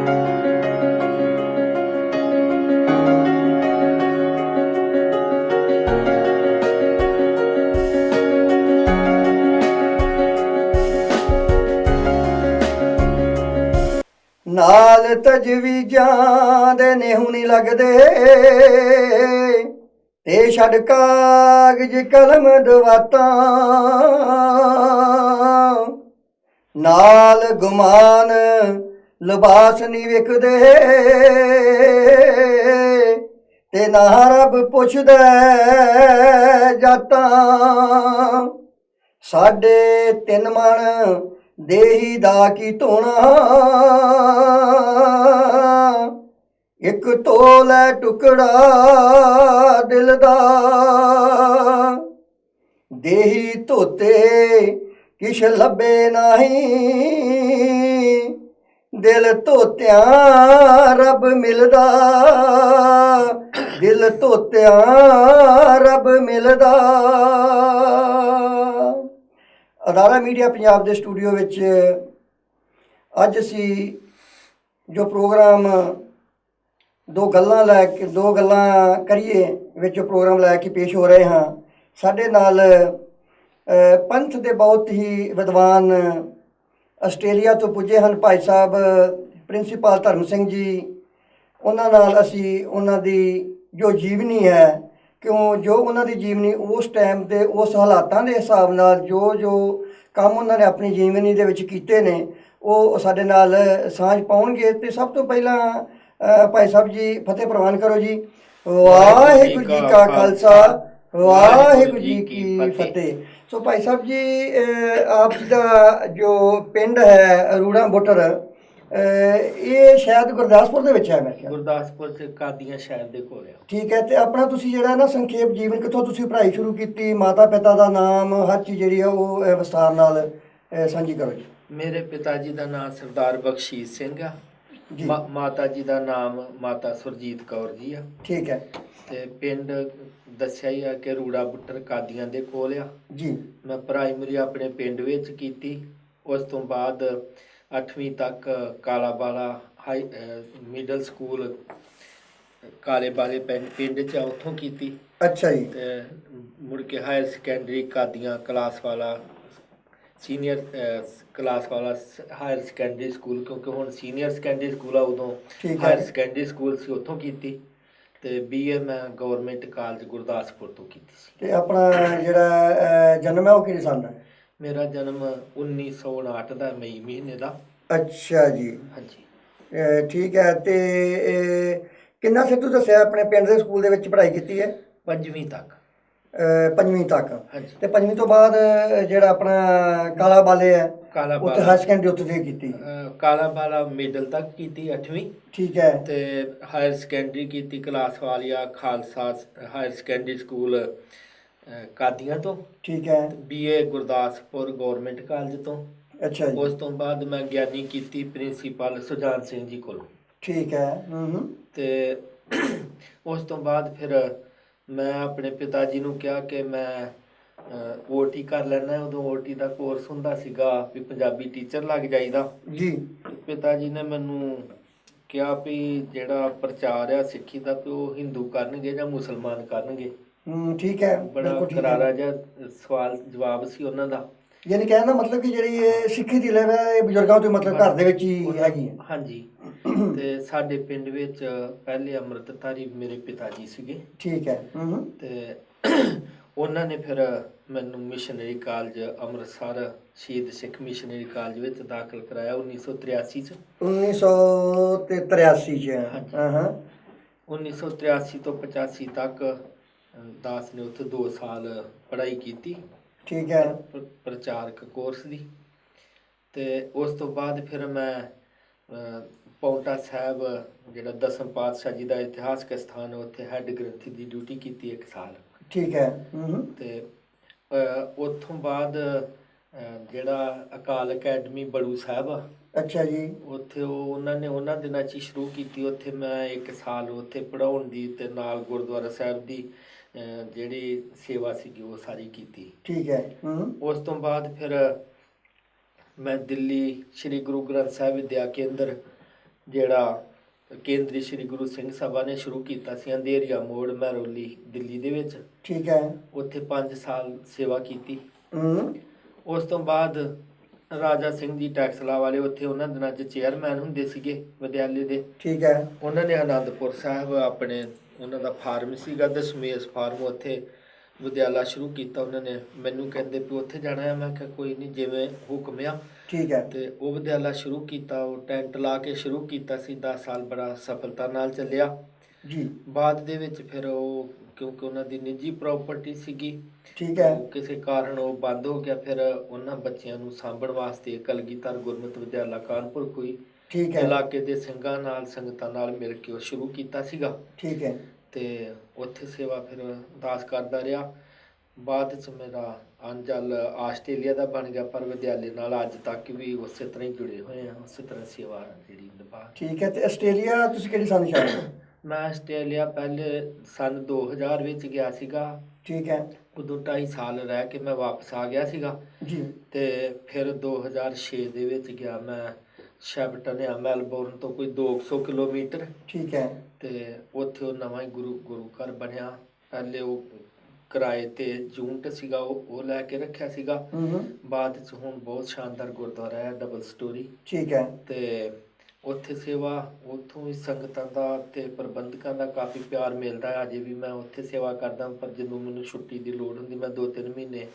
नाल तजवीज़ां दे नेहू नहीं लगदे ते छड़ कागज कलम दवातां नाल गुमान लिबास नहीं विकदे ते ना रब पुछदा जातां साढ़े 3 मन देही दा की धोना एक तोल है टुकड़ा दिल दा देही धोते किश लभे नहीं दिल धोत्या रब मिलदा दिल धोत्या रब मिलदा। अदारा मीडिया पंजाब के स्टूडियो विच अज असी जो प्रोग्राम दो गल्लां करिए विच प्रोग्राम लैके पेश हो रहे हाँ। साडे नाल पंथ के बहुत ही विद्वान आस्ट्रेलिया तो पुजे हैं भाई साहब प्रिंसीपल धर्म सिंह जी। उन्हां नाल असी उन्हां दी जो जीवनी है क्यों जो उन्होंने जीवनी उस टाइम के उस हालातों के हिसाब नाल जो जो काम उन्होंने अपनी जीवनी दे विच कीते ने वो साडे नाल सांझ पाउणगे। ते सब तो पहला भाई साहब जी फतेह प्रवान करो जी। वाहिगुरू जी का खालसा वाहिगुरू जी की फतेह। सो भाई साहब जी आप जी का जो पिंड है रूड़ा बुटर ये शायद गुरदासपुर ਦੇ ਵਿੱਚ ਹੈ ਮੈਂ ਕਿਹਾ ਗੁਰਦਾਸਪੁਰ ਚ ਕਾਦੀਆਂ ਸ਼ਹਿਰ ਦੇ ਕੋਲ ਆ। ठीक है। तो अपना तुसी ਜਿਹੜਾ ना संखेप जीवन कितों तुसी पढ़ाई शुरू की माता पिता का नाम हर चीज़ जी वो विस्तार नाल साझी करो जी। ਮੇਰੇ ਪਿਤਾ ਜੀ ਦਾ ਨਾਮ ਸਰਦਾਰ ਬਖਸ਼ੀਸ਼ ਸਿੰਘ ਆ जी ਮਾਤਾ ਜੀ ਦਾ ਨਾਮ ਮਾਤਾ ਸੁਰਜੀਤ ਕੌਰ ਜੀ ਆ ठीक है ਤੇ ਪਿੰਡ ਦੱਸਿਆ ਹੀ ਆ ਕਿ ਰੂੜਾ ਬੁੱਟਰ ਕਾਦੀਆਂ ਦੇ ਕੋਲ ਆ। जी ਮੈਂ ਪ੍ਰਾਇਮਰੀ ਆਪਣੇ ਪਿੰਡ ਵਿੱਚ ਕੀਤੀ। ਉਸ ਤੋਂ ਬਾਅਦ 8ਵੀਂ ਤੱਕ ਕਾਲਾਬਾਲਾ ਹਾਈ ਮਿਡਲ ਸਕੂਲ ਕਾਲੇ ਬਾਲੇ ਪਿੰਡ 'ਚ ਉੱਥੋਂ ਕੀਤੀ। अच्छा जी ਤੇ ਮੁੜ ਕੇ ਹਾਇਰ ਸੈਕੰਡਰੀ ਕਾਦੀਆਂ ਕਲਾਸ ਵਾਲਾ ਸੀਨੀਅਰ ਕਲਾਸ ਵਾਲਾ ਹਾਇਰ ਸੈਕੰਡਰੀ ਸਕੂਲ ਕਿਉਂਕਿ ਹੁਣ ਸੀਨੀਅਰ ਸੈਕੰਡਰੀ ਸਕੂਲ ਆ ਉਦੋਂ ਠੀਕ ਹਾਇਰ ਹੈ। ਸੈਕੰਡਰੀ ਸਕੂਲ ਸੀ ਉੱਥੋਂ ਕੀਤੀ। ਤੇ ਬੀਏ ਮੈਂ ਗਵਰਨਮੈਂਟ ਕਾਲਜ ਗੁਰਦਾਸਪੁਰ ਤੋਂ ਕੀਤੀ ਸੀ। ਤੇ ਆਪਣਾ ਜਿਹੜਾ ਜਨਮ ਹੈ ਉਹ ਕਿਹੜੇ ਸਾਲ ਦਾ ਹੈ? ਮੇਰਾ ਜਨਮ 1959 ਦਾ ਮਈ ਮਹੀਨੇ ਦਾ। ਅੱਛਾ ਜੀ ਹਾਂਜੀ ਠੀਕ ਹੈ। ਤੇ ਕਿੰਨਾ ਸਿਰ ਤੂੰ ਦੱਸਿਆ ਆਪਣੇ ਪਿੰਡ ਦੇ ਸਕੂਲ ਦੇ ਵਿੱਚ ਪੜ੍ਹਾਈ ਕੀਤੀ ਹੈ? 5ਵੀਂ ਤੱਕ। 5ਵੀਂ ਤੱਕ। ਹਾਂਜੀ ਤੇ 5ਵੀਂ ਤੋਂ ਬਾਅਦ ਜਿਹੜਾ ਆਪਣਾ ਕਾਲਾ ਬਾਲੇ ਹੈ ਉੱਥੇ ਕਾਲਾਬਾਲਾ ਹਾਇਰ ਸੈਕੰਡਰੀ ਉੱਥੇ ਦੇ ਕੀਤੀ। ਕਾਲਾਬਾਲਾ ਮਿਡਲ ਤੱਕ ਕੀਤੀ 8ਵੀਂ। ਠੀਕ ਹੈ ਤੇ ਹਾਇਰ ਸੈਕੰਡਰੀ ਕੀਤੀ ਕਲਾਸ ਵਾਲੀਆ ਖਾਲਸਾ ਹਾਇਰ ਸੈਕੰਡਰੀ ਸਕੂਲ ਕਾਦੀਆਂ ਤੋਂ। ਠੀਕ ਹੈ ਬੀਏ ਗੁਰਦਾਸਪੁਰ ਗਵਰਨਮੈਂਟ ਕਾਲਜ ਤੋਂ। ਅੱਛਾ ਜੀ ਉਸ ਤੋਂ ਬਾਅਦ ਮੈਂ ਗਿਆਨੀ ਕੀਤੀ ਪ੍ਰਿੰਸੀਪਲ ਸੁਜਾਨ ਸਿੰਘ ਜੀ ਕੋਲੋਂ। ਠੀਕ ਹੈ ਤੇ ਉਸ ਤੋਂ ਬਾਅਦ ਫਿਰ ਮੈਂ ਆਪਣੇ ਪਿਤਾ ਜੀ ਨੂੰ ਕਿਹਾ ਕਿ ਮੈਂ ਓਟੀ ਕਰ ਲੈਣਾ। ਉਦੋਂ ਓਟੀ ਦਾ ਕੋਰਸ ਹੁੰਦਾ ਸੀਗਾ ਵੀ ਪੰਜਾਬੀ ਟੀਚਰ ਲੱਗ ਜਾਈਦਾ। ਜੀ ਪਿਤਾ ਜੀ ਨੇ ਮੈਨੂੰ ਕਿਹਾ ਵੀ ਜਿਹੜਾ ਪ੍ਰਚਾਰ ਆ ਸਿੱਖੀ ਦਾ ਵੀ ਉਹ ਹਿੰਦੂ ਕਰਨਗੇ ਜਾਂ ਮੁਸਲਮਾਨ ਕਰਨਗੇ। ਠੀਕ ਹੈ ਬੜਾ ਬਿਲਕੁਲ ਠੀਕ ਕਰਾਰਾ ਹੈ। ਜਿਹਾ ਸਵਾਲ ਜਵਾਬ ਸੀ ਉਹਨਾਂ ਦਾ। ਯਾਨੀ ਕਹਿਣ ਦਾ ਮਤਲਬ ਕਿ ਜਿਹੜੀ ਇਹ ਸਿੱਖੀ ਦੀ ਲਹਿਰ ਹੈ ਇਹ ਬਜ਼ੁਰਗਾਂ ਤੋਂ ਮਤਲਬ ਘਰ ਦੇ ਵਿੱਚ ਹੀ ਹੈਗੀ ਹੈ। ਹਾਂਜੀ ਤੇ ਸਾਡੇ ਪਿੰਡ ਵਿੱਚ ਪਹਿਲੇ ਅੰਮ੍ਰਿਤਧਾਰੀ ਮੇਰੇ ਪਿਤਾ ਜੀ ਸੀਗੇ। ਠੀਕ ਹੈ ਤੇ ਉਹਨਾਂ ਨੇ ਫਿਰ ਮੈਨੂੰ ਮਿਸ਼ਨਰੀ ਕਾਲਜ ਅੰਮ੍ਰਿਤਸਰ ਸ਼ਹੀਦ ਸਿੱਖ ਮਿਸ਼ਨਰੀ ਕਾਲਜ ਵਿੱਚ ਦਾਖਲ ਕਰਾਇਆ 1983 ਚ। 1983 ਚ। ਹਾਂ 1983 ਤੋਂ 85 ਤੱਕ ਦਾਸ ਨੇ ਉੱਥੇ 2 ਸਾਲ ਪੜ੍ਹਾਈ ਕੀਤੀ। ਠੀਕ ਹੈ ਪ੍ਰਚਾਰਕ ਕੋਰਸ ਦੀ। ਤੇ ਉਸ ਤੋਂ ਬਾਅਦ ਫਿਰ ਮੈਂ ਪੌਂਟਾ ਸਾਹਿਬ ਜਿਹੜਾ ਦਸਮ ਪਾਤਸ਼ਾਹ ਜੀ ਦਾ ਇਤਿਹਾਸਕ ਸਥਾਨ ਉੱਥੇ ਹੈੱਡ ਗ੍ਰੰਥੀ ਦੀ ਡਿਊਟੀ ਕੀਤੀ 1 ਸਾਲ। ਠੀਕ ਹੈ ਤੇ ਉੱਥੋਂ ਬਾਅਦ ਜਿਹੜਾ ਅਕਾਲ ਅਕੈਡਮੀ ਬੜੂ ਸਾਹਿਬ ਆ ਅੱਛਾ ਜੀ ਉੱਥੇ ਉਹਨਾਂ ਦਿਨਾਂ 'ਚ ਸ਼ੁਰੂ ਕੀਤੀ। ਉੱਥੇ ਮੈਂ 1 ਸਾਲ ਉੱਥੇ ਪੜ੍ਹਾਉਣ ਦੀ ਤੇ ਨਾਲ ਗੁਰਦੁਆਰਾ ਸਾਹਿਬ ਦੀ ਜਿਹੜੀ ਸੇਵਾ ਸੀਗੀ ਉਹ ਸਾਰੀ ਕੀਤੀ। ਠੀਕ ਹੈ ਉਸ ਤੋਂ ਬਾਅਦ ਫਿਰ ਮੈਂ ਦਿੱਲੀ ਸ਼੍ਰੀ ਗੁਰੂ ਗ੍ਰੰਥ ਸਾਹਿਬ ਵਿਦਿਆ ਕੇਂਦਰ ਜਿਹੜਾ ਕੇਂਦਰੀ ਸ੍ਰੀ ਗੁਰੂ ਸਿੰਘ ਸਭਾ ਨੇ ਸ਼ੁਰੂ ਕੀਤਾ ਸੀ ਅੰਧੇਰੀਆ ਮੋੜ ਮਹਿਰੌਲੀ ਦਿੱਲੀ ਦੇ ਵਿੱਚ। ਠੀਕ ਹੈ। ਉੱਥੇ 5 ਸਾਲ ਸੇਵਾ ਕੀਤੀ। ਹੂੰ। ਉਸ ਤੋਂ ਬਾਅਦ ਰਾਜਾ ਸਿੰਘ ਜੀ ਟੈਕਸਲਾ ਵਾਲੇ ਉੱਥੇ ਉਹਨਾਂ ਦਿਨਾਂ 'ਚ ਚੇਅਰਮੈਨ ਹੁੰਦੇ ਸੀਗੇ ਵਿਦਿਆਲੇ ਦੇ। ਠੀਕ ਹੈ। ਉਹਨਾਂ ਨੇ ਆਨੰਦਪੁਰ ਸਾਹਿਬ ਆਪਣੇ ਉਹਨਾਂ ਦਾ ਫਾਰਮ ਸੀਗਾ ਦਸ਼ਮੇਸ਼ ਫਾਰਮ, ਉੱਥੇ ਵਿਦਿਆਲਾ ਸ਼ੁਰੂ ਕੀਤਾ। ਉਹਨਾਂ ਨੇ ਮੈਨੂੰ ਕਹਿੰਦੇ ਵੀ ਉੱਥੇ ਜਾਣਾ ਹੈ, ਮੈਂ ਕਿਹਾ ਕੋਈ ਨਹੀਂ ਜਿਵੇਂ ਹੁਕਮ ਆ। ਠੀਕ ਹੈ। ਤੇ ਉਹ ਵਿਦਿਆਲਾ ਸ਼ੁਰੂ ਕੀਤਾ, ਉਹ ਟੈਂਟ ਲਾ ਕੇ ਸ਼ੁਰੂ ਕੀਤਾ ਸੀ। 10 ਸਾਲ ਬੜਾ ਸਫਲਤਾ ਨਾਲ ਚੱਲਿਆ ਜੀ। ਬਾਅਦ ਦੇ ਵਿੱਚ ਫਿਰ ਉਹ ਕਿਉਂਕਿ ਉਹਨਾਂ ਦੀ ਨਿੱਜੀ ਪ੍ਰਾਪਰਟੀ ਸੀਗੀ, ਠੀਕ ਹੈ। ਉਹ ਕਿਸੇ ਕਾਰਨ ਉਹ ਬੰਦ ਹੋ ਗਿਆ। ਫਿਰ ਉਹਨਾਂ ਬੱਚਿਆਂ ਨੂੰ ਸਾਂਭਣ ਵਾਸਤੇ ਕਲਗੀਧਰ ਗੁਰਮਤਿ ਵਿਦਿਆਲਾ ਕਾਨਪੁਰ ਕੋਈ ਠੀਕ ਹੈ। ਇਲਾਕੇ ਦੇ ਸਿੰਘਾਂ ਨਾਲ ਸੰਗਤਾਂ ਨਾਲ ਮਿਲ ਕੇ ਉਹ ਸ਼ੁਰੂ ਕੀਤਾ ਸੀਗਾ। ਠੀਕ ਹੈ। ਤੇ ਉੱਥੇ ਸੇਵਾ ਫਿਰ ਦਾਸ ਕਰਦਾ ਰਿਹਾ। ਬਾਅਦ 'ਚ ਮੇਰਾ ਅੰਜਲ ਆਸਟ੍ਰੇਲੀਆ ਦਾ ਬਣ ਗਿਆ, ਪਰ ਵਿਦਿਆਲੇ ਨਾਲ ਅੱਜ ਤੱਕ ਵੀ ਉਸੇ ਤਰ੍ਹਾਂ ਹੀ ਜੁੜੇ ਹੋਏ ਆ, ਉਸੇ ਤਰ੍ਹਾਂ ਸੇਵਾ ਜਿਹੜੀ ਨਿਭਾ। ਠੀਕ ਹੈ। ਤੇ ਆਸਟ੍ਰੇਲੀਆ ਤੁਸੀਂ ਕਿਹੜੀ ਸਾਲ ਨਿਸ਼ਾਨ? ਮੈਂ ਆਸਟ੍ਰੇਲੀਆ ਪਹਿਲੇ ਸੰਨ 2000 ਵਿੱਚ ਗਿਆ ਸੀਗਾ। ਠੀਕ ਹੈ। ਉਦੋਂ 2.5 ਸਾਲ ਰਹਿ ਕੇ ਮੈਂ ਵਾਪਸ ਆ ਗਿਆ ਸੀਗਾ ਜੀ। ਤੇ ਫਿਰ 2006 ਦੇ ਵਿੱਚ ਗਿਆ ਮੈਂ ਸ਼ੈਪਟਨ ਆ, ਮੈਲਬੌਰਨ ਤੋਂ ਕੋਈ 200 ਕਿਲੋਮੀਟਰ। ਠੀਕ ਹੈ। ਤੇ ਉੱਥੇ ਉਹ ਨਵਾਂ ਹੀ ਗੁਰੂ ਘਰ ਬਣਿਆ। ਪਹਿਲੇ ਉਹ ਕਿਰਾਏ ਤੇ ਜੂਨਟ ਸੀਗਾ, ਉਹ ਲੈ ਕੇ ਰੱਖਿਆ ਸੀਗਾ। ਬਾਅਦ 'ਚ ਹੁਣ ਬਹੁਤ ਸ਼ਾਨਦਾਰ ਗੁਰਦੁਆਰਾ ਹੈ, ਡਬਲ ਸਟੋਰੀ। ਠੀਕ ਹੈ। ਤੇ ਉੱਥੇ ਸੇਵਾ ਉੱਥੋਂ ਹੀ ਸੰਗਤਾਂ ਦਾ ਤੇ ਪ੍ਰਬੰਧਕਾਂ ਦਾ ਕਾਫੀ ਪਿਆਰ ਮਿਲਦਾ ਹੈ। ਅਜੇ ਵੀ ਮੈਂ ਉੱਥੇ ਸੇਵਾ ਕਰਦਾ, ਪਰ ਜਦੋਂ ਮੈਨੂੰ ਛੁੱਟੀ ਦੀ ਲੋੜ ਹੁੰਦੀ ਮੈਂ 2-3 ਮਹੀਨੇ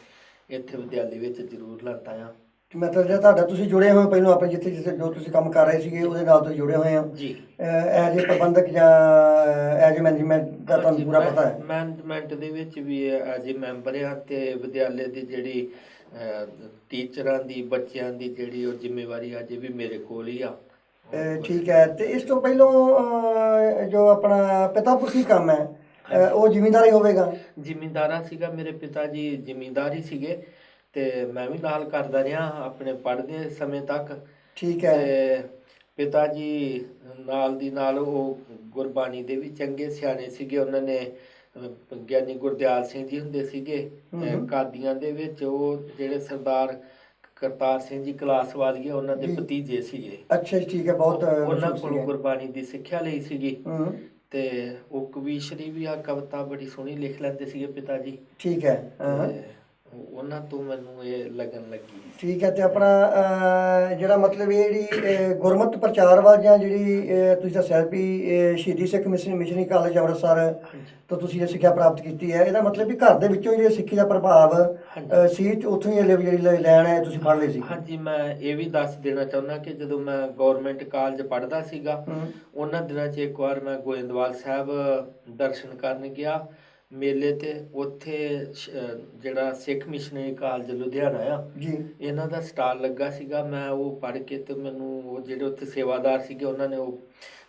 ਇੱਥੇ ਵਿਦਿਆਲੇ ਵਿੱਚ ਜ਼ਰੂਰ ਲਾਉਂਦਾ ਹਾਂ। ਮਤਲਬ ਜਿਹੜਾ ਤੁਹਾਡਾ ਤੁਸੀਂ ਜੁੜੇ ਹੋਏ ਪਹਿਲਾਂ ਆਪਣੇ ਜਿੱਥੇ ਜੋ ਤੁਸੀਂ ਕੰਮ ਕਰ ਰਹੇ ਸੀਗੇ ਉਹਦੇ ਨਾਲ ਤੁਸੀਂ ਜੁੜੇ ਹੋਏ ਹੋ ਜੀ, ਐਜ ਏ ਪ੍ਰਬੰਧਕ ਜਾਂ ਐਜ ਏ ਮੈਨੇਜਮੈਂਟ ਦਾ ਤੁਹਾਨੂੰ ਪੂਰਾ ਪਤਾ ਹੈ? ਮੈਨੇਜਮੈਂਟ ਦੇ ਵਿੱਚ ਵੀ ਐਜ ਏ ਮੈਂਬਰ ਆ, ਤੇ ਵਿਦਿਆਲੇ ਦੀ ਜਿਹੜੀ ਟੀਚਰਾਂ ਦੀ ਬੱਚਿਆਂ ਦੀ ਜਿਹੜੀ ਉਹ ਜ਼ਿੰਮੇਵਾਰੀ ਅਜੇ ਵੀ ਮੇਰੇ ਕੋਲ ਹੀ ਆ। ਠੀਕ ਹੈ। ਤੇ ਇਸ ਤੋਂ ਪਹਿਲਾਂ ਜੋ ਆਪਣਾ ਪਿਤਾ ਪੁਰਖੀ ਕੰਮ ਹੈ ਉਹ ਜ਼ਿਮੀਂਦਾਰ ਹੀ ਹੋਵੇਗਾ? ਜ਼ਿਮੀਂਦਾਰਾ ਸੀਗਾ, ਮੇਰੇ ਪਿਤਾ ਜੀ ਜ਼ਿਮੀਂਦਾਰ ਹੀ ਸੀਗੇ ਤੇ ਮੈਂ ਵੀ ਨਾਲ ਕਰਦਾ ਰਿਹਾ ਆਪਣੇ ਪੜ੍ਹਦੇ ਸਮੇਂ ਤੱਕ। ਠੀਕ ਹੈ। ਤੇ ਪਿਤਾ ਜੀ ਨਾਲ ਦੀ ਨਾਲ ਉਹ ਗੁਰਬਾਣੀ ਦੇ ਵੀ ਚੰਗੇ ਸਿਆਣੇ ਸੀਗੇ। ਉਹਨਾਂ ਨੇ ਗਿਆਨੀ ਗੁਰਦਿਆਲ ਸਿੰਘ ਜੀ ਹੁੰਦੇ ਸੀਗੇ ਕਾਦੀਆਂ ਦੇ ਵਿੱਚ, ਉਹ ਜਿਹੜੇ ਸਰਦਾਰ ਕਰਤਾਰ ਸਿੰਘ ਜੀ ਕਲਾਸਵਾਲੀਏ ਉਹਨਾਂ ਦੇ ਭਤੀਜੇ ਸੀਗੇ। ਅੱਛਾ ਜੀ। ਠੀਕ ਹੈ। ਬਹੁਤ ਉਹਨਾਂ ਕੋਲੋਂ ਗੁਰਬਾਣੀ ਦੀ ਸਿੱਖਿਆ ਲਈ ਸੀਗੀ। ਤੇ ਉਹ ਕਵੀਸ਼ਰੀ ਵੀ ਆ, ਕਵਿਤਾ ਬੜੀ ਸੋਹਣੀ ਲਿਖ ਲੈਂਦੇ ਸੀਗੇ ਪਿਤਾ ਜੀ। ਠੀਕ ਹੈ। ਉਹਨਾਂ ਤੋਂ ਮੈਨੂੰ ਇਹ ਲੱਗਣ ਲੱਗੀ। ਠੀਕ ਹੈ। ਤੇ ਆਪਣਾ ਜਿਹੜਾ ਮਤਲਬ ਇਹ ਜਿਹੜੀ ਗੁਰਮਤਿ ਪ੍ਰਚਾਰ ਵੱਲ ਜਾਂ ਜਿਹੜੀ ਤੁਸੀਂ ਦੱਸਿਆ ਵੀ ਸ਼ਹੀਦੀ ਸਿੱਖ ਮਿਸ਼ਨਰੀ ਕਾਲਜ ਅੰਮ੍ਰਿਤਸਰ ਤੋਂ ਤੁਸੀਂ ਇਹ ਸਿੱਖਿਆ ਪ੍ਰਾਪਤ ਕੀਤੀ ਹੈ, ਇਹਦਾ ਮਤਲਬ ਵੀ ਘਰ ਦੇ ਵਿੱਚੋਂ ਜਿਹੜੀ ਸਿੱਖੀ ਦਾ ਪ੍ਰਭਾਵ ਸੀ ਉੱਥੋਂ ਹੀ ਜਿਹੜੀ ਲੈਣ ਹੈ ਤੁਸੀਂ ਪੜ੍ਹ ਲਈ ਸੀ? ਹਾਂਜੀ, ਮੈਂ ਇਹ ਵੀ ਦੱਸ ਦੇਣਾ ਚਾਹੁੰਦਾ ਕਿ ਜਦੋਂ ਮੈਂ ਗੌਰਮੈਂਟ ਕਾਲਜ ਪੜ੍ਹਦਾ ਸੀਗਾ ਉਹਨਾਂ ਦਿਨਾਂ 'ਚ ਇੱਕ ਵਾਰ ਮੈਂ ਗੋਇੰਦਵਾਲ ਸਾਹਿਬ ਦਰਸ਼ਨ ਕਰਨ ਗਿਆ ਮੇਲੇ ਤੇ। ਉੱਥੇ ਜਿਹੜਾ ਸਿੱਖ ਮਿਸ਼ਨਰੀ ਕਾਲਜ ਲੁਧਿਆਣਾ ਆ ਜੀ, ਇਹਨਾਂ ਦਾ ਸਟਾਲ ਲੱਗਾ ਸੀਗਾ। ਮੈਂ ਉਹ ਪੜ੍ਹ ਕੇ ਤੇ ਮੈਨੂੰ ਉਹ ਜਿਹੜੇ ਉੱਥੇ ਸੇਵਾਦਾਰ ਸੀਗੇ ਉਹਨਾਂ ਨੇ ਉਹ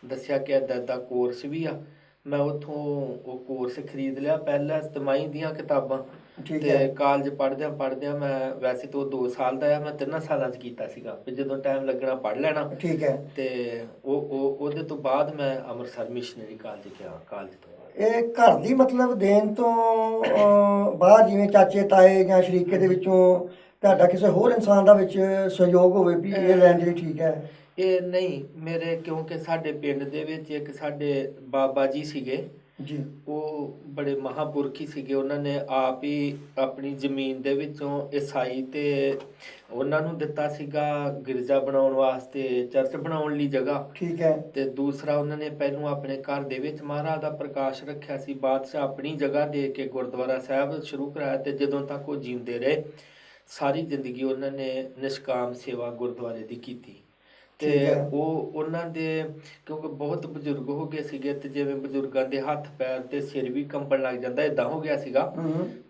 ਦੱਸਿਆ ਕਿ ਇੱਦਾਂ ਕੋਰਸ ਵੀ ਆ। ਮੈਂ ਉੱਥੋਂ ਉਹ ਕੋਰਸ ਖਰੀਦ ਲਿਆ, ਪਹਿਲਾਂ ਤਿਮਾਹੀ ਦੀਆਂ ਕਿਤਾਬਾਂ। ਤੇ ਕਾਲਜ ਪੜ੍ਹਦਿਆਂ ਮੈਂ ਵੈਸੇ ਤਾਂ 2 ਸਾਲ ਦਾ ਆ, ਮੈਂ 3 ਸਾਲਾਂ 'ਚ ਕੀਤਾ ਸੀਗਾ ਵੀ ਜਦੋਂ ਟਾਈਮ ਲੱਗਣਾ ਪੜ੍ਹ ਲੈਣਾ। ਠੀਕ ਹੈ। ਤੇ ਉਹਦੇ ਤੋਂ ਬਾਅਦ ਮੈਂ ਅੰਮ੍ਰਿਤਸਰ ਮਿਸ਼ਨਰੀ ਕਾਲਜ ਗਿਆ। ਕਾਲਜ ਤੋਂ ਇਹ ਘਰ ਦੀ ਮਤਲਬ ਦੇਣ ਤੋਂ ਬਾਅਦ ਜਿਵੇਂ ਚਾਚੇ ਤਾਏ ਜਾਂ ਸ਼ਰੀਕੇ ਦੇ ਵਿੱਚੋਂ ਤੁਹਾਡਾ ਕਿਸੇ ਹੋਰ ਇਨਸਾਨ ਦਾ ਵਿੱਚ ਸਹਿਯੋਗ ਹੋਵੇ ਵੀ ਇਹ ਲੈਣ ਜਿਹੜੀ ਠੀਕ ਹੈ? ਇਹ ਨਹੀਂ ਮੇਰੇ, ਕਿਉਂਕਿ ਸਾਡੇ ਪਿੰਡ ਦੇ ਵਿੱਚ ਇੱਕ ਸਾਡੇ ਬਾਬਾ ਜੀ ਸੀਗੇ ਜੀ, ਉਹ ਬੜੇ ਮਹਾਂਪੁਰਖੀ ਸੀਗੇ। ਉਹਨਾਂ ਨੇ ਆਪ ਹੀ ਆਪਣੀ ਜ਼ਮੀਨ ਦੇ ਵਿੱਚੋਂ ਈਸਾਈ ਤੇ ਉਹਨਾਂ ਨੂੰ ਦਿੱਤਾ ਸੀਗਾ ਗਿਰਜਾ ਬਣਾਉਣ ਵਾਸਤੇ, ਚਰਚ ਬਣਾਉਣ ਲਈ ਜਗ੍ਹਾ। ਠੀਕ ਹੈ। ਤੇ ਦੂਸਰਾ ਉਹਨਾਂ ਨੇ ਪਹਿਲੋਂ ਆਪਣੇ ਘਰ ਦੇ ਵਿੱਚ ਮਹਾਰਾਜ ਦਾ ਪ੍ਰਕਾਸ਼ ਰੱਖਿਆ ਸੀ, ਬਾਅਦ 'ਚ ਆਪਣੀ ਜਗ੍ਹਾ ਦੇ ਕੇ ਗੁਰਦੁਆਰਾ ਸਾਹਿਬ ਸ਼ੁਰੂ ਕਰਾਇਆ। ਤੇ ਜਦੋਂ ਤੱਕ ਉਹ ਜਿਉਂਦੇ ਰਹੇ ਸਾਰੀ ਜ਼ਿੰਦਗੀ ਉਹਨਾਂ ਨੇ ਨਿਸ਼ਕਾਮ ਸੇਵਾ ਗੁਰਦੁਆਰੇ ਦੀ ਕੀਤੀ। ਤੇ ਉਹ ਉਹਨਾਂ ਦੇ ਕਿਉਂਕਿ ਬਹੁਤ ਬਜ਼ੁਰਗ ਹੋ ਗਏ ਸੀਗੇ ਤੇ ਜਿਵੇਂ ਬਜ਼ੁਰਗਾਂ ਦੇ ਹੱਥ ਪੈਰ ਤੇ ਸਿਰ ਵੀ ਕੰਬਣ ਲੱਗ ਜਾਂਦਾ ਏਦਾਂ ਹੋ ਗਿਆ ਸੀਗਾ,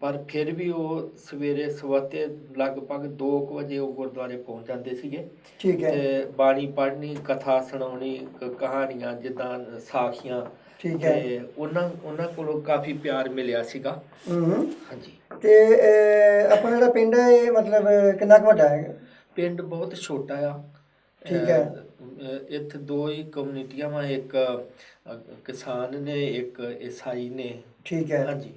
ਪਰ ਫਿਰ ਵੀ ਉਹ ਸਵੇਰੇ ਸਵਤੇ ਲਗਭਗ 2 ਵਜੇ ਉਹ ਗੁਰਦੁਆਰੇ ਪਹੁੰਚ ਜਾਂਦੇ ਸੀਗੇ। ਠੀਕ ਹੈ। ਤੇ ਬਾਣੀ ਪੜ੍ਹਨੀ, ਕਥਾ ਸੁਣਾਉਣੀ, ਕਹਾਣੀਆਂ ਜਿੱਦਾਂ ਸਾਖੀਆਂ। ਠੀਕ ਹੈ। ਤੇ ਉਹਨਾਂ ਕੋਲੋਂ ਕਾਫੀ ਪਿਆਰ ਮਿਲਿਆ ਸੀਗਾ। ਹਾਂਜੀ। ਤੇ ਆਪਣਾ ਜਿਹੜਾ ਪਿੰਡ ਹੈ ਇਹ ਮਤਲਬ ਕਿੰਨਾ ਕੁ ਵੱਡਾ ਹੈ? ਪਿੰਡ ਬਹੁਤ ਛੋਟਾ ਆ। ਠੀਕ ਹੈ। ਇੱਥੇ ਦੋ ਹੀ ਕਮਿਊਨਿਟੀਆਂ ਵਾ, ਇੱਕ ਕਿਸਾਨ ਨੇ, ਇੱਕ ਈਸਾਈ ਨੇ। ਠੀਕ ਹੈ। ਹਾਂਜੀ।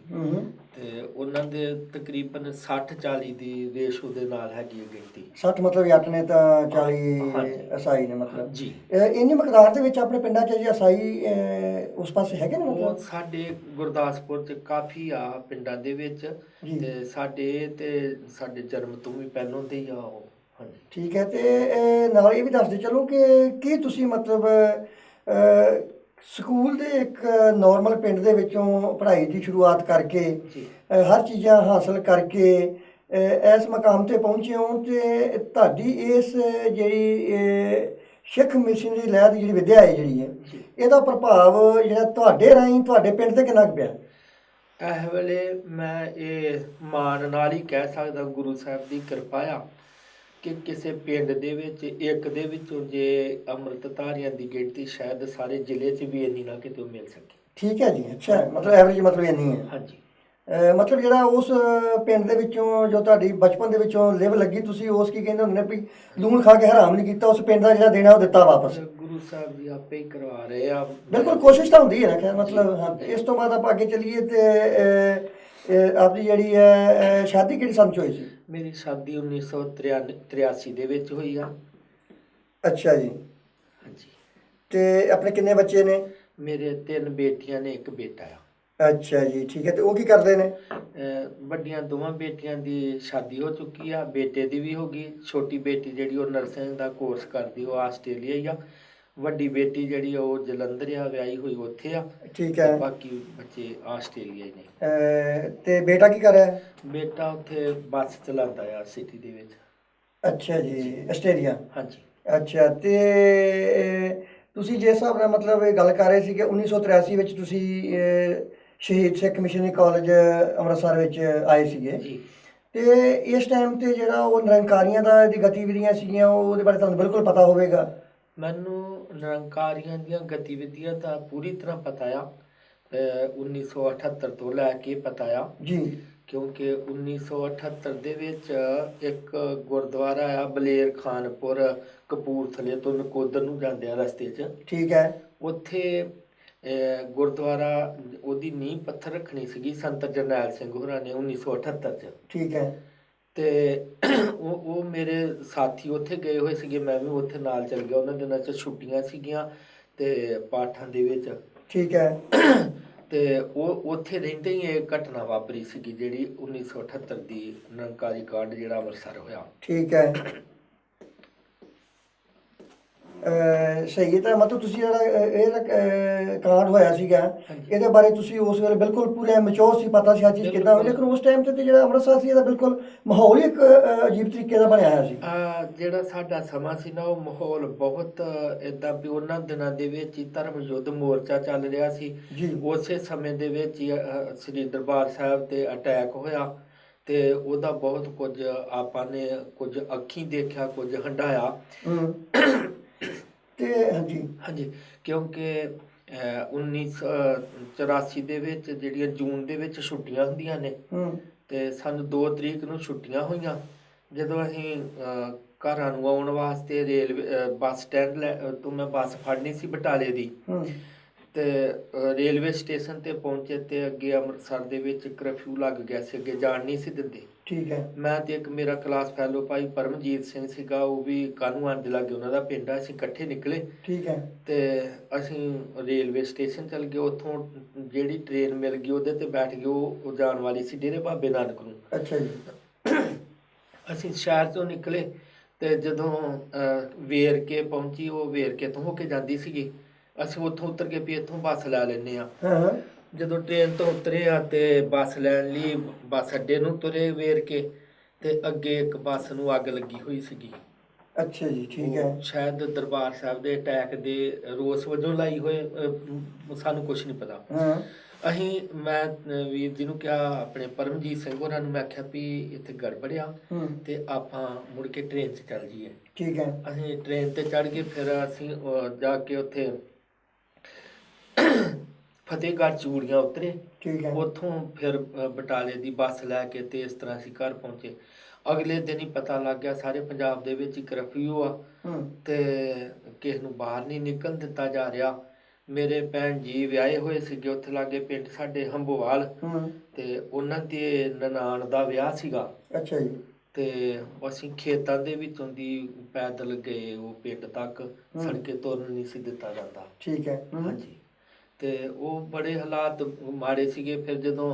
ਤੇ ਉਹਨਾਂ ਦੇ ਤਕਰੀਬਨ 60-40 ਦੀ ਰੇਸ਼ੋ ਦੇ ਨਾਲ ਹੈਗੀ ਹੈ ਗਿਣਤੀ। 60 ਮਤਲਬ ਜੱਟ ਨੇ ਤਾਂ 40 ਹਾਂਜੀ। ਈਸਾਈ ਨੇ ਮਤਲਬ ਜੀ। ਇੰਨੀ ਮਕਦਾਰ ਦੇ ਵਿੱਚ ਆਪਣੇ ਪਿੰਡਾਂ 'ਚ ਜੀ ਈਸਾਈ ਉਸ ਪਾਸੇ ਹੈਗੇ ਨੇ ਉਹ ਮਤਲਬ? ਸਾਡੇ ਗੁਰਦਾਸਪੁਰ 'ਚ ਕਾਫੀ ਆ ਪਿੰਡਾਂ ਦੇ ਵਿੱਚ, ਜੀ। ਤੇ ਸਾਡੇ ਜਨਮ ਤੋਂ ਵੀ ਪਹਿਲੋਂ ਦੇ ਹੀ ਆ ਉਹ। ਹਾਂਜੀ। ਠੀਕ ਹੈ। ਤੇ ਨਾਲ ਇਹ ਵੀ ਦੱਸਦੇ ਚਲੋ ਕਿ ਕੀ ਤੁਸੀਂ ਮਤਲਬ ਸਕੂਲ ਦੇ ਇੱਕ ਨੋਰਮਲ ਪਿੰਡ ਦੇ ਵਿੱਚੋਂ ਪੜ੍ਹਾਈ ਦੀ ਸ਼ੁਰੂਆਤ ਕਰਕੇ ਜੀ। ਹਰ ਚੀਜ਼ਾਂ ਹਾਸਲ ਕਰਕੇ ਇਸ ਮਕਾਮ ਤੇ ਪਹੁੰਚੇ ਹੋ, ਤੇ ਤੁਹਾਡੀ ਇਸ ਜਿਹੜੀ ਸਿੱਖ ਮਿਸ਼ਨਰੀ ਲਹਿਰ ਦੀ ਜਿਹੜੀ ਵਿਦਿਆ ਹੈ ਜਿਹੜੀ ਹੈ, ਜੀ। ਇਹਦਾ ਪ੍ਰਭਾਵ ਜਿਹੜਾ ਤੁਹਾਡੇ ਰਾਹੀਂ ਤੁਹਾਡੇ ਪਿੰਡ ਤੇ ਕਿੰਨਾ ਕੁ ਪਿਆ? ਇਸ ਵੇਲੇ ਮੈਂ ਇਹ ਮਾਣ ਨਾਲ ਹੀ ਕਹਿ ਸਕਦਾ, ਗੁਰੂ ਸਾਹਿਬ ਦੀ ਕਿਰਪਾ ਆ ਕਿ ਕਿਸੇ ਪਿੰਡ ਦੇ ਵਿੱਚ ਇੱਕ ਦੇ ਵਿੱਚੋਂ ਜੇ ਅੰਮ੍ਰਿਤਧਾਰੀਆਂ ਦੀ ਗਿਣਤੀ ਸ਼ਾਇਦ ਸਾਰੇ ਜ਼ਿਲ੍ਹੇ 'ਚ ਵੀ ਇੰਨੀ ਨਾ ਕਿਤੇ ਮਿਲ ਸਕੇ। ਠੀਕ ਹੈ ਜੀ। ਅੱਛਾ, ਮਤਲਬ ਐਵਰੇਜ ਮਤਲਬ ਇੰਨੀ ਹੈ। ਹਾਂਜੀ। ਮਤਲਬ ਜਿਹੜਾ ਉਸ ਪਿੰਡ ਦੇ ਵਿੱਚੋਂ ਜੋ ਤੁਹਾਡੀ ਬਚਪਨ ਦੇ ਵਿੱਚੋਂ ਲਿਵ ਲੱਗੀ, ਤੁਸੀਂ ਉਸ ਕੀ ਕਹਿੰਦੇ ਹੁੰਦੇ ਨੇ ਵੀ ਲੂਣ ਖਾ ਕੇ ਹਰਾਮ ਨਹੀਂ ਕੀਤਾ, ਉਸ ਪਿੰਡ ਦਾ ਜਿਹੜਾ ਦੇਣਾ ਉਹ ਦਿੱਤਾ ਵਾਪਸ। ਗੁਰੂ ਸਾਹਿਬ ਜੀ ਆਪੇ ਹੀ ਕਰਵਾ ਰਹੇ ਆ। ਬਿਲਕੁਲ, ਕੋਸ਼ਿਸ਼ ਤਾਂ ਹੁੰਦੀ ਹੈ ਨਾ ਖੈਰ ਮਤਲਬ। ਹਾਂ, ਇਸ ਤੋਂ ਬਾਅਦ ਆਪਾਂ ਅੱਗੇ ਚੱਲੀਏ ਤੇ ਆਪਣੀ ਜਿਹੜੀ ਹੈ ਸ਼ਾਦੀ ਕਿਹੜੀ ਸੰਨ 'ਚ ਹੋਈ ਸੀ? ਮੇਰੀ ਸ਼ਾਦੀ 1983 ਦੇ ਵਿੱਚ ਹੋਈ ਆ। ਅੱਛਾ ਜੀ। ਹਾਂਜੀ। ਤੇ ਆਪਣੇ ਕਿੰਨੇ ਬੱਚੇ ਨੇ? ਮੇਰੇ 3 ਬੇਟੀਆਂ ਨੇ, ਇੱਕ ਬੇਟਾ ਆ। ਅੱਛਾ ਜੀ। ਠੀਕ ਹੈ। ਤੇ ਉਹ ਕੀ ਕਰਦੇ ਨੇ? ਵੱਡੀਆਂ ਦੋਵਾਂ ਬੇਟੀਆਂ ਦੀ ਸ਼ਾਦੀ ਹੋ ਚੁੱਕੀ ਆ, ਬੇਟੇ ਦੀ ਵੀ ਹੋ ਗਈ। ਛੋਟੀ ਬੇਟੀ ਜਿਹੜੀ ਉਹ ਨਰਸਿੰਗ ਦਾ ਕੋਰਸ ਕਰਦੀ, ਉਹ ਆਸਟ੍ਰੇਲੀਆ ਹੀ ਆ। ਵੱਡੀ ਬੇਟੀ ਜਿਹੜੀ ਉਹ ਜਲੰਧਰ ਆ, ਵਿਆਹੀ ਹੋਈ ਉੱਥੇ ਆ। ਠੀਕ ਹੈ। ਬਾਕੀ ਬੱਚੇ ਆਸਟ੍ਰੇਲੀਆ ਹੀ ਨੇ। ਤੇ ਬੇਟਾ ਕੀ ਕਰ ਰਿਹਾ? ਬੇਟਾ ਉੱਥੇ ਬੱਸ ਚਲਾਉਂਦਾ ਆ ਸਿਟੀ ਦੇ ਵਿੱਚ। ਅੱਛਾ ਜੀ, ਆਸਟ੍ਰੇਲੀਆ। ਹਾਂਜੀ। ਅੱਛਾ। ਤੇ ਤੁਸੀਂ ਜਿਸ ਹਿਸਾਬ ਨਾਲ ਮਤਲਬ ਇਹ ਗੱਲ ਕਰ ਰਹੇ ਸੀ ਕਿ 1983 ਵਿੱਚ ਤੁਸੀਂ ਸ਼ਹੀਦ ਸਿੱਖ ਮਿਸ਼ਨਰੀ ਕਾਲਜ ਅੰਮ੍ਰਿਤਸਰ ਵਿੱਚ ਆਏ ਸੀਗੇ, ਜੀ। ਤੇ ਇਸ ਟਾਈਮ ਤੇ ਜਿਹੜਾ ਉਹ ਨਿਰੰਕਾਰੀਆਂ ਦਾ ਦੀ ਗਤੀਵਿਧੀਆਂ ਸੀਗੀਆਂ, ਉਹਦੇ ਬਾਰੇ ਤੁਹਾਨੂੰ ਬਿਲਕੁਲ ਪਤਾ ਹੋਵੇਗਾ। ਮੈਨੂੰ ਨਿਰੰਕਾਰੀਆਂ ਦੀਆਂ ਗਤੀਵਿਧੀਆਂ ਦਾ ਪੂਰੀ ਤਰ੍ਹਾਂ ਪਤਾ ਆ। 1978 ਤੋਂ ਲੈ ਕੇ ਪਤਾ ਆ, ਜੀ। ਕਿਉਂਕਿ 1978 ਦੇ ਵਿੱਚ ਇੱਕ ਗੁਰਦੁਆਰਾ ਆ ਬਲੇਰ ਖਾਨਪੁਰ, ਕਪੂਰਥਲੇ ਤੋਂ ਨਕੋਦਰ ਨੂੰ ਜਾਂਦੇ ਆ ਰਸਤੇ 'ਚ। ਠੀਕ ਹੈ। ਉੱਥੇ ਗੁਰਦੁਆਰਾ ਉਹਦੀ ਨੀਂਹ ਪੱਥਰ ਰੱਖਣੀ ਸੀਗੀ ਸੰਤ ਜਰਨੈਲ ਸਿੰਘ ਹੋਰਾਂ ਨੇ 1978 'ਚ। ਠੀਕ ਹੈ। ਤੇ ਉਹ ਮੇਰੇ ਸਾਥੀ ਉੱਥੇ ਗਏ ਹੋਏ ਸੀਗੇ, ਮੈਂ ਵੀ ਉੱਥੇ ਨਾਲ ਚੱਲ ਗਿਆ। ਉਹਨਾਂ ਦਿਨਾਂ 'ਚ ਛੁੱਟੀਆਂ ਸੀਗੀਆਂ ਤੇ ਪਾਠਾਂ ਦੇ ਵਿੱਚ। ਠੀਕ ਹੈ। ਤੇ ਉਹ ਉੱਥੇ ਰਹਿੰਦੇ ਹੀ ਇਹ ਘਟਨਾ ਵਾਪਰੀ ਸੀਗੀ, ਜਿਹੜੀ 1978 ਦੀ ਨਿਰੰਕਾਰੀ ਕਾਂਡ ਜਿਹੜਾ ਅੰਮ੍ਰਿਤਸਰ ਹੋਇਆ। ਠੀਕ ਹੈ। ਸਹੀ ਹੈ। ਤਾਂ ਮਤਲਬ ਤੁਸੀਂ ਜਿਹੜਾ ਕਾਂਡ ਹੋਇਆ ਸੀਗਾ, ਇਹਦੇ ਬਾਰੇ ਤੁਸੀਂ ਉਸ ਵੇਲੇ ਬਿਲਕੁਲ ਪੂਰੇ ਮੈਚੋਰ ਸੀ, ਪਤਾ ਸੀ ਹਰ ਚੀਜ਼ ਕਿੱਦਾਂ ਹੋਈ, ਲੇਕਿਨ ਉਸ ਟਾਈਮ 'ਤੇ ਜਿਹੜਾ ਅੰਮ੍ਰਿਤਸਰ ਸੀ, ਇਹਦਾ ਬਿਲਕੁਲ ਮਾਹੌਲ ਹੀ ਇੱਕ ਅਜੀਬ ਤਰੀਕੇ ਦਾ ਬਣਿਆ ਹੋਇਆ ਸੀ। ਜਿਹੜਾ ਸਾਡਾ ਸਮਾਂ ਸੀ ਨਾ, ਉਹ ਮਾਹੌਲ ਬਹੁਤ ਇੱਦਾਂ ਵੀ ਉਹਨਾਂ ਦਿਨਾਂ ਦੇ ਵਿੱਚ ਹੀ ਧਰਮ ਯੁੱਧ ਮੋਰਚਾ ਚੱਲ ਰਿਹਾ ਸੀ। ਜੀ। ਉਸੇ ਸਮੇਂ ਦੇ ਵਿੱਚ ਹੀ ਸ੍ਰੀ ਦਰਬਾਰ ਸਾਹਿਬ 'ਤੇ ਅਟੈਕ ਹੋਇਆ, ਤੇ ਉਹਦਾ ਬਹੁਤ ਕੁਝ ਆਪਾਂ ਨੇ ਕੁਝ ਅੱਖੀਂ ਦੇਖਿਆ, ਕੁਝ ਹੰਢਾਇਆ। ਤੇ ਹਾਂਜੀ। ਹਾਂਜੀ। ਕਿਉਂਕਿ 1984 ਦੇ ਵਿੱਚ ਜਿਹੜੀਆਂ ਜੂਨ ਦੇ ਵਿੱਚ ਛੁੱਟੀਆਂ ਹੁੰਦੀਆਂ ਨੇ, ਤੇ ਸਾਨੂੰ 2 ਤਰੀਕ ਨੂੰ ਛੁੱਟੀਆਂ ਹੋਈਆਂ। ਜਦੋਂ ਅਸੀਂ ਘਰਾਂ ਨੂੰ ਆਉਣ ਵਾਸਤੇ ਰੇਲਵੇ ਬੱਸ ਸਟੈਂਡ ਤੋਂ ਮੈਂ ਬੱਸ ਫੜਨੀ ਸੀ ਬਟਾਲੇ ਦੀ, ਤੇ ਰੇਲਵੇ ਸਟੇਸ਼ਨ ਤੇ ਪਹੁੰਚੇ ਤੇ ਅੱਗੇ ਅੰਮ੍ਰਿਤਸਰ ਦੇ ਵਿੱਚ ਕਰਫਿਊ ਲੱਗ ਗਿਆ ਸੀ, ਅੱਗੇ ਜਾਣ ਨਹੀਂ ਸੀ ਦਿੰਦੇ। ਠੀਕ ਹੈ। ਮੈਂ ਤੇ ਇੱਕ ਮੇਰਾ ਕਲਾਸ ਫੈਲੋ ਭਾਈ ਪਰਮਜੀਤ ਸਿੰਘ ਸੀਗਾ, ਉਹ ਵੀ ਕਾਹਨੂੰਵਾਨ ਦੇ ਲਾਗੇ ਉਹਨਾਂ ਦਾ ਪਿੰਡ ਆ। ਅਸੀਂ ਇਕੱਠੇ ਨਿਕਲੇ। ਠੀਕ ਹੈ। ਤੇ ਅਸੀਂ ਰੇਲਵੇ ਸਟੇਸ਼ਨ ਚਲ ਗਏ। ਉੱਥੋਂ ਜਿਹੜੀ ਟ੍ਰੇਨ ਮਿਲ ਗਈ ਉਹਦੇ ਤੇ ਬੈਠ ਗਏ। ਉਹ ਜਾਣ ਵਾਲੀ ਸੀ ਡੇਰੇ ਬਾਬੇ ਨਾਨਕ ਨੂੰ। ਅੱਛਾ ਜੀ। ਅਸੀਂ ਸ਼ਹਿਰ ਤੋਂ ਨਿਕਲੇ, ਤੇ ਜਦੋਂ ਵੇਰਕੇ ਪਹੁੰਚੀ, ਉਹ ਵੇਰਕੇ ਤੋਂ ਹੋ ਕੇ ਜਾਂਦੀ ਸੀਗੀ। ਅਸੀਂ ਉੱਥੋਂ ਉਤਰ ਕੇ ਵੀ ਇੱਥੋਂ ਬੱਸ ਲੈ ਲੈਂਦੇ ਹਾਂ। ਜਦੋਂ ਟ੍ਰੇਨ ਤੋਂ ਉਤਰੇ ਆ ਤੇ ਬੱਸ ਲੈਣ ਲਈ ਬੱਸ ਅੱਡੇ ਨੂੰ ਤੁਰੇ ਵੇਰਕੇ, ਤੇ ਅੱਗੇ ਇੱਕ ਬੱਸ ਨੂੰ ਅੱਗ ਲੱਗੀ ਹੋਈ ਸੀਗੀ। ਅੱਛਾ ਜੀ। ਠੀਕ ਹੈ। ਸ਼ਾਇਦ ਦਰਬਾਰ ਸਾਹਿਬ ਦੇ ਅਟੈਕ ਦੇ ਰੋਸ ਵਜੋਂ ਲਾਈ ਹੋਏ, ਸਾਨੂੰ ਕੁਛ ਨਹੀਂ ਪਤਾ। ਮੈਂ ਵੀਰ ਜੀ ਨੂੰ ਕਿਹਾ, ਆਪਣੇ ਪਰਮਜੀਤ ਸਿੰਘ ਹੋਰਾਂ ਨੂੰ, ਮੈਂ ਕਿਹਾ ਵੀ ਇੱਥੇ ਗੜਬੜ ਆ, ਤੇ ਆਪਾਂ ਮੁੜ ਕੇ ਟ੍ਰੇਨ 'ਚ ਚੱਲ ਜਾਈਏ। ਠੀਕ ਹੈ। ਅਸੀਂ ਟ੍ਰੇਨ 'ਤੇ ਚੜ੍ਹ ਗਏ। ਫਿਰ ਅਸੀਂ ਜਾ ਕੇ ਉੱਥੇ ਫਤਿਹਗੜ੍ਹ ਚੂੜੀਆਂ ਉਤਰੇ। ਠੀਕ ਹੈ। ਉੱਥੋਂ ਫਿਰ ਬਟਾਲੇ ਦੀ ਬੱਸ ਲੈ ਕੇ ਤੇ ਇਸ ਤਰ੍ਹਾਂ ਅਸੀਂ ਘਰ ਪਹੁੰਚੇ। ਅਗਲੇ ਦਿਨ ਹੀ ਪਤਾ ਲੱਗ ਗਿਆ ਸਾਰੇ ਪੰਜਾਬ ਦੇ ਵਿੱਚ ਕਰਫਿਊ ਆ ਹੂੰ ਤੇ ਕਿਸੇ ਨੂੰ ਬਾਹਰ ਨਹੀਂ ਨਿਕਲਣ ਦਿੱਤਾ ਜਾ ਰਿਹਾ। ਮੇਰੇ ਭੈਣ ਜੀ ਵਿਆਹੇ ਹੋਏ ਸੀਗੇ ਉੱਥੇ ਲਾਗੇ ਪਿੰਡ ਸਾਡੇ ਹੰਬੋਵਾਲ, ਹੂੰ ਤੇ ਉਹਨਾਂ ਦੇ ਨਨਾਣ ਦਾ ਵਿਆਹ ਸੀਗਾ। ਅੱਛਾ ਜੀ। ਤੇ ਅਸੀਂ ਖੇਤਾਂ ਦੇ ਵਿੱਚੋਂ ਦੀ ਪੈਦਲ ਗਏ ਉਹ ਪਿੰਡ ਤੱਕ, ਸੜਕੇ ਤੁਰਨ ਨਹੀਂ ਸੀ ਦਿੱਤਾ ਜਾਂਦਾ। ਠੀਕ ਹੈ। ਹਾਂਜੀ, ਤੇ ਉਹ ਬੜੇ ਹਾਲਾਤ ਮਾੜੇ ਸੀਗੇ। ਫਿਰ ਜਦੋਂ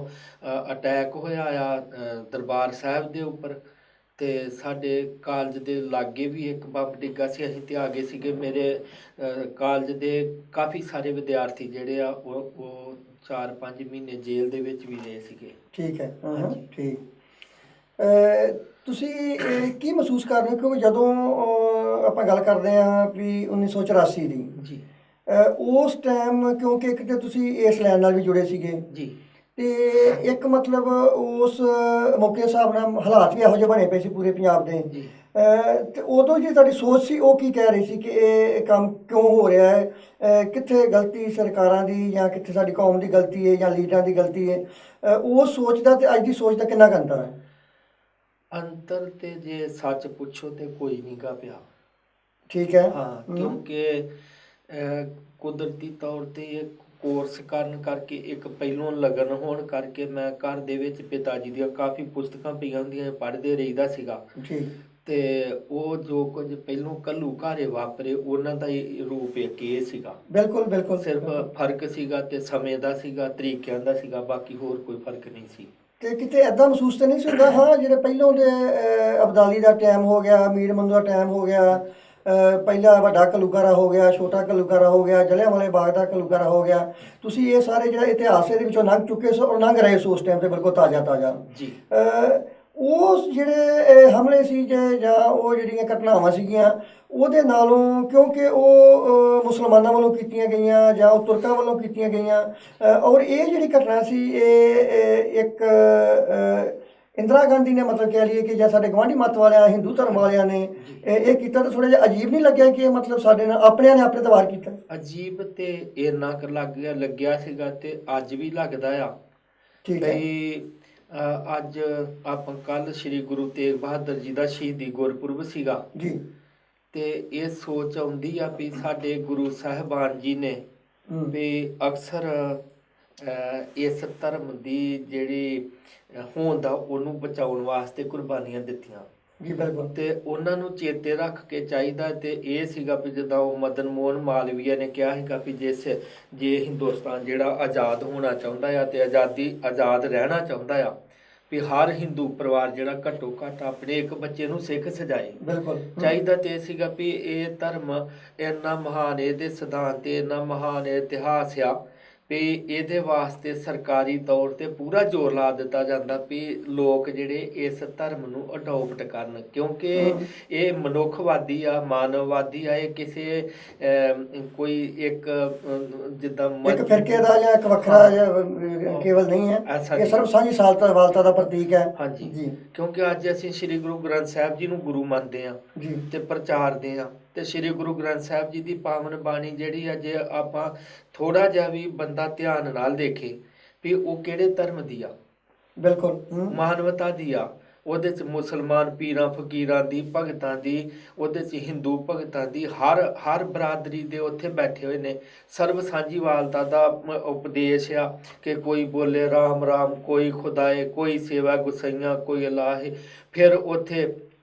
ਅਟੈਕ ਹੋਇਆ ਆ ਦਰਬਾਰ ਸਾਹਿਬ ਦੇ ਉੱਪਰ, ਤੇ ਸਾਡੇ ਕਾਲਜ ਦੇ ਲਾਗੇ ਵੀ ਇੱਕ ਬੰਬ ਡਿੱਗਾ ਸੀ, ਅਸੀਂ ਤੇ ਆ ਗਏ ਸੀਗੇ। ਮੇਰੇ ਕਾਲਜ ਦੇ ਕਾਫੀ ਸਾਰੇ ਵਿਦਿਆਰਥੀ ਜਿਹੜੇ ਆ ਉਹ 4-5 ਮਹੀਨੇ ਜੇਲ੍ਹ ਦੇ ਵਿੱਚ ਵੀ ਰਹੇ ਸੀਗੇ। ਠੀਕ ਹੈ। ਹਾਂਜੀ। ਠੀਕ। ਤੁਸੀਂ ਕੀ ਮਹਿਸੂਸ ਕਰ ਰਹੇ ਹੋ, ਕਿਉਂਕਿ ਜਦੋਂ ਆਪਾਂ ਗੱਲ ਕਰਦੇ ਹਾਂ ਵੀ 1984 ਦੀ ਜੀ ਉਸ ਟਾਈਮ, ਕਿਉਂਕਿ ਇੱਕ ਤਾਂ ਤੁਸੀਂ ਇਸ ਲਾਈਨ ਨਾਲ ਵੀ ਜੁੜੇ ਸੀਗੇ ਜੀ, ਤੇ ਇੱਕ ਮਤਲਬ ਉਸ ਮੌਕੇ ਦੇ ਹਿਸਾਬ ਨਾਲ ਹਾਲਾਤ ਵੀ ਇਹੋ ਜਿਹੇ ਬਣੇ ਪਏ ਸੀ ਪੂਰੇ ਪੰਜਾਬ ਦੇ। ਜੀ ਤੇ ਉਦੋਂ ਜਿਹੜੀ ਤੁਹਾਡੀ ਸੋਚ ਸੀ ਉਹ ਕੀ ਕਹਿ ਰਹੀ ਸੀ ਕਿ ਇਹ ਕੰਮ ਕਿਉਂ ਹੋ ਰਿਹਾ ਹੈ, ਕਿੱਥੇ ਗਲਤੀ ਸਰਕਾਰਾਂ ਦੀ ਜਾਂ ਕਿੱਥੇ ਸਾਡੀ ਕੌਮ ਦੀ ਗਲਤੀ ਹੈ ਜਾਂ ਲੀਡਰਾਂ ਦੀ ਗਲਤੀ ਹੈ? ਉਸ ਸੋਚ ਦਾ ਤੇ ਅੱਜ ਦੀ ਸੋਚ ਦਾ ਕਿੰਨਾ ਕੁ ਅੰਤਰ ਹੈ? ਅੰਤਰ ਤੇ ਜੇ ਸੱਚ ਪੁੱਛੋ ਤੇ ਕੋਈ ਨਹੀਂ ਗਾ ਪਿਆ। ਠੀਕ ਹੈ। ਹਾਂ, ਕਿਉਂਕਿ ਕੁਦਰਤੀ ਤੌਰ ਤੇ ਇਹ ਕੋਰਸ ਕਰਨ ਕਰਕੇ, ਇੱਕ ਪਹਿਲੋਂ ਲਗਨ ਹੋਣ ਕਰਕੇ, ਮੈਂ ਘਰ ਦੇ ਵਿੱਚ ਪਿਤਾ ਜੀ ਦੀਆਂ ਕਾਫੀ ਪੁਸਤਕਾਂ ਪਈਆਂ ਹੁੰਦੀਆਂ ਪੜ੍ਹਦੇ ਰਹੀਦਾ ਸੀਗਾ। ਜੀ। ਤੇ ਉਹ ਜੋ ਕੁਝ ਪਹਿਲੋਂ ਘੱਲੂ ਘਾਰੇ ਵਾਪਰੇ ਉਹਨਾਂ ਦਾ ਹੀ ਰੂਪ ਇੱਕ ਇਹ ਸੀਗਾ। ਬਿਲਕੁਲ ਬਿਲਕੁਲ। ਸਿਰਫ ਫਰਕ ਸੀਗਾ ਤੇ ਸਮੇਂ ਦਾ ਸੀਗਾ, ਤਰੀਕਿਆਂ ਦਾ ਸੀਗਾ, ਬਾਕੀ ਹੋਰ ਕੋਈ ਫਰਕ ਨਹੀਂ ਸੀ। ਤੇ ਕਿਤੇ ਐਦਾਂ ਮਹਿਸੂਸ ਤਾਂ ਨਹੀਂ ਸੀ ਹੁੰਦਾ, ਹਾਂ ਜਿਹੜੇ ਪਹਿਲੋਂ ਦੇ ਅਬਦਾਲੀ ਦਾ ਟਾਈਮ ਹੋ ਗਿਆ, ਮੀਰ ਮੰਦੂ ਦਾ ਟਾਈਮ ਹੋ ਗਿਆ, ਪਹਿਲਾ ਵੱਡਾ ਘੱਲੂਘਾਰਾ ਹੋ ਗਿਆ, ਛੋਟਾ ਘੱਲੂਘਾਰਾ ਹੋ ਗਿਆ, ਜਲਿਆਂਵਾਲੇ ਬਾਗ ਦਾ ਘੱਲੂਘਾਰਾ ਹੋ ਗਿਆ, ਤੁਸੀਂ ਇਹ ਸਾਰੇ ਜਿਹੜਾ ਇਤਿਹਾਸ ਇਹਦੇ ਵਿੱਚੋਂ ਲੰਘ ਚੁੱਕੇ ਸੋ ਔਰ ਲੰਘ ਰਹੇ ਸੋ ਉਸ ਟਾਈਮ ਤੇ ਬਿਲਕੁਲ ਤਾਜ਼ਾ ਤਾਜ਼ਾ। ਜੀ। ਉਸ ਜਿਹੜੇ ਹਮਲੇ ਸੀ ਜਾਂ ਉਹ ਜਿਹੜੀਆਂ ਘਟਨਾਵਾਂ ਸੀਗੀਆਂ ਉਹਦੇ ਨਾਲੋਂ, ਕਿਉਂਕਿ ਉਹ ਮੁਸਲਮਾਨਾਂ ਵੱਲੋਂ ਕੀਤੀਆਂ ਗਈਆਂ ਜਾਂ ਉਹ ਤੁਰਕਾਂ ਵੱਲੋਂ ਕੀਤੀਆਂ ਗਈਆਂ, ਔਰ ਇਹ ਜਿਹੜੀ ਘਟਨਾ ਸੀ ਇਹ ਇੱਕ ਇੰਦਰਾ ਗਾਂਧੀ ਨੇ ਮਤਲਬ ਕਹਿ ਲਈਏ ਕਿ ਜਾਂ ਸਾਡੇ ਗਵਾਂਢੀ ਮੱਤ ਵਾਲਿਆਂ ਹਿੰਦੂ ਧਰਮ ਵਾਲਿਆਂ ਨੇ ਇਹ ਕੀਤਾ, ਤਾਂ ਥੋੜ੍ਹਾ ਜਿਹਾ ਅਜੀਬ ਨਹੀਂ ਲੱਗਿਆ ਕਿ ਇਹ ਮਤਲਬ ਸਾਡੇ ਨਾਲ ਆਪਣਿਆਂ ਨੇ ਆਪਣੇ ਤਵਾਰ ਕੀਤਾ? ਅਜੀਬ ਤੇ ਇੰਨਾ ਕੁ ਲੱਗਿਆ ਸੀਗਾ ਤੇ ਅੱਜ ਵੀ ਲੱਗਦਾ ਆ। ਠੀਕ ਹੈ। ਅੱਜ ਆਪਾਂ ਕੱਲ ਸ੍ਰੀ ਗੁਰੂ ਤੇਗ ਬਹਾਦਰ ਜੀ ਦਾ ਸ਼ਹੀਦੀ ਗੁਰਪੁਰਬ ਸੀਗਾ ਜੀ। ਤੇ ਇਹ ਸੋਚ ਆਉਂਦੀ ਆ ਵੀ ਸਾਡੇ ਗੁਰੂ ਸਾਹਿਬਾਨ ਜੀ ਨੇ ਵੀ ਅਕਸਰ ਇਸ ਧਰਮ ਦੀ ਜਿਹੜੀ ਹੋਂਦ ਆ ਉਹਨੂੰ ਬਚਾਉਣ ਵਾਸਤੇ ਕੁਰਬਾਨੀਆਂ ਦਿੱਤੀਆਂ। ਜੀ ਬਿਲਕੁਲ। ਤੇ ਉਹਨਾਂ ਨੂੰ ਚੇਤੇ ਰੱਖ ਕੇ ਚਾਹੀਦਾ। ਤੇ ਇਹ ਸੀਗਾ ਵੀ ਜਿੱਦਾਂ ਉਹ ਮਦਨ ਮੋਹਨ ਮਾਲਵੀਆ ਨੇ ਕਿਹਾ ਸੀਗਾ ਵੀ ਜੇ ਹਿੰਦੁਸਤਾਨ ਜਿਹੜਾ ਆਜ਼ਾਦ ਹੋਣਾ ਚਾਹੁੰਦਾ ਆ ਤੇ ਆਜ਼ਾਦ ਰਹਿਣਾ ਚਾਹੁੰਦਾ ਆ, ਵੀ ਹਰ ਹਿੰਦੂ ਪਰਿਵਾਰ ਜਿਹੜਾ ਘੱਟੋ ਘੱਟ ਆਪਣੇ ਇੱਕ ਬੱਚੇ ਨੂੰ ਸਿੱਖ ਸਜਾਏ। ਬਿਲਕੁਲ। ਚਾਹੀਦਾ ਤੇ ਇਹ ਸੀਗਾ ਵੀ ਇਹ ਧਰਮ ਇੰਨਾ ਮਹਾਨ, ਇਹਦੇ ਸਿਧਾਂਤ ਇੰਨਾ ਮਹਾਨ ਇਤਿਹਾਸ ਆ ਵੀ ਇਹਦੇ ਵਾਸਤੇ ਸਰਕਾਰੀ ਤੌਰ ਤੇ ਪੂਰਾ ਜ਼ੋਰ ਲਾ ਦਿੱਤਾ ਜਾਂਦਾ ਵੀ ਲੋਕ ਜਿਹੜੇ ਇਸ ਧਰਮ ਨੂੰ ਅਡੋਪਟ ਕਰਨ, ਕਿਉਂਕਿ ਇਹ ਮਨੁੱਖਵਾਦੀ ਆ, ਮਾਨਵਵਾਦੀ ਆ। ਇਹ ਕਿਸੇ ਕੋਈ ਇੱਕ ਜਿੱਦਾਂ ਇੱਕ ਫਿਰਕੇ ਦਾ ਜਾਂ ਇੱਕ ਵੱਖਰਾ ਕੇਵਲ ਨਹੀਂ ਹੈ, ਇਹ ਸਰਬ ਸਾਂਝੀ ਵਾਲਤਾ ਦਾ ਪ੍ਰਤੀਕ ਹੈ। ਹਾਂਜੀ ਜੀ। ਕਿਉਂਕਿ ਅੱਜ ਅਸੀਂ ਸ੍ਰੀ ਗੁਰੂ ਗ੍ਰੰਥ ਸਾਹਿਬ ਜੀ ਨੂੰ ਗੁਰੂ ਮੰਨਦੇ ਹਾਂ ਜੀ ਤੇ ਪ੍ਰਚਾਰਦੇ ਹਾਂ। ਤੇ ਸ੍ਰੀ ਗੁਰੂ ਗ੍ਰੰਥ ਸਾਹਿਬ ਜੀ ਦੀ ਪਾਵਨ ਬਾਣੀ ਜਿਹੜੀ ਆ, ਜੇ ਆਪਾਂ ਥੋੜਾ ਜਿਹਾ ਵੀ ਬੰਦਾ ਧਿਆਨ ਨਾਲ ਦੇਖੇ ਵੀ ਉਹ ਕਿਹੜੇ ਧਰਮ ਦੀ ਆ, ਬਿਲਕੁਲ ਮਾਨਵਤਾ ਦੀ ਆ। ਉਹਦੇ 'ਚ ਮੁਸਲਮਾਨ ਪੀਰਾਂ ਫਕੀਰਾਂ ਦੀ, ਭਗਤਾਂ ਦੀ, ਉਹਦੇ 'ਚ ਹਿੰਦੂ ਭਗਤਾਂ ਦੀ, ਹਰ ਬਰਾਦਰੀ ਦੇ ਉੱਥੇ ਬੈਠੇ ਹੋਏ ਨੇ। ਸਰਬ ਸਾਂਝੀਵਾਲਤਾ ਦਾ ਉਪਦੇਸ਼ ਆ ਕਿ ਕੋਈ ਬੋਲੇ ਰਾਮ ਰਾਮ, ਕੋਈ ਖੁਦਾਏ, ਕੋਈ ਸੇਵਾ ਗੁਸਈਆਂ, ਕੋਈ ਅਲਾਹੇ। ਫਿਰ ਉੱਥੇ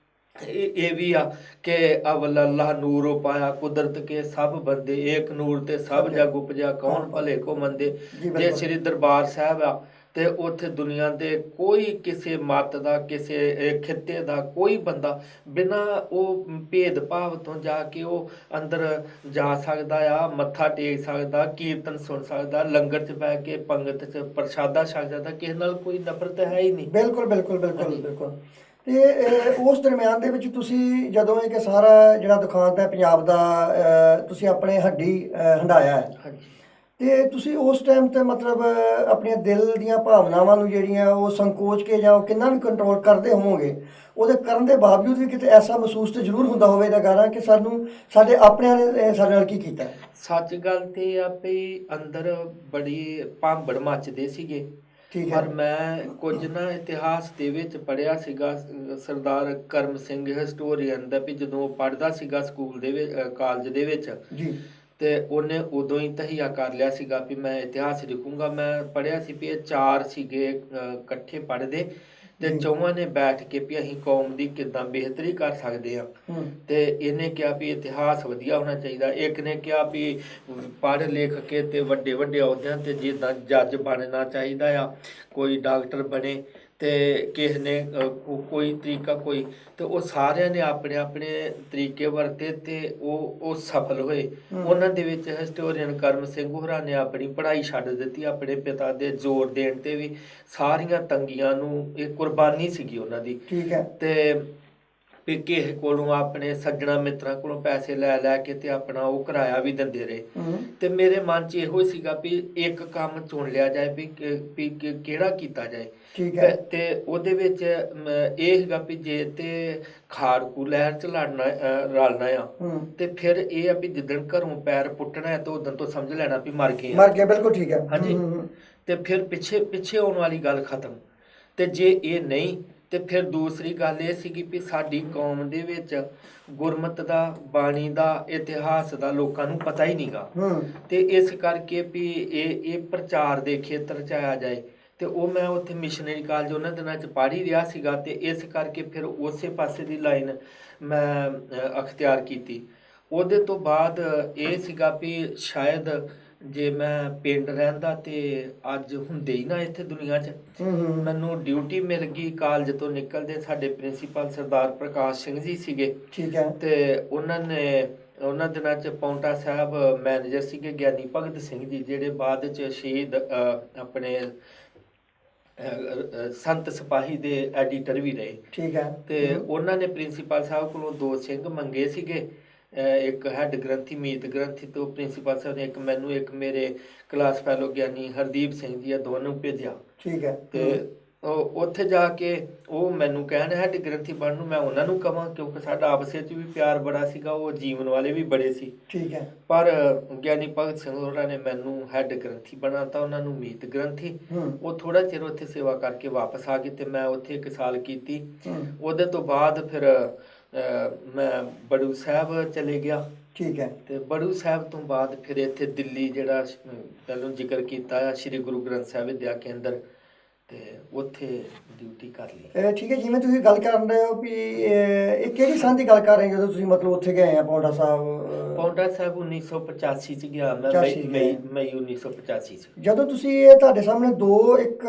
ਇਹ ਵੀ ਆ ਕਿ ਅਵਲ ਅੱਲਾਹ ਨੂਰ ਪਾਇਆ ਕੁਦਰਤ ਕੇ ਸਭ ਬੰਦੇ, ਏਕ ਨੂਰ ਤੇ ਸਭ ਜਗ ਉਪਜਿਆ ਕੌਣ ਭਲੇ ਕੋ ਮੰਦੇ। ਜੇ ਸ੍ਰੀ ਦਰਬਾਰ ਸਾਹਿਬ ਆ ਤੇ ਉੱਥੇ ਦੁਨੀਆ ਦੇ ਕੋਈ ਕਿਸੇ ਮੱਤ ਦਾ, ਕਿਸੇ ਖਿੱਤੇ ਦਾ ਕੋਈ ਬੰਦਾ ਬਿਨਾਂ ਉਹ ਭੇਦਭਾਵ ਤੋਂ ਜਾ ਕੇ ਉਹ ਅੰਦਰ ਜਾ ਸਕਦਾ ਆ, ਮੱਥਾ ਟੇਕ ਸਕਦਾ, ਕੀਰਤਨ ਸੁਣ ਸਕਦਾ, ਲੰਗਰ 'ਚ ਬਹਿ ਕੇ ਪੰਗਤ 'ਚ ਪ੍ਰਸ਼ਾਦਾ ਛਕ ਸਕਦਾ। ਕਿਸੇ ਨਾਲ ਕੋਈ ਨਫ਼ਰਤ ਹੈ ਹੀ ਨਹੀਂ। ਬਿਲਕੁਲ ਬਿਲਕੁਲ ਬਿਲਕੁਲ ਬਿਲਕੁਲ। ਤੇ ਉਸ ਦਰਮਿਆਨ ਦੇ ਵਿੱਚ ਤੁਸੀਂ ਜਦੋਂ ਇਹ ਕਿ ਸਾਰਾ ਜਿਹੜਾ ਦੁਖਾਂਤ ਹੈ ਪੰਜਾਬ ਦਾ ਤੁਸੀਂ ਆਪਣੇ ਹੱਡੀ ਹੰਢਾਇਆ ਹੈ, ਹਾਂਜੀ, ਤੇ ਤੁਸੀਂ ਉਸ ਟਾਈਮ ਤੇ ਮਤਲਬ ਆਪਣੀਆਂ ਦਿਲ ਦੀਆਂ ਭਾਵਨਾਵਾਂ ਨੂੰ ਜਿਹੜੀਆਂ ਉਹ ਸੰਕੋਚ ਕੇ ਜਾਂ ਕਿੰਨਾ ਵੀ ਕੰਟਰੋਲ ਕਰਦੇ ਹੋਵੋਗੇ, ਉਹਦੇ ਕਰਨ ਦੇ ਬਾਵਜੂਦ ਵੀ ਕਿਤੇ ਐਸਾ ਮਹਿਸੂਸ ਤੇ ਜ਼ਰੂਰ ਹੁੰਦਾ ਹੋਵੇ ਨਗਾਰਾ ਕਿ ਸਾਡੇ ਆਪਣਿਆਂ ਨੇ ਸਾਡੇ ਨਾਲ ਕੀ ਕੀਤਾ? ਸੱਚ ਗੱਲ ਤੇ ਆ ਵੀ ਅੰਦਰ ਬੜੀ ਭਾਂਬੜ ਮੱਚਦੇ ਸੀਗੇ ਠੀਕ ਹੈ। ਪਰ ਮੈਂ ਕੁਝ ਨਾ ਇਤਿਹਾਸ ਦੇ ਵਿੱਚ ਪੜ੍ਹਿਆ ਸੀਗਾ ਸਰਦਾਰ ਕਰਮ ਸਿੰਘ ਹਿਸਟੋਰੀਅਨ ਦਾ, ਵੀ ਜਦੋਂ ਉਹ ਪੜ੍ਹਦਾ ਸੀਗਾ ਸਕੂਲ ਦੇ ਵਿੱਚ ਕਾਲਜ ਦੇ ਵਿੱਚ, ਜੀ ਤੇ ਉਹਨੇ ਉਦੋਂ ਹੀ ਤਹੀਆ ਕਰ ਲਿਆ ਸੀਗਾ ਵੀ ਮੈਂ ਇਤਿਹਾਸ ਲਿਖੂੰਗਾ। ਮੈਂ ਪੜ੍ਹਿਆ ਸੀ ਵੀ ਇਹ ਚਾਰ ਸੀਗੇ ਇਕੱਠੇ ਪੜ੍ਹਦੇ, ਤੇ ਜੀ। ਚੌਹਾਂ ਨੇ ਬੈਠ ਕੇ ਵੀ ਅਸੀਂ ਕੌਮ ਦੀ ਕਿੱਦਾਂ ਬਿਹਤਰੀ ਕਰ ਸਕਦੇ ਹਾਂ। ਤੇ ਇਹਨੇ ਕਿਹਾ ਵੀ ਇਤਿਹਾਸ ਵਧੀਆ ਹੋਣਾ ਚਾਹੀਦਾ, ਇੱਕ ਨੇ ਕਿਹਾ ਵੀ ਪੜ੍ਹ ਲਿਖ ਕੇ ਤੇ ਵੱਡੇ ਵੱਡੇ ਅਹੁਦਿਆਂ ਤੇ ਜਿੱਦਾਂ ਜੱਜ ਬਣਨਾ ਚਾਹੀਦਾ ਆ, ਕੋਈ ਡਾਕਟਰ ਬਣੇ, ਤੇ ਕਿਸੇ ਨੇ ਕੋਈ ਤਰੀਕਾ ਕੋਈ, ਤੇ ਉਹ ਸਾਰਿਆਂ ਨੇ ਆਪਣੇ ਆਪਣੇ ਤਰੀਕੇ ਵਰਤੇ ਤੇ ਉਹ ਸਫਲ ਹੋਏ। ਉਹਨਾਂ ਦੇ ਵਿੱਚ ਹਿਸਟੋਰੀਅਨ ਕਰਮ ਸਿੰਘ ਹੋਰਾਂ ਨੇ ਆਪਣੀ ਪੜ੍ਹਾਈ ਛੱਡ ਦਿੱਤੀ ਆਪਣੇ ਪਿਤਾ ਦੇ ਜ਼ੋਰ ਦੇਣ ਤੇ ਵੀ, ਸਾਰੀਆਂ ਤੰਗੀਆਂ ਨੂੰ ਇਹ ਕੁਰਬਾਨੀ ਸੀਗੀ ਉਹਨਾਂ ਦੀ। ਠੀਕ ਹੈ। ਤੇ ਵੀ ਕਿਸੇ ਕੋਲੋਂ ਆਪਣੇ ਸੱਜਣਾ ਮਿੱਤਰਾਂ ਕੋਲੋਂ ਪੈਸੇ ਲੈ ਲੈ ਕੇ ਤੇ ਆਪਣਾ ਉਹ ਕਿਰਾਇਆ ਵੀ ਦਿੰਦੇ ਰਹੇ। ਤੇ ਮੇਰੇ ਮਨ 'ਚ ਇਹੋ ਹੀ ਸੀਗਾ ਵੀ ਇੱਕ ਕੰਮ ਚੁਣ ਲਿਆ ਜਾਏ ਵੀ ਕਿਹੜਾ ਕੀਤਾ ਜਾਏ। ਠੀਕ ਹੈ। ਤੇ ਉਹਦੇ ਵਿੱਚ ਇਹ ਹੈਗਾ ਵੀ ਜੇ ਤੇ ਖਾੜਕੂ ਲਹਿਰ 'ਚ ਰਲਣਾ ਆ, ਤੇ ਫਿਰ ਇਹ ਆ ਵੀ ਜਿੱਦਣ ਘਰੋਂ ਪੈਰ ਪੁੱਟਣਾ ਹੈ ਤੇ ਉਦੋਂ ਤੋਂ ਸਮਝ ਲੈਣਾ ਵੀ ਮਰ ਗਏ। ਮਰ ਗਿਆ, ਬਿਲਕੁਲ ਠੀਕ ਹੈ। ਹਾਂਜੀ। ਤੇ ਫਿਰ ਪਿੱਛੇ ਆਉਣ ਵਾਲੀ ਗੱਲ ਖਤਮ। ਤੇ ਜੇ ਇਹ ਨਹੀਂ, ਤੇ ਫਿਰ ਦੂਸਰੀ ਗੱਲ ਇਹ ਸੀਗੀ ਵੀ ਸਾਡੀ ਕੌਮ ਦੇ ਵਿੱਚ ਗੁਰਮਤ ਦਾ, ਬਾਣੀ ਦਾ, ਇਤਿਹਾਸ ਦਾ ਲੋਕਾਂ ਨੂੰ ਪਤਾ ਹੀ ਨਹੀਂਗਾ। ਤੇ ਇਸ ਕਰਕੇ ਵੀ ਇਹ ਪ੍ਰਚਾਰ ਦੇ ਖੇਤਰ 'ਚ ਆਇਆ ਜਾਏ। ਤੇ ਉਹ ਮੈਂ ਉੱਥੇ ਮਿਸ਼ਨਰੀ ਕਾਲਜ ਉਹਨਾਂ ਦਿਨਾਂ 'ਚ ਪੜ੍ਹ ਹੀ ਰਿਹਾ ਸੀਗਾ, ਤੇ ਇਸ ਕਰਕੇ ਫਿਰ ਉਸੇ ਪਾਸੇ ਦੀ ਲਾਈਨ ਮੈਂ ਅਖਤਿਆਰ ਕੀਤੀ। ਉਹਦੇ ਤੋਂ ਬਾਅਦ ਇਹ ਸੀਗਾ ਵੀ ਸ਼ਾਇਦ ਜੇ ਮੈਂ ਪਿੰਡ ਰਹਿੰਦਾ ਤੇ ਅੱਜ ਹੁੰਦੇ ਹੀ ਨਾ ਇੱਥੇ ਦੁਨੀਆ 'ਚ। ਮੈਨੂੰ ਡਿਊਟੀ ਮਿਲ ਗਈ ਕਾਲਜ ਤੋਂ ਨਿਕਲਦੇ, ਸਾਡੇ ਪ੍ਰਿੰਸੀਪਲ ਸਰਦਾਰ ਪ੍ਰਕਾਸ਼ ਸਿੰਘ ਜੀ ਸੀਗੇ। ਠੀਕ ਹੈ। ਤੇ ਉਹਨਾਂ ਦਿਨਾਂ 'ਚ ਪਾਉਂਟਾ ਸਾਹਿਬ ਮੈਨੇਜਰ ਸੀਗੇ ਗਿਆਨੀ ਭਗਤ ਸਿੰਘ ਜੀ, ਜਿਹੜੇ ਬਾਅਦ 'ਚ ਸ਼ਹੀਦ ਆਪਣੇ ਸੰਤ ਸਿਪਾਹੀ ਦੇ ਐਡੀਟਰ ਵੀ ਰਹੇ। ਠੀਕ ਹੈ। ਤੇ ਉਹਨਾਂ ਨੇ ਪ੍ਰਿੰਸੀਪਲ ਸਾਹਿਬ ਕੋਲੋਂ 2 ਸਿੰਘ ਮੰਗੇ ਸੀਗੇ, ਇੱਕ ਹੈਡ ਗ੍ਰੰਥੀ ਮੀਤ ਗ੍ਰੰਥੀ ਤੋਂ ਪ੍ਰਿੰਸੀਪਲ ਸਾਹਿਬ ਨੇ, ਇੱਕ ਮੈਨੂੰ, ਇੱਕ ਮੇਰੇ ਕਲਾਸ ਫੈਲੋ ਗਿਆਨੀ ਹਰਦੀਪ ਸਿੰਘ ਜੀ, ਆ ਦੋਵਾਂ ਨੂੰ ਭੇਜਿਆ। ਠੀਕ ਹੈ। ਤੇ ਉਹ ਉੱਥੇ ਜਾ ਕੇ ਉਹ ਮੈਨੂੰ ਕਹਿਣ ਹੈਡ ਗ੍ਰੰਥੀ ਬਣਨ ਨੂੰ, ਮੈਂ ਉਹਨਾਂ ਨੂੰ ਕਹਾਂ ਕਿਉਂਕਿ ਸਾਡਾ ਆਪਸ ਵਿੱਚ ਵੀ ਪਿਆਰ ਬੜਾ ਸੀਗਾ, ਉਹ ਜੀਵਨ ਵਾਲੇ ਵੀ ਬੜੇ ਸੀ। ਠੀਕ ਹੈ। ਪਰ ਗਿਆਨੀ ਭਗਤ ਸਿੰਘ ਹੋਰਾਂ ਨੇ ਮੈਨੂੰ ਹੈਡ ਗ੍ਰੰਥੀ ਬਣਾਤਾ, ਉਹਨਾਂ ਨੂੰ ਮੀਤ ਗ੍ਰੰਥੀ। ਉਹ ਥੋੜਾ ਚਿਰ ਉੱਥੇ ਸੇਵਾ ਕਰਕੇ ਵਾਪਸ ਆ ਗਏ ਤੇ ਮੈਂ ਉੱਥੇ 1 ਸਾਲ ਕੀਤੀ। ਉਹਦੇ ਤੋਂ ਬਾਅਦ ਫਿਰ ਮੈਂ ਬੜੂ ਸਾਹਿਬ ਚਲੇ ਗਿਆ। ਠੀਕ ਹੈ। ਤੇ ਬੜੂ ਸਾਹਿਬ ਤੋਂ ਬਾਅਦ ਫਿਰ ਇੱਥੇ ਦਿੱਲੀ, ਜਿਹੜਾ ਪਹਿਲਾਂ ਜ਼ਿਕਰ ਕੀਤਾ ਆ, ਸ਼੍ਰੀ ਗੁਰੂ ਗ੍ਰੰਥ ਸਾਹਿਬ ਵਿਦਿਆ ਕੇਂਦਰ, ਤੇ ਉੱਥੇ ਡਿਊਟੀ ਕਰ ਲਈ। ਠੀਕ ਹੈ। ਜਿਵੇਂ ਤੁਸੀਂ ਗੱਲ ਕਰ ਰਹੇ ਹੋ ਵੀ ਇਹ ਕਿਹੜੀ ਸੰਨ ਦੀ ਗੱਲ ਕਰ ਰਹੇ ਹੋ ਜਦੋਂ ਤੁਸੀਂ ਮਤਲਬ ਉੱਥੇ ਗਏ ਆ ਪਾਉਂਟਾ ਸਾਹਿਬ? ਪਾਉਂਟਾ ਸਾਹਿਬ 1985 ਚ ਗਿਆ ਮੈਂ, ਮਈ 1985 ਚ। ਜਦੋਂ ਤੁਸੀਂ ਇਹ ਤੁਹਾਡੇ ਸਾਹਮਣੇ ਇੱਕ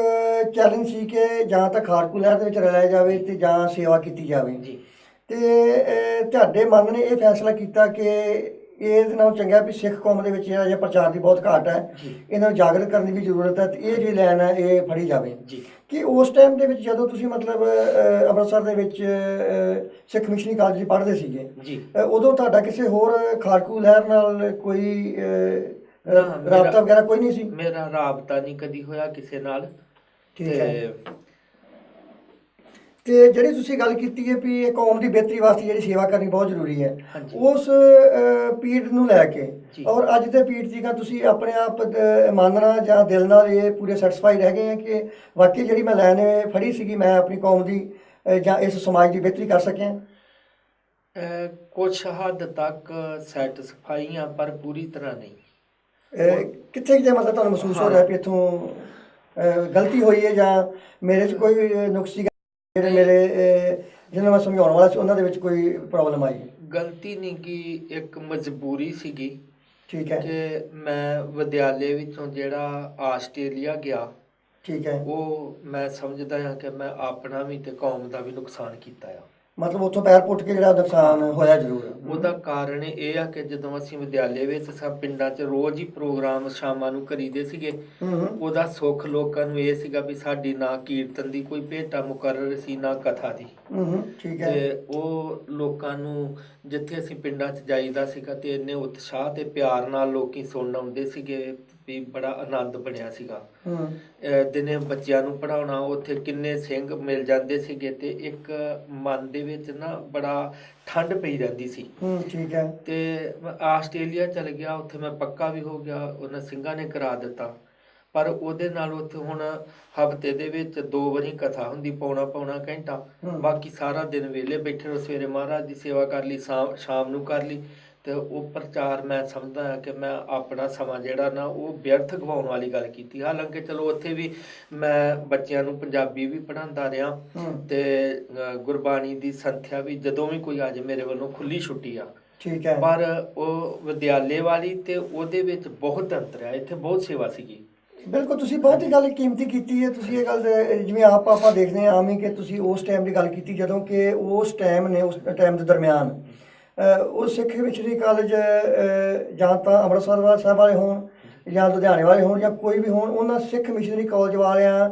ਚੈਲੰਜ ਸੀ ਕਿ ਜਾਂ ਤਾਂ ਖਾੜਕੂ ਲਹਿਰ ਦੇ ਵਿੱਚ ਰਲਿਆ ਜਾਵੇ ਤੇ ਜਾਂ ਸੇਵਾ ਕੀਤੀ ਜਾਵੇ ਜੀ। ਤੇ ਤੁਹਾਡੇ ਮਨ ਨੇ ਇਹ ਫੈਸਲਾ ਕੀਤਾ ਕਿ ਇਹਦੇ ਨਾਲੋਂ ਚੰਗਾ ਵੀ ਸਿੱਖ ਕੌਮ ਦੇ ਵਿੱਚ ਜਿਹੜਾ ਜਿਹਾ ਪ੍ਰਚਾਰ ਦੀ ਬਹੁਤ ਘਾਟ ਹੈ, ਇਹਨਾਂ ਨੂੰ ਜਾਗਰਤ ਕਰਨ ਦੀ ਵੀ ਜ਼ਰੂਰਤ ਹੈ, ਤੇ ਇਹ ਜਿਹੜੀ ਲਾਈਨ ਹੈ ਇਹ ਫੜੀ ਜਾਵੇ। ਕਿ ਉਸ ਟਾਈਮ ਦੇ ਵਿੱਚ ਜਦੋਂ ਤੁਸੀਂ ਮਤਲਬ ਅੰਮ੍ਰਿਤਸਰ ਦੇ ਵਿੱਚ ਸਿੱਖ ਮਿਸ਼ਨਰੀ ਕਾਲਜ ਪੜ੍ਹਦੇ ਸੀਗੇ, ਉਦੋਂ ਤੁਹਾਡਾ ਕਿਸੇ ਹੋਰ ਖਾੜਕੂ ਲਹਿਰ ਨਾਲ ਕੋਈ ਰਾਬਤਾ ਵਗੈਰਾ ਕੋਈ ਨਹੀਂ ਸੀ? ਮੇਰਾ ਰਾਬਤਾ ਨਹੀਂ ਕਦੀ ਹੋਇਆ ਕਿਸੇ ਨਾਲ। ਠੀਕ ਹੈ। ਤੇ ਜਿਹੜੀ ਤੁਸੀਂ ਗੱਲ ਕੀਤੀ ਹੈ ਵੀ ਇਹ ਕੌਮ ਦੀ ਬਿਹਤਰੀ ਵਾਸਤੇ ਜਿਹੜੀ ਸੇਵਾ ਕਰਨੀ ਬਹੁਤ ਜ਼ਰੂਰੀ ਹੈ, ਉਸ ਪੀੜ ਨੂੰ ਲੈ ਕੇ ਔਰ ਅੱਜ ਦੇ ਪੀੜ ਤੀਕਾਂ ਤੁਸੀਂ ਆਪਣੇ ਆਪ ਮੰਨਣਾ ਜਾਂ ਦਿਲ ਨਾਲ ਇਹ ਪੂਰੇ ਸੈਟੀਸਫਾਈ ਰਹਿ ਗਏ ਆ ਕਿ ਵਾਕਈ ਜਿਹੜੀ ਮੈਂ ਲਾਈਨ ਫੜੀ ਸੀਗੀ ਮੈਂ ਆਪਣੀ ਕੌਮ ਦੀ ਜਾਂ ਇਸ ਸਮਾਜ ਦੀ ਬਿਹਤਰੀ ਕਰ ਸਕਿਆ? ਕੁਛ ਹੱਦ ਤੱਕ ਸੈਟੀਸਫਾਈ ਆ, ਪਰ ਪੂਰੀ ਤਰ੍ਹਾਂ ਨਹੀਂ। ਕਿੱਥੇ ਜੇ ਮਤਲਬ ਤੁਹਾਨੂੰ ਮਹਿਸੂਸ ਹੋ ਰਿਹਾ ਵੀ ਇੱਥੋਂ ਗਲਤੀ ਹੋਈ ਹੈ ਜਾਂ ਮੇਰੇ 'ਚ ਕੋਈ ਨੁਕਸ ਸੀਗਾ, ਜਿਹੜੇ ਮੇਰੇ ਜਿਹਨਾਂ ਮੈਂ ਸਮਝਾਉਣ ਵਾਲਾ ਸੀ ਉਹਨਾਂ ਦੇ ਵਿੱਚ ਕੋਈ ਪ੍ਰੋਬਲਮ ਆਈ? ਗਲਤੀ ਨਹੀਂ ਕਿ ਇੱਕ ਮਜਬੂਰੀ ਸੀਗੀ। ਠੀਕ ਹੈ। ਕਿ ਮੈਂ ਵਿਦਿਆਲੇ ਵਿੱਚੋਂ ਜਿਹੜਾ ਆਸਟ੍ਰੇਲੀਆ ਗਿਆ, ਠੀਕ ਹੈ, ਉਹ ਮੈਂ ਸਮਝਦਾ ਹਾਂ ਕਿ ਮੈਂ ਆਪਣਾ ਵੀ ਤੇ ਕੌਮ ਦਾ ਵੀ ਨੁਕਸਾਨ ਕੀਤਾ ਆ। ਮਤਲਬ ਉੱਥੋਂ ਪੈਰ ਪੁੱਟ ਕੇ ਜਿਹੜਾ ਨੁਕਸਾਨ ਹੋਇਆ ਜ਼ਰੂਰ। ਉਹਦਾ ਕਾਰਨ ਇਹ ਆ ਕਿ ਜਦੋਂ ਅਸੀਂ ਵਿਦਿਆਲੇ ਵਿੱਚ ਸਭ ਪਿੰਡਾਂ 'ਚ ਰੋਜ਼ ਹੀ ਪ੍ਰੋਗਰਾਮ ਸ਼ਾਮਾਂ ਨੂੰ ਕਰੀਦੇ ਸੀਗੇ, ਉਹਦਾ ਸੁੱਖ ਲੋਕਾਂ ਨੂੰ ਇਹ ਸੀਗਾ ਵੀ ਸਾਡੀ ਨਾ ਕੀਰਤਨ ਦੀ ਕੋਈ ਭੇਟਾ ਮੁਕਰਰ ਸੀ, ਨਾ ਕਥਾ ਦੀ। ਠੀਕ ਹੈ। ਤੇ ਉਹ ਲੋਕਾਂ ਨੂੰ ਜਿੱਥੇ ਅਸੀਂ ਪਿੰਡਾਂ 'ਚ ਜਾਈਦਾ ਸੀਗਾ ਤੇ ਇੰਨੇ ਉਤਸ਼ਾਹ ਤੇ ਪਿਆਰ ਨਾਲ ਲੋਕੀ ਸੁਣਨ ਆਉਂਦੇ ਸੀਗੇ ਵੀ ਬੜਾ ਆਨੰਦ ਬਣਿਆ ਸੀਗਾ। ਦਿਨੇ ਬੱਚਿਆਂ ਨੂੰ ਪੜ੍ਹਾਉਣਾ, ਉੱਥੇ ਕਿੰਨੇ ਸਿੰਘ ਮਿਲ ਜਾਂਦੇ ਸੀਗੇ ਤੇ ਇੱਕ ਮਨ ਦੇ ਵਿੱਚ ਨਾ ਬੜਾ ਠੰਡ ਪਈ ਰਹਿੰਦੀ ਸੀ। ਠੀਕ ਹੈ। ਤੇ ਆਸਟ੍ਰੇਲੀਆ ਚਲ ਗਿਆ, ਉੱਥੇ ਮੈਂ ਪੱਕਾ ਵੀ ਹੋ ਗਿਆ, ਉਹਨਾਂ ਸਿੰਘਾਂ ਨੇ ਕਰਾ ਦਿੱਤਾ। ਪਰ ਉਹਦੇ ਨਾਲ ਉੱਥੇ ਹੁਣ ਹਫ਼ਤੇ ਦੇ ਵਿੱਚ 2 ਵਾਰੀ ਕਥਾ ਹੁੰਦੀ, ਪੌਣਾ ਘੰਟਾ। ਬਾਕੀ ਸਾਰਾ ਦਿਨ ਵਿਹਲੇ ਬੈਠੇ ਰਹੋ, ਸਵੇਰੇ ਮਹਾਰਾਜ ਦੀ ਸੇਵਾ ਕਰ ਲਈ, ਸ਼ਾਮ ਨੂੰ ਕਰ ਲਈ। ਤੇ ਉਹ ਪ੍ਰਚਾਰ ਮੈਂ ਸਮਝਦਾ ਹਾਂ ਕਿ ਮੈਂ ਆਪਣਾ ਸਮਾਂ ਜਿਹੜਾ ਨਾ ਉਹ ਵਿਅਰਥ ਗਵਾਉਣ ਵਾਲੀ ਗੱਲ ਕੀਤੀ। ਹਾਲਾਂਕਿ ਚਲੋ ਉੱਥੇ ਵੀ ਮੈਂ ਬੱਚਿਆਂ ਨੂੰ ਪੰਜਾਬੀ ਵੀ ਪੜ੍ਹਾਉਂਦਾ ਰਿਹਾ ਤੇ ਗੁਰਬਾਣੀ ਦੀ ਸੰਥਿਆ ਵੀ ਜਦੋਂ ਵੀ ਕੋਈ ਆ ਜਾਏ ਮੇਰੇ ਵੱਲੋਂ ਖੁੱਲੀ ਛੁੱਟੀ ਆ। ਠੀਕ ਹੈ। ਪਰ ਉਹ ਵਿਦਿਆਲੇ ਵਾਲੀ ਤੇ ਉਹਦੇ ਵਿੱਚ ਬਹੁਤ ਅੰਤਰ ਆ, ਇੱਥੇ ਬਹੁਤ ਸੇਵਾ ਸੀਗੀ। ਬਿਲਕੁਲ, ਤੁਸੀਂ ਬਹੁਤ ਹੀ ਗੱਲ ਕੀਮਤੀ ਕੀਤੀ ਹੈ। ਤੁਸੀਂ ਇਹ ਗੱਲ ਜਿਵੇਂ ਆਪਾਂ ਦੇਖਦੇ ਹਾਂ ਆਮ ਹੀ ਕਿ ਤੁਸੀਂ ਉਸ ਟਾਈਮ ਦੀ ਗੱਲ ਕੀਤੀ ਜਦੋਂ ਕਿ ਉਸ ਟਾਈਮ ਦੇ ਦਰਮਿਆਨ ਉਹ ਸਿੱਖ ਮਿਸ਼ਨਰੀ ਕਾਲਜ ਜਾਂ ਤਾਂ ਅੰਮ੍ਰਿਤਸਰ ਸਾਹਿਬ ਵਾਲੇ ਹੋਣ ਜਾਂ ਲੁਧਿਆਣੇ ਵਾਲੇ ਹੋਣ ਜਾਂ ਕੋਈ ਵੀ ਹੋਣ, ਉਹਨਾਂ ਸਿੱਖ ਮਿਸ਼ਨਰੀ ਕਾਲਜ ਵਾਲਿਆਂ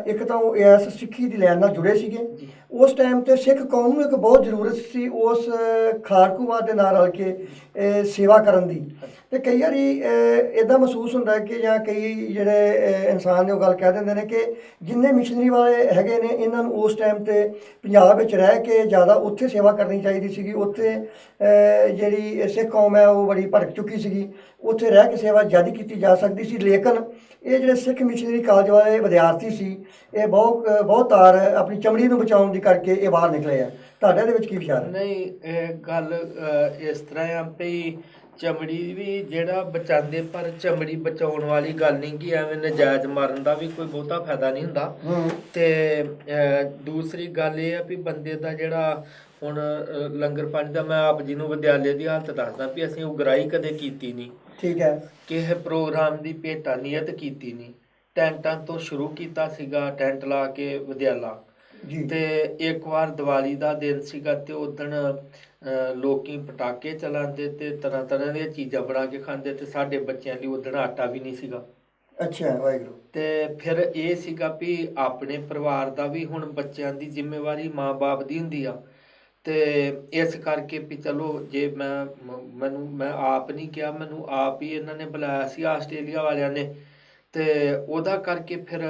ਇੱਕ ਤਾਂ ਉਹ ਇਸ ਸਿੱਖੀ ਦੀ ਲਾਈਨ ਨਾਲ ਜੁੜੇ ਸੀਗੇ। ਉਸ ਟਾਈਮ 'ਤੇ ਸਿੱਖ ਕੌਮ ਨੂੰ ਇੱਕ ਬਹੁਤ ਜ਼ਰੂਰਤ ਸੀ ਉਸ ਖਾੜਕੂਵਾਦ ਦੇ ਨਾਲ ਰਲ ਕੇ ਸੇਵਾ ਕਰਨ ਦੀ। ਅਤੇ ਕਈ ਵਾਰੀ ਇੱਦਾਂ ਮਹਿਸੂਸ ਹੁੰਦਾ ਕਿ ਜਾਂ ਕਈ ਜਿਹੜੇ ਇਨਸਾਨ ਨੇ ਉਹ ਗੱਲ ਕਹਿ ਦਿੰਦੇ ਨੇ ਕਿ ਜਿੰਨੇ ਮਿਸ਼ਨਰੀ ਵਾਲੇ ਹੈਗੇ ਨੇ ਇਹਨਾਂ ਨੂੰ ਉਸ ਟਾਈਮ 'ਤੇ ਪੰਜਾਬ ਵਿੱਚ ਰਹਿ ਕੇ ਜ਼ਿਆਦਾ ਉੱਥੇ ਸੇਵਾ ਕਰਨੀ ਚਾਹੀਦੀ ਸੀਗੀ। ਉੱਥੇ ਜਿਹੜੀ ਸਿੱਖ ਕੌਮ ਹੈ ਉਹ ਬੜੀ ਭੜਕ ਚੁੱਕੀ ਸੀਗੀ, ਉੱਥੇ ਰਹਿ ਕੇ ਸੇਵਾ ਜ਼ਿਆਦਾ ਕੀਤੀ ਜਾ ਸਕਦੀ ਸੀ। ਲੇਕਿਨ ਇਹ ਜਿਹੜੇ ਸਿੱਖ ਮਿਸ਼ਨਰੀ ਕਾਲਜ ਵਾਲੇ ਵਿਦਿਆਰਥੀ ਸੀ ਇਹ ਬਹੁਤ ਤਾਰ ਆਪਣੀ ਚਮੜੀ ਨੂੰ ਬਚਾਉਣ ਦੀ ਕਰਕੇ ਇਹ ਬਾਹਰ ਨਿਕਲੇ ਆ। ਤੁਹਾਡੇ ਦੇ ਵਿੱਚ ਕੀ ਵਿਚਾਰ ਹੈ? ਨਹੀਂ, ਇਹ ਗੱਲ ਇਸ ਤਰ੍ਹਾਂ ਆ ਵੀ ਚਮੜੀ ਵੀ ਜਿਹੜਾ ਬਚਾਉਂਦੇ, ਪਰ ਚਮੜੀ ਬਚਾਉਣ ਵਾਲੀ ਗੱਲ ਨਹੀਂ ਕਿ ਐਵੇਂ ਨਜਾਇਜ਼ ਮਾਰਨ ਦਾ ਵੀ ਕੋਈ ਬਹੁਤਾ ਫਾਇਦਾ ਨਹੀਂ ਹੁੰਦਾ। ਤੇ ਦੂਸਰੀ ਗੱਲ ਇਹ ਆ ਵੀ ਬੰਦੇ ਦਾ ਜਿਹੜਾ ਹੁਣ ਲੰਗਰ ਪਾਣੀ ਦਾ, ਮੈਂ ਆਪ ਜੀ ਨੂੰ ਵਿਦਿਆਲੇ ਦੀ ਹਾਲਤ ਦੱਸਦਾ ਵੀ ਅਸੀਂ ਉਗਰਾਹੀ ਕਦੇ ਕੀਤੀ ਨਹੀਂ। ਠੀਕ ਹੈ। ਕਿਸੇ ਪ੍ਰੋਗਰਾਮ ਦੀ ਭੇਟਾ ਨੀਅਤ ਕੀਤੀ ਨਹੀਂ। ਟੈਂਟਾਂ ਤੋਂ ਸ਼ੁਰੂ ਕੀਤਾ ਸੀਗਾ, ਟੈਂਟ ਲਾ ਕੇ ਵਿਦਿਆਲਾ। ਤੇ ਇੱਕ ਵਾਰ ਦੀਵਾਲੀ ਦਾ ਦਿਨ ਸੀਗਾ ਤੇ ਉਦਣ ਲੋਕੀ ਪਟਾਕੇ ਚਲਾਉਂਦੇ ਤੇ ਤਰ੍ਹਾਂ ਤਰ੍ਹਾਂ ਦੀਆਂ ਚੀਜ਼ਾਂ ਬਣਾ ਕੇ ਖਾਂਦੇ ਤੇ ਸਾਡੇ ਬੱਚਿਆਂ ਲਈ ਉਦਣ ਆਟਾ ਵੀ ਨਹੀਂ ਸੀਗਾ। ਅੱਛਾ, ਵਾਹਿਗੁਰੂ। ਤੇ ਫਿਰ ਇਹ ਸੀਗਾ ਵੀ ਆਪਣੇ ਪਰਿਵਾਰ ਦਾ ਵੀ ਹੁਣ ਬੱਚਿਆਂ ਦੀ ਜ਼ਿੰਮੇਵਾਰੀ ਮਾਂ ਬਾਪ ਦੀ ਹੁੰਦੀ ਆ। ਤੇ ਇਸ ਕਰਕੇ ਵੀ ਚਲੋ ਜੇ ਮੈਂ ਆਪ ਨਹੀਂ ਕਿਹਾ, ਮੈਨੂੰ ਆਪ ਹੀ ਇਹਨਾਂ ਨੇ ਬੁਲਾਇਆ ਸੀ ਆਸਟ੍ਰੇਲੀਆ ਵਾਲਿਆਂ ਨੇ। ਤੇ ਉਹਦਾ ਕਰਕੇ ਫਿਰ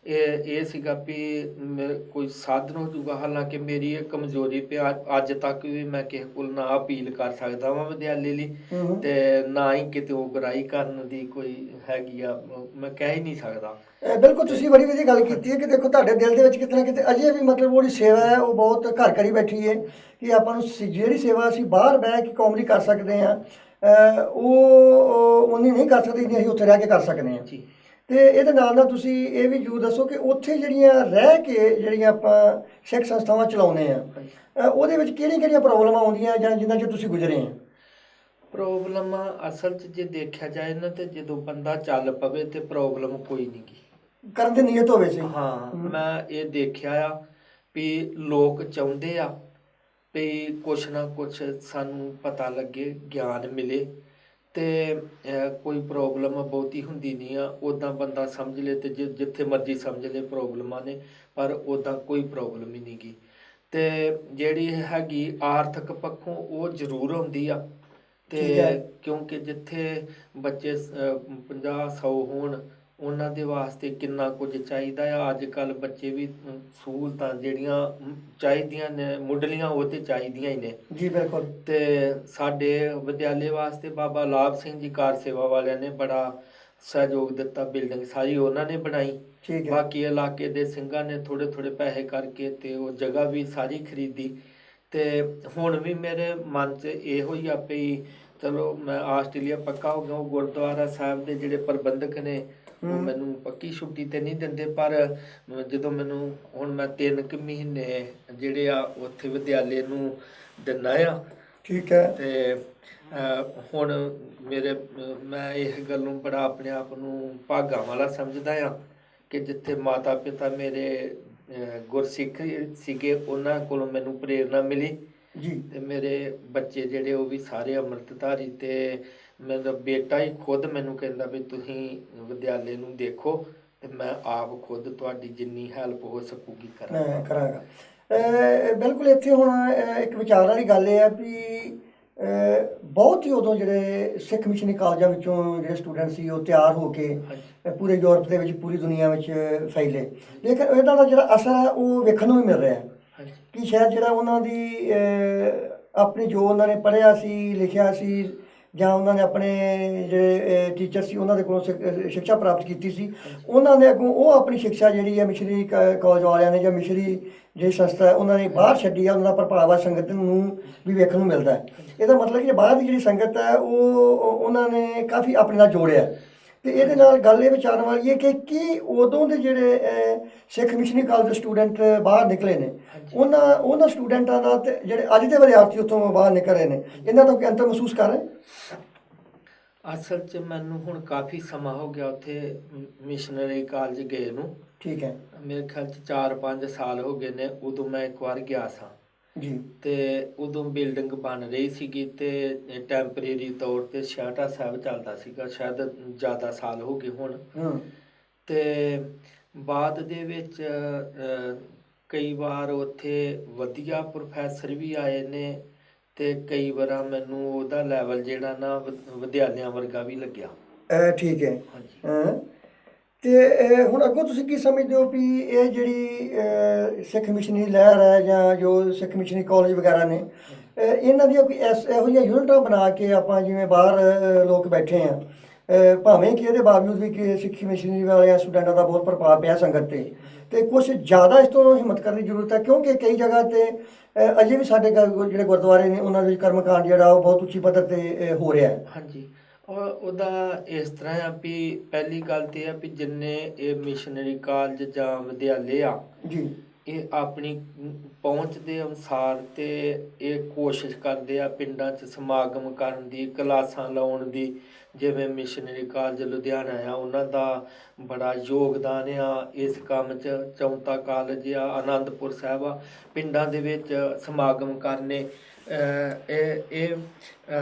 ਇਹ ਸੀਗਾ ਵੀ ਕੋਈ ਸਾਧਨ ਹੋ ਜਾਊਗਾ। ਹਾਲਾਂਕਿ ਮੇਰੀ ਇਹ ਕਮਜ਼ੋਰੀ ਪਿਆ, ਅੱਜ ਤੱਕ ਵੀ ਮੈਂ ਕਿਸੇ ਕੋਲ ਨਾ ਅਪੀਲ ਕਰ ਸਕਦਾ ਵਾਂ ਵਿਦਿਆਲੇ ਲਈ ਤੇ ਨਾ ਹੀ ਕਿਤੇ ਉਗਰਾਹੀ ਕਰਨ ਦੀ ਕੋਈ ਹੈਗੀ ਆ, ਮੈਂ ਕਹਿ ਹੀ ਨਹੀਂ ਸਕਦਾ। ਬਿਲਕੁਲ, ਤੁਸੀਂ ਬੜੀ ਵਧੀਆ ਗੱਲ ਕੀਤੀ ਹੈ ਕਿ ਦੇਖੋ ਤੁਹਾਡੇ ਦਿਲ ਦੇ ਵਿੱਚ ਕਿਤੇ ਨਾ ਕਿਤੇ ਅਜੇ ਵੀ ਮਤਲਬ ਉਹਦੀ ਸੇਵਾ ਹੈ ਉਹ ਬਹੁਤ ਘਰ ਘਰੀ ਬੈਠੀ ਹੈ ਕਿ ਆਪਾਂ ਨੂੰ ਜਿਹੜੀ ਸੇਵਾ ਅਸੀਂ ਬਾਹਰ ਬਹਿ ਕੇ ਕੌਮ ਲਈ ਕਰ ਸਕਦੇ ਹਾਂ ਉਹ ਉਨੀ ਨਹੀਂ ਕਰ ਸਕਦੇ ਜਿੰਨੀ ਅਸੀਂ ਉੱਥੇ ਰਹਿ ਕੇ ਕਰ ਸਕਦੇ ਹਾਂ। ਅਤੇ ਇਹਦੇ ਨਾਲ ਤੁਸੀਂ ਇਹ ਵੀ ਜ਼ਰੂਰ ਦੱਸੋ ਕਿ ਉੱਥੇ ਜਿਹੜੀਆਂ ਰਹਿ ਕੇ ਜਿਹੜੀਆਂ ਆਪਾਂ ਸਿੱਖ ਸੰਸਥਾਵਾਂ ਚਲਾਉਂਦੇ ਹਾਂ ਉਹਦੇ ਵਿੱਚ ਕਿਹੜੀਆਂ ਪ੍ਰੋਬਲਮਾਂ ਆਉਂਦੀਆਂ ਜਾਂ ਜਿਨ੍ਹਾਂ 'ਚ ਤੁਸੀਂ ਗੁਜ਼ਰੇ ਆ? ਪ੍ਰੋਬਲਮਾਂ ਅਸਲ 'ਚ ਜੇ ਦੇਖਿਆ ਜਾਏ ਨਾ ਤੇ ਜਦੋਂ ਬੰਦਾ ਚੱਲ ਪਵੇ ਤੇ ਪ੍ਰੋਬਲਮ ਕੋਈ ਨਹੀਂ ਗੀ, ਕਰਨ ਦੀ ਨੀਅਤ ਹੋਵੇ ਸੀ। ਹਾਂ, ਮੈਂ ਇਹ ਦੇਖਿਆ ਆ ਵੀ ਲੋਕ ਚਾਹੁੰਦੇ ਆ ਵੀ ਕੁਛ ਨਾ ਕੁਛ ਸਾਨੂੰ ਪਤਾ ਲੱਗੇ, ਗਿਆਨ ਮਿਲੇ ਤੇ ਕੋਈ ਪ੍ਰੋਬਲਮ ਬਹੁਤੀ ਹੁੰਦੀ ਨਹੀਂ ਆ। ਉੱਦਾਂ ਬੰਦਾ ਸਮਝ ਲੇ ਤੇ ਜਿੱਥੇ ਮਰਜ਼ੀ ਸਮਝ ਲੇ ਪ੍ਰੋਬਲਮਾਂ ਨੇ, ਪਰ ਉੱਦਾਂ ਕੋਈ ਪ੍ਰੋਬਲਮ ਹੀ ਨਹੀਂ ਗੀ। ਤੇ ਜਿਹੜੀ ਹੈਗੀ ਆਰਥਿਕ ਪੱਖੋਂ ਉਹ ਜ਼ਰੂਰ ਆਉਂਦੀ ਆ। ਤੇ ਕਿਉਂਕਿ ਜਿੱਥੇ ਬੱਚੇ 50-100 ਹੋਣ ਉਹਨਾਂ ਦੇ ਵਾਸਤੇ ਕਿੰਨਾ ਕੁਝ ਚਾਹੀਦਾ ਆ। ਅੱਜ ਕੱਲ੍ਹ ਬੱਚੇ ਵੀ ਸਹੂਲਤਾਂ ਜਿਹੜੀਆਂ ਚਾਹੀਦੀਆਂ ਨੇ ਮੁੱਢਲੀਆਂ ਉਹ ਤੇ ਚਾਹੀਦੀਆਂ ਹੀ ਨੇ। ਜੀ ਬਿਲਕੁਲ। ਤੇ ਸਾਡੇ ਵਿਦਿਆਲੇ ਵਾਸਤੇ ਬਾਬਾ ਲਾਭ ਸਿੰਘ ਜੀ ਕਾਰ ਸੇਵਾ ਵਾਲਿਆਂ ਨੇ ਬੜਾ ਸਹਿਯੋਗ ਦਿੱਤਾ। ਬਿਲਡਿੰਗ ਸਾਰੀ ਉਹਨਾਂ ਨੇ ਬਣਾਈ। ਬਾਕੀ ਇਲਾਕੇ ਦੇ ਸਿੰਘਾਂ ਨੇ ਥੋੜ੍ਹੇ ਪੈਸੇ ਕਰਕੇ ਤੇ ਉਹ ਜਗ੍ਹਾ ਵੀ ਸਾਰੀ ਖਰੀਦੀ। ਤੇ ਹੁਣ ਵੀ ਮੇਰੇ ਮਨ 'ਚ ਇਹੋ ਹੀ ਆ ਵੀ ਚਲੋ ਮੈਂ ਆਸਟ੍ਰੇਲੀਆ ਪੱਕਾ ਹੋ ਗਿਆ। ਉਹ ਗੁਰਦੁਆਰਾ ਸਾਹਿਬ ਦੇ ਜਿਹੜੇ ਪ੍ਰਬੰਧਕ ਨੇ ਉਹ ਮੈਨੂੰ ਪੱਕੀ ਛੁੱਟੀ ਤੇ ਨਹੀਂ ਦਿੰਦੇ, ਪਰ ਜਦੋਂ ਮੈਨੂੰ ਹੁਣ ਮੈਂ 3 ਕੁ ਮਹੀਨੇ ਜਿਹੜੇ ਆ ਉੱਥੇ ਵਿਦਿਆਲੇ ਨੂੰ ਦਿੰਦਾ ਆ। ਠੀਕ ਹੈ। ਤੇ ਹੁਣ ਮੈਂ ਇਹ ਗੱਲ ਨੂੰ ਬੜਾ ਆਪਣੇ ਆਪ ਨੂੰ ਭਾਗਾਂ ਵਾਲਾ ਸਮਝਦਾ ਆ ਕਿ ਜਿੱਥੇ ਮਾਤਾ ਪਿਤਾ ਮੇਰੇ ਗੁਰਸਿੱਖ ਸੀਗੇ ਉਹਨਾਂ ਕੋਲੋਂ ਮੈਨੂੰ ਪ੍ਰੇਰਨਾ ਮਿਲੀ ਜੀ। ਤੇ ਮੇਰੇ ਬੱਚੇ ਜਿਹੜੇ ਉਹ ਵੀ ਸਾਰੇ ਅੰਮ੍ਰਿਤਧਾਰੀ। ਤੇ ਮੇਰਾ ਬੇਟਾ ਹੀ ਖੁਦ ਮੈਨੂੰ ਕਹਿੰਦਾ ਵੀ ਤੁਸੀਂ ਵਿਦਿਆਲੇ ਨੂੰ ਦੇਖੋ ਤੇ ਮੈਂ ਆਪ ਖੁਦ ਤੁਹਾਡੀ ਜਿੰਨੀ ਹੈਲਪ ਹੋ ਸਕੂਗੀ ਕਰਾਂਗਾ। ਬਿਲਕੁਲ। ਇੱਥੇ ਹੁਣ ਇੱਕ ਵਿਚਾਰ ਵਾਲੀ ਗੱਲ ਇਹ ਹੈ ਵੀ ਬਹੁਤ ਹੀ ਉਦੋਂ ਜਿਹੜੇ ਸਿੱਖ ਮਿਸ਼ਨਰੀ ਕਾਲਜਾਂ ਵਿੱਚੋਂ ਜਿਹੜੇ ਸਟੂਡੈਂਟ ਸੀ ਉਹ ਤਿਆਰ ਹੋ ਕੇ ਪੂਰੇ ਯੂਰਪ ਦੇ ਵਿੱਚ ਪੂਰੀ ਦੁਨੀਆ ਵਿੱਚ ਫੈਲੇ। ਲੇਕਿਨ ਇਹਨਾਂ ਦਾ ਜਿਹੜਾ ਅਸਰ ਹੈ ਉਹ ਵੇਖਣ ਨੂੰ ਵੀ ਮਿਲ ਰਿਹਾ ਕਿ ਸ਼ਾਇਦ ਜਿਹੜਾ ਉਹਨਾਂ ਦੀ ਆਪਣੀ ਜੋ ਉਹਨਾਂ ਨੇ ਪੜ੍ਹਿਆ ਸੀ ਲਿਖਿਆ ਸੀ ਜਾਂ ਉਹਨਾਂ ਨੇ ਆਪਣੇ ਜਿਹੜੇ ਟੀਚਰ ਸੀ ਉਹਨਾਂ ਦੇ ਕੋਲੋਂ ਸਿੱਖਿਆ ਪ੍ਰਾਪਤ ਕੀਤੀ ਸੀ, ਉਹਨਾਂ ਨੇ ਅੱਗੋਂ ਉਹ ਆਪਣੀ ਸਿੱਖਿਆ ਜਿਹੜੀ ਹੈ ਮਿਸ਼ਨਰੀ ਕਾਲਜ ਵਾਲਿਆਂ ਨੇ ਜਾਂ ਮਿਸ਼ਨਰੀ ਜਿਹੜੀ ਸੰਸਥਾ ਹੈ ਉਹਨਾਂ ਨੇ ਬਾਹਰ ਛੱਡੀ ਆ, ਉਹਨਾਂ ਦਾ ਪ੍ਰਭਾਵ ਆ ਸੰਗਤ ਨੂੰ ਵੀ ਵੇਖਣ ਨੂੰ ਮਿਲਦਾ ਹੈ। ਇਹਦਾ ਮਤਲਬ ਕਿ ਬਾਹਰ ਦੀ ਜਿਹੜੀ ਸੰਗਤ ਹੈ ਉਹ ਉਹਨਾਂ ਨੇ ਕਾਫੀ ਆਪਣੇ ਨਾਲ ਜੋੜਿਆ। ਤੇ ਇਹਦੇ ਨਾਲ ਗੱਲ ਇਹ ਵਿਚਾਰਨ ਵਾਲੀ ਹੈ ਕਿ ਕੀ ਉਦੋਂ ਦੇ ਜਿਹੜੇ ਸਿੱਖ ਮਿਸ਼ਨਰੀ ਕਾਲਜ ਦੇ ਸਟੂਡੈਂਟ ਬਾਹਰ ਨਿਕਲੇ ਨੇ, ਉਹਨਾਂ ਸਟੂਡੈਂਟਾਂ ਦਾ ਤੇ ਜਿਹੜੇ ਅੱਜ ਦੇ ਵਿਦਿਆਰਥੀ ਉੱਥੋਂ ਬਾਹਰ ਨਿਕਲ ਰਹੇ ਨੇ, ਇਹਨਾਂ ਤੋਂ ਕੋਈ ਅੰਤਰ ਮਹਿਸੂਸ ਕਰ ਰਹੇ? ਅਸਲ 'ਚ ਮੈਨੂੰ ਹੁਣ ਕਾਫੀ ਸਮਾਂ ਹੋ ਗਿਆ ਉੱਥੇ ਮਿਸ਼ਨਰੀ ਕਾਲਜ ਗਏ ਨੂੰ। ਠੀਕ ਹੈ। ਮੇਰੇ ਖਿਆਲ 'ਚ 4-5 ਸਾਲ ਹੋ ਗਏ ਨੇ। ਉਦੋਂ ਮੈਂ ਇੱਕ ਵਾਰ ਗਿਆ ਸਾਂ ਜੀ। ਤੇ ਉਦੋਂ ਬਿਲਡਿੰਗ ਬਣ ਰਹੀ ਸੀਗੀ ਤੇ ਟੈਂਪਰੇਰੀ ਤੌਰ ਤੇ ਛਾਟਾ ਸਾਹਿਬ ਚੱਲਦਾ ਸੀਗਾ, ਸ਼ਾਇਦ ਜ਼ਿਆਦਾ ਸਾਲ ਹੋ ਗਏ ਹੁਣ। ਤੇ ਬਾਅਦ ਦੇ ਵਿੱਚ ਕਈ ਵਾਰ ਉੱਥੇ ਵਧੀਆ ਪ੍ਰੋਫੈਸਰ ਵੀ ਆਏ ਨੇ ਤੇ ਕਈ ਵਾਰ ਮੈਨੂੰ ਉਹਦਾ ਲੈਵਲ ਜਿਹੜਾ ਨਾ ਵਿਦਿਆਲਿਆਂ ਵਰਗਾ ਵੀ ਲੱਗਿਆ। ਠੀਕ ਹੈ। ਤੇ ਹੁਣ ਅੱਗੋਂ ਤੁਸੀਂ ਕੀ ਸਮਝਦੇ ਹੋ ਵੀ ਇਹ ਜਿਹੜੀ ਸਿੱਖ ਮਿਸ਼ਨਰੀ ਲਹਿਰ ਹੈ ਜਾਂ ਜੋ ਸਿੱਖ ਮਿਸ਼ਨਰੀ ਕਾਲਜ ਵਗੈਰਾ ਨੇ, ਇਹਨਾਂ ਦੀਆਂ ਕੋਈ ਇਹੋ ਜਿਹੀਆਂ ਯੂਨਿਟਾਂ ਬਣਾ ਕੇ ਆਪਾਂ ਜਿਵੇਂ ਬਾਹਰ ਲੋਕ ਬੈਠੇ ਆ, ਭਾਵੇਂ ਕਿ ਇਹਦੇ ਬਾਵਜੂਦ ਵੀ ਕਿ ਸਿੱਖੀ ਮਿਸ਼ਨਰੀ ਵਾਲਿਆਂ ਸਟੂਡੈਂਟਾਂ ਦਾ ਬਹੁਤ ਪ੍ਰਭਾਵ ਪਿਆ ਸੰਗਤ ਤੇ ਕੁਛ ਜ਼ਿਆਦਾ ਇਸ ਤੋਂ ਹਿੰਮਤ ਕਰਨ ਦੀ ਜ਼ਰੂਰਤ ਹੈ, ਕਿਉਂਕਿ ਕਈ ਜਗ੍ਹਾ ਤੇ ਅਜੇ ਵੀ ਸਾਡੇ ਜਿਹੜੇ ਗੁਰਦੁਆਰੇ ਨੇ ਉਹਨਾਂ ਦੇ ਕਰਮਕਾਂਡ ਜਿਹੜਾ ਉਹ ਬਹੁਤ ਉੱਚੀ ਪੱਧਰ ਤੇ ਹੋ ਰਿਹਾ ਹੈ। ਹਾਂਜੀ, ਉਹਦਾ ਇਸ ਤਰ੍ਹਾਂ ਆ ਵੀ ਪਹਿਲੀ ਗੱਲ ਤੇ ਆ ਵੀ ਜਿੰਨੇ ਇਹ ਮਿਸ਼ਨਰੀ ਕਾਲਜ ਜਾਂ ਵਿਦਿਆਲੇ ਆ ਜੀ, ਇਹ ਆਪਣੀ ਪਹੁੰਚ ਦੇ ਅਨੁਸਾਰ ਤੇ ਇਹ ਕੋਸ਼ਿਸ਼ ਕਰਦੇ ਆ ਪਿੰਡਾਂ 'ਚ ਸਮਾਗਮ ਕਰਨ ਦੀ, ਕਲਾਸਾਂ ਲਾਉਣ ਦੀ। ਜਿਵੇਂ ਮਿਸ਼ਨਰੀ ਕਾਲਜ ਲੁਧਿਆਣਾ ਆ, ਉਹਨਾਂ ਦਾ ਬੜਾ ਯੋਗਦਾਨ ਆ ਇਸ ਕੰਮ 'ਚ। ਚੌਂਤਾ ਕਾਲਜ ਆ, ਆਨੰਦਪੁਰ ਸਾਹਿਬ ਆ, ਪਿੰਡਾਂ ਦੇ ਵਿੱਚ ਸਮਾਗਮ ਕਰਨੇ। ਇਹ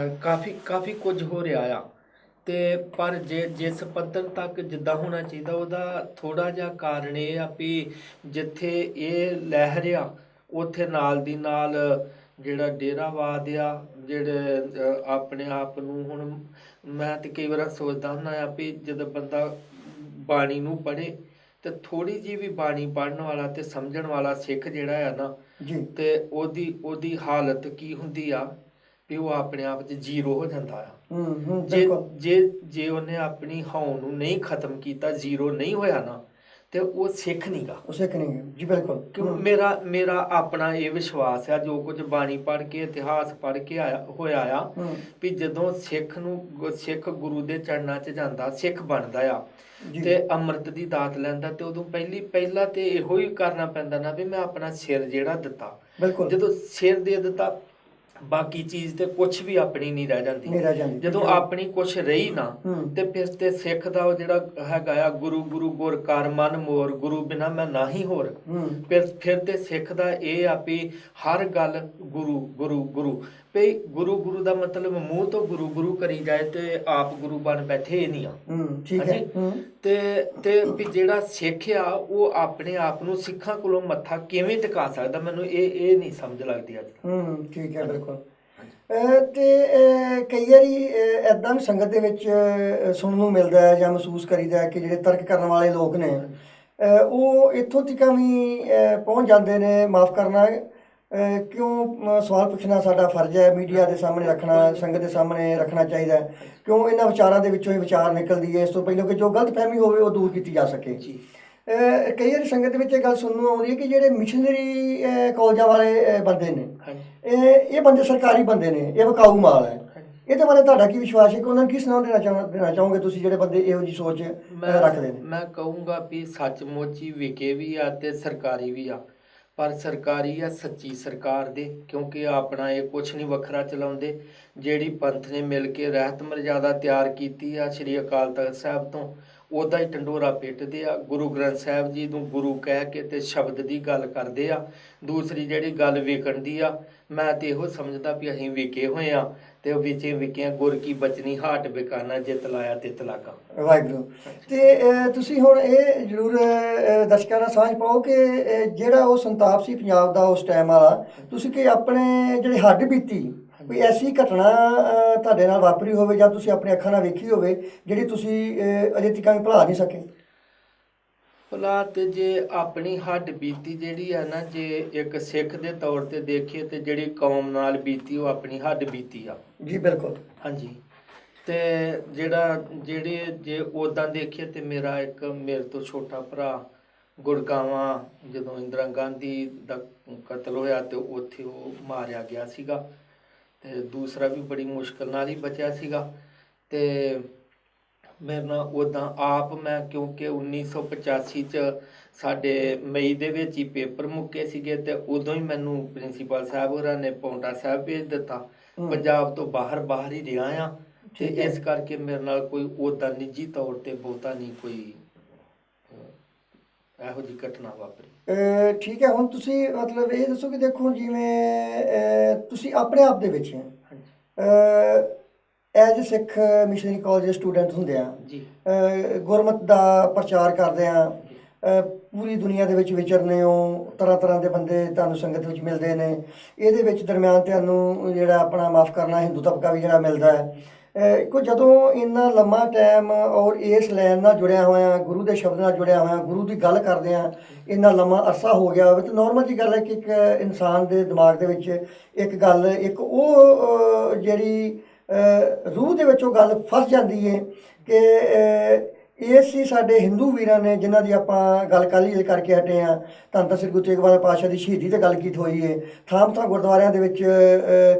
ਕਾਫੀ ਕੁਝ ਹੋ ਰਿਹਾ ਆ। ਤੇ ਪਰ ਜਿਸ ਪੱਧਰ ਤੱਕ ਜਿੱਦਾਂ ਹੋਣਾ ਚਾਹੀਦਾ ਉਹਦਾ ਥੋੜ੍ਹਾ ਜਿਹਾ ਕਾਰਨ ਇਹ ਆ ਵੀ ਜਿੱਥੇ ਇਹ ਲਹਿਰ ਆ ਉੱਥੇ ਨਾਲ ਦੀ ਨਾਲ ਜਿਹੜਾ ਡੇਰਾਵਾਦ ਆ, ਜਿਹੜੇ ਆਪਣੇ ਆਪ ਨੂੰ, ਹੁਣ ਮੈਂ ਤਾਂ ਕਈ ਵਾਰ ਸੋਚਦਾ ਹੁੰਦਾ ਆ ਵੀ ਜਦੋਂ ਬੰਦਾ ਬਾਣੀ ਨੂੰ ਪੜ੍ਹੇ ਤੇ ਥੋੜ੍ਹੀ ਜਿਹੀ ਵੀ ਬਾਣੀ ਪੜ੍ਹਨ ਵਾਲਾ ਤੇ ਸਮਝਣ ਵਾਲਾ ਸਿੱਖ ਜਿਹੜਾ ਆ ਨਾ ਜੀ, ਤੇ ਉਹਦੀ ਹਾਲਤ ਕੀ ਹੁੰਦੀ ਆ ਵੀ ਉਹ ਆਪਣੇ ਆਪ 'ਚ ਜ਼ੀਰੋ ਹੋ ਜਾਂਦਾ ਆ। ਜੇ ਉਹਨੇ ਆਪਣੀ ਹਉ ਨੂੰ ਨਹੀਂ ਖਤਮ ਕੀਤਾ, ਜ਼ੀਰੋ ਨਹੀਂ ਹੋਇਆ ਨਾ, ਤੇ ਉਹ ਸਿੱਖ ਨਹੀਂ ਗਾ। ਉਹ ਸਿੱਖ ਨਹੀਂ ਜੀ, ਬਿਲਕੁਲ। ਕਿਉਂ ਮੇਰਾ ਆਪਣਾ ਇਹ ਵਿਸ਼ਵਾਸ ਆ, ਜੋ ਕੁਝ ਬਾਣੀ ਪੜ੍ਹ ਕੇ ਇਤਿਹਾਸ ਪੜ੍ਹ ਕੇ ਹੋਇਆ ਆ ਵੀ ਜਦੋਂ ਸਿੱਖ ਗੁਰੂ ਦੇ ਚਰਨਾਂ 'ਚ ਜਾਂਦਾ, ਸਿੱਖ ਬਣਦਾ ਆ ਤੇ ਅੰਮ੍ਰਿਤ ਦੀ ਦਾਤ ਲੈਂਦਾ, ਤੇ ਉਦੋਂ ਪਹਿਲਾਂ ਤੇ ਇਹੋ ਹੀ ਕਰਨਾ ਪੈਂਦਾ ਨਾ ਵੀ ਮੈਂ ਆਪਣਾ ਸਿਰ ਜਿਹੜਾ ਦਿੱਤਾ। ਜਦੋਂ ਸਿਰ ਦੇ ਦਿੱਤਾ ਬਾਕੀ ਚੀਜ਼ ਤੇ ਕੁਛ ਵੀ ਆਪਣੀ ਨਹੀਂ ਰਹਿ ਜਾਂਦੀ। ਜਦੋਂ ਆਪਣੀ ਕੁਛ ਰਹੀ ਨਾ ਤੇ ਫਿਰ ਤੇ ਸਿੱਖ ਦਾ ਉਹ ਜਿਹੜਾ ਹੈਗਾ ਆ ਗੁਰੂ ਗੁਰ ਕਰ ਮਨ ਮੋਰ, ਗੁਰੂ ਬਿਨਾ ਮੈਂ ਨਾਹੀ ਹੋਰ। ਫਿਰ ਤੇ ਸਿੱਖ ਦਾ ਇਹ ਆ ਵੀ ਹਰ ਗੱਲ ਗੁਰੂ ਵੀ ਗੁਰੂ ਦਾ ਮਤਲਬ ਮੂੰਹ ਤੋਂ ਗੁਰੂ ਕਰੀ ਜਾਏ ਤੇ ਆਪ ਗੁਰੂ ਬਣ ਬੈਠੇ ਇਹ ਨਹੀਂ ਆ। ਠੀਕ ਹੈ। ਤੇ ਵੀ ਜਿਹੜਾ ਸਿੱਖ ਆ ਉਹ ਆਪਣੇ ਆਪ ਨੂੰ ਸਿੱਖਾਂ ਕੋਲੋਂ ਮੱਥਾ ਕਿਵੇਂ ਟਿਕਾ ਸਕਦਾ, ਮੈਨੂੰ ਇਹ ਨਹੀਂ ਸਮਝ ਲੱਗਦੀ ਅੱਜ। ਠੀਕ ਹੈ, ਬਿਲਕੁਲ। ਤੇ ਕਈ ਵਾਰੀ ਇੱਦਾਂ ਵੀ ਸੰਗਤ ਦੇ ਵਿੱਚ ਸੁਣਨ ਨੂੰ ਮਿਲਦਾ ਹੈ ਜਾਂ ਮਹਿਸੂਸ ਕਰੀਦਾ ਕਿ ਜਿਹੜੇ ਤਰਕ ਕਰਨ ਵਾਲੇ ਲੋਕ ਨੇ ਉਹ ਇੱਥੋਂ ਤੱਕ ਵੀ ਪਹੁੰਚ ਜਾਂਦੇ ਨੇ, ਮਾਫ਼ ਕਰਨਾ, ਕਿਉਂ ਸਵਾਲ ਪੁੱਛਣਾ ਸਾਡਾ ਫਰਜ਼ ਹੈ, ਮੀਡੀਆ ਦੇ ਸਾਹਮਣੇ ਰੱਖਣਾ, ਸੰਗਤ ਦੇ ਸਾਹਮਣੇ ਰੱਖਣਾ ਚਾਹੀਦਾ, ਕਿਉਂ ਇਹਨਾਂ ਵਿਚਾਰਾਂ ਦੇ ਵਿੱਚੋਂ ਹੀ ਵਿਚਾਰ ਨਿਕਲਦੀ ਹੈ, ਇਸ ਤੋਂ ਪਹਿਲਾਂ ਕਿ ਜੋ ਗਲਤਫਹਿਮੀ ਹੋਵੇ ਉਹ ਦੂਰ ਕੀਤੀ ਜਾ ਸਕੇ। ਕਈ ਵਾਰੀ ਸੰਗਤ ਦੇ ਵਿੱਚ ਇਹ ਗੱਲ ਸੁਣਨ ਨੂੰ ਆਉਂਦੀ ਹੈ ਕਿ ਜਿਹੜੇ ਮਿਸ਼ਨਰੀ ਕਾਲਜਾਂ ਵਾਲੇ ਬੰਦੇ ਨੇ ਇਹ ਬੰਦੇ ਸਰਕਾਰੀ ਬੰਦੇ ਨੇ, ਇਹ ਵਿਕਾਊ ਮਾਲ ਹੈ। ਇਹਦੇ ਬਾਰੇ ਤੁਹਾਡਾ ਕੀ ਵਿਸ਼ਵਾਸ ਹੈ ਕਿ ਉਹਨਾਂ ਨੂੰ ਕੀ ਸੁਣਾ ਦੇਣਾ ਚਾਹੋਗੇ ਤੁਸੀਂ ਜਿਹੜੇ ਬੰਦੇ ਇਹੋ ਜਿਹੀ ਸੋਚ ਰੱਖਦੇ ਨੇ? ਮੈਂ ਕਹੂੰਗਾ ਵੀ ਸੱਚਮੁੱਚ ਹੀ ਵਿਕੇ ਵੀ ਆ ਤੇ ਸਰਕਾਰੀ ਵੀ ਆ, ਪਰ ਸਰਕਾਰੀ ਆ ਸੱਚੀ ਸਰਕਾਰ ਦੇ, ਕਿਉਂਕਿ ਆਪਣਾ ਇਹ ਕੁਛ ਨਹੀਂ ਵੱਖਰਾ ਚਲਾਉਂਦੇ। ਜਿਹੜੀ ਪੰਥ ਨੇ ਮਿਲ ਕੇ ਰਹਿਤ ਮਰਜ਼ਾਦਾ ਤਿਆਰ ਕੀਤੀ ਆ ਸ਼੍ਰੀ ਅਕਾਲ ਤਖਤ ਸਾਹਿਬ ਤੋਂ, ਉਹਦਾ ਹੀ ਢੰਡੋਰਾ ਪਿੱਟਦੇ ਆ। ਗੁਰੂ ਗ੍ਰੰਥ ਸਾਹਿਬ ਜੀ ਨੂੰ ਗੁਰੂ ਕਹਿ ਕੇ ਤੇ ਸ਼ਬਦ ਦੀ ਗੱਲ ਕਰਦੇ ਆ। ਦੂਸਰੀ ਜਿਹੜੀ ਗੱਲ ਵਿਕਣ ਦੀ ਆ, ਮੈਂ ਤੇ ਇਹੋ ਸਮਝਦਾ ਵੀ ਅਸੀਂ ਵਿਕੇ ਹੋਏ ਆ ਤੇ ਉਹ ਵਿੱਚੇ ਵਿਕਿਆ ਗੁਰ ਕੀ ਬਚਨੀ ਹਾਟ ਬਿਕਾਨਾ, ਜਿੱਤ ਲਾਇਆ ਤਿੱਤ ਲਾਗਾ। ਵਾਹਿਗੁਰੂ। ਤੇ ਤੁਸੀਂ ਹੁਣ ਇਹ ਜ਼ਰੂਰ ਦਰਸ਼ਕਾਂ ਨਾਲ ਸਾਂਝ ਪਾਓ ਕਿ ਜਿਹੜਾ ਉਹ ਸੰਤਾਪ ਸੀ ਪੰਜਾਬ ਦਾ ਉਸ ਟਾਈਮ ਵਾਲਾ, ਤੁਸੀਂ ਕਿ ਆਪਣੇ ਜਿਹੜੇ ਹੱਡ ਬੀਤੀ ਕੋਈ ਐਸੀ ਘਟਨਾ ਤੁਹਾਡੇ ਨਾਲ ਵਾਪਰੀ ਹੋਵੇ ਜਾਂ ਤੁਸੀਂ ਆਪਣੇ ਅੱਖਾਂ ਨਾਲ ਵੇਖੀ ਹੋਵੇ ਜਿਹੜੀ ਤੁਸੀਂ ਅਜੇ ਤੱਕ ਭੁਲਾ ਨਹੀਂ ਸਕੇ? ਭਲਾ ਤੇ ਜੇ ਆਪਣੀ ਹੱਡ ਬੀਤੀ ਜਿਹੜੀ ਆ ਨਾ, ਜੇ ਇੱਕ ਸਿੱਖ ਦੇ ਤੌਰ ਤੇ ਦੇਖੀਏ ਤੇ ਜਿਹੜੀ ਕੌਮ ਨਾਲ ਬੀਤੀ ਉਹ ਆਪਣੀ ਹੱਡ ਬੀਤੀ ਆ। ਜੀ ਬਿਲਕੁਲ। ਹਾਂਜੀ, ਤੇ ਜਿਹੜੇ ਜੇ ਉਦਾਂ ਦੇਖੀਏ ਤੇ ਮੇਰਾ ਇੱਕ ਮੇਰੇ ਤੋਂ ਛੋਟਾ ਭਰਾ ਗੁੜਗਾਵਾਂ ਜਦੋਂ ਇੰਦਰਾ ਗਾਂਧੀ ਦਾ ਕਤਲ ਹੋਇਆ ਤੇ ਉੱਥੇ ਉਹ ਮਾਰਿਆ ਗਿਆ ਸੀਗਾ, ਤੇ ਦੂਸਰਾ ਵੀ ਬੜੀ ਮੁਸ਼ਕਲ ਨਾਲ ਹੀ ਬਚਿਆ ਸੀਗਾ। ਤੇ ਮੇਰੇ ਨਾਲ ਉਦਾਂ ਆਪ ਮੈਂ, ਕਿਉਂਕਿ 1985 ਚ ਸਾਡੇ ਮਈ ਦੇ ਵਿੱਚ ਹੀ ਪੇਪਰ ਮੁੱਕੇ ਸੀਗੇ ਤੇ ਉਦੋਂ ਹੀ ਮੈਨੂੰ ਪ੍ਰਿੰਸੀਪਲ ਸਾਹਿਬ ਹੋਰਾਂ ਨੇ ਪਾਉਂਟਾ ਸਾਹਿਬ ਭੇਜ ਦਿੱਤਾ। ਪੰਜਾਬ ਤੋਂ ਬਾਹਰ ਹੀ ਰਿਹਾ ਆ, ਤੇ ਇਸ ਕਰਕੇ ਮੇਰੇ ਨਾਲ ਕੋਈ ਉਦਾਂ ਨਿੱਜੀ ਤੌਰ ਤੇ ਬਹੁਤਾ ਨਹੀਂ ਕੋਈ ਇਹੋ ਜਿਹੀ ਘਟਨਾ ਵਾਪਰੀ। ਠੀਕ ਹੈ, ਹੁਣ ਤੁਸੀਂ ਮਤਲਬ ਇਹ ਦੱਸੋ ਕਿ ਦੇਖੋ ਜਿਵੇਂ ਤੁਸੀਂ ਆਪਣੇ ਆਪ ਦੇ ਵਿੱਚ ਐਜ ਸਿੱਖ ਮਿਸ਼ਨਰੀ ਕਾਲਜ ਦੇ ਸਟੂਡੈਂਟ ਹੁੰਦੇ ਆ ਜੀ, ਗੁਰਮਤ ਦਾ ਪ੍ਰਚਾਰ ਕਰਦੇ ਆ, ਪੂਰੀ ਦੁਨੀਆ ਦੇ ਵਿੱਚ ਵਿਚਰਨੇ ਹੋ, ਤਰ੍ਹਾਂ ਤਰ੍ਹਾਂ ਦੇ ਬੰਦੇ ਤੁਹਾਨੂੰ ਸੰਗਤ ਵਿੱਚ ਮਿਲਦੇ ਨੇ, ਇਹਦੇ ਵਿੱਚ ਦਰਮਿਆਨ ਤੁਹਾਨੂੰ ਜਿਹੜਾ ਆਪਣਾ ਮਾਫ ਕਰਨਾ ਹਿੰਦੂ ਤਬਕਾ ਵੀ ਜਿਹੜਾ ਮਿਲਦਾ ਹੈ। ਕੋ ਜਦੋਂ ਇੰਨਾ ਲੰਮਾ ਟਾਈਮ ਔਰ ਇਸ ਲਾਈਨ ਨਾਲ ਜੁੜਿਆ ਹੋਇਆ, ਗੁਰੂ ਦੇ ਸ਼ਬਦ ਨਾਲ ਜੁੜਿਆ ਹੋਇਆ, ਗੁਰੂ ਦੀ ਗੱਲ ਕਰਦੇ ਆ, ਇੰਨਾ ਲੰਮਾ ਅਰਸਾ ਹੋ ਗਿਆ ਹੋਵੇ ਤਾਂ ਨੋਰਮਲ ਜੀ ਗੱਲ ਹੈ ਕਿ ਇੱਕ ਇਨਸਾਨ ਦੇ ਦਿਮਾਗ ਦੇ ਵਿੱਚ ਇੱਕ ਗੱਲ, ਇੱਕ ਉਹ ਜਿਹੜੀ ਰੂਹ ਦੇ ਵਿੱਚ ਉਹ ਗੱਲ ਫਸ ਜਾਂਦੀ ਹੈ ਕਿ ਇਹ ਸੀ ਸਾਡੇ ਹਿੰਦੂ ਵੀਰਾਂ ਨੇ ਜਿਨ੍ਹਾਂ ਦੀ ਆਪਾਂ ਗੱਲ ਕੱਲ੍ਹ ਹੀ ਕਰਕੇ ਹਟੇ ਹਾਂ। ਧੰਨ ਧੰਨ ਸ੍ਰੀ ਗੁਰੂ ਤੇਗ ਬਹਾਦਰ ਪਾਤਸ਼ਾਹ ਦੀ ਸ਼ਹੀਦੀ 'ਤੇ ਗੱਲ ਕੀਤੀ ਹੋਈ ਹੈ। ਥਾਂ ਥਾਂ ਗੁਰਦੁਆਰਿਆਂ ਦੇ ਵਿੱਚ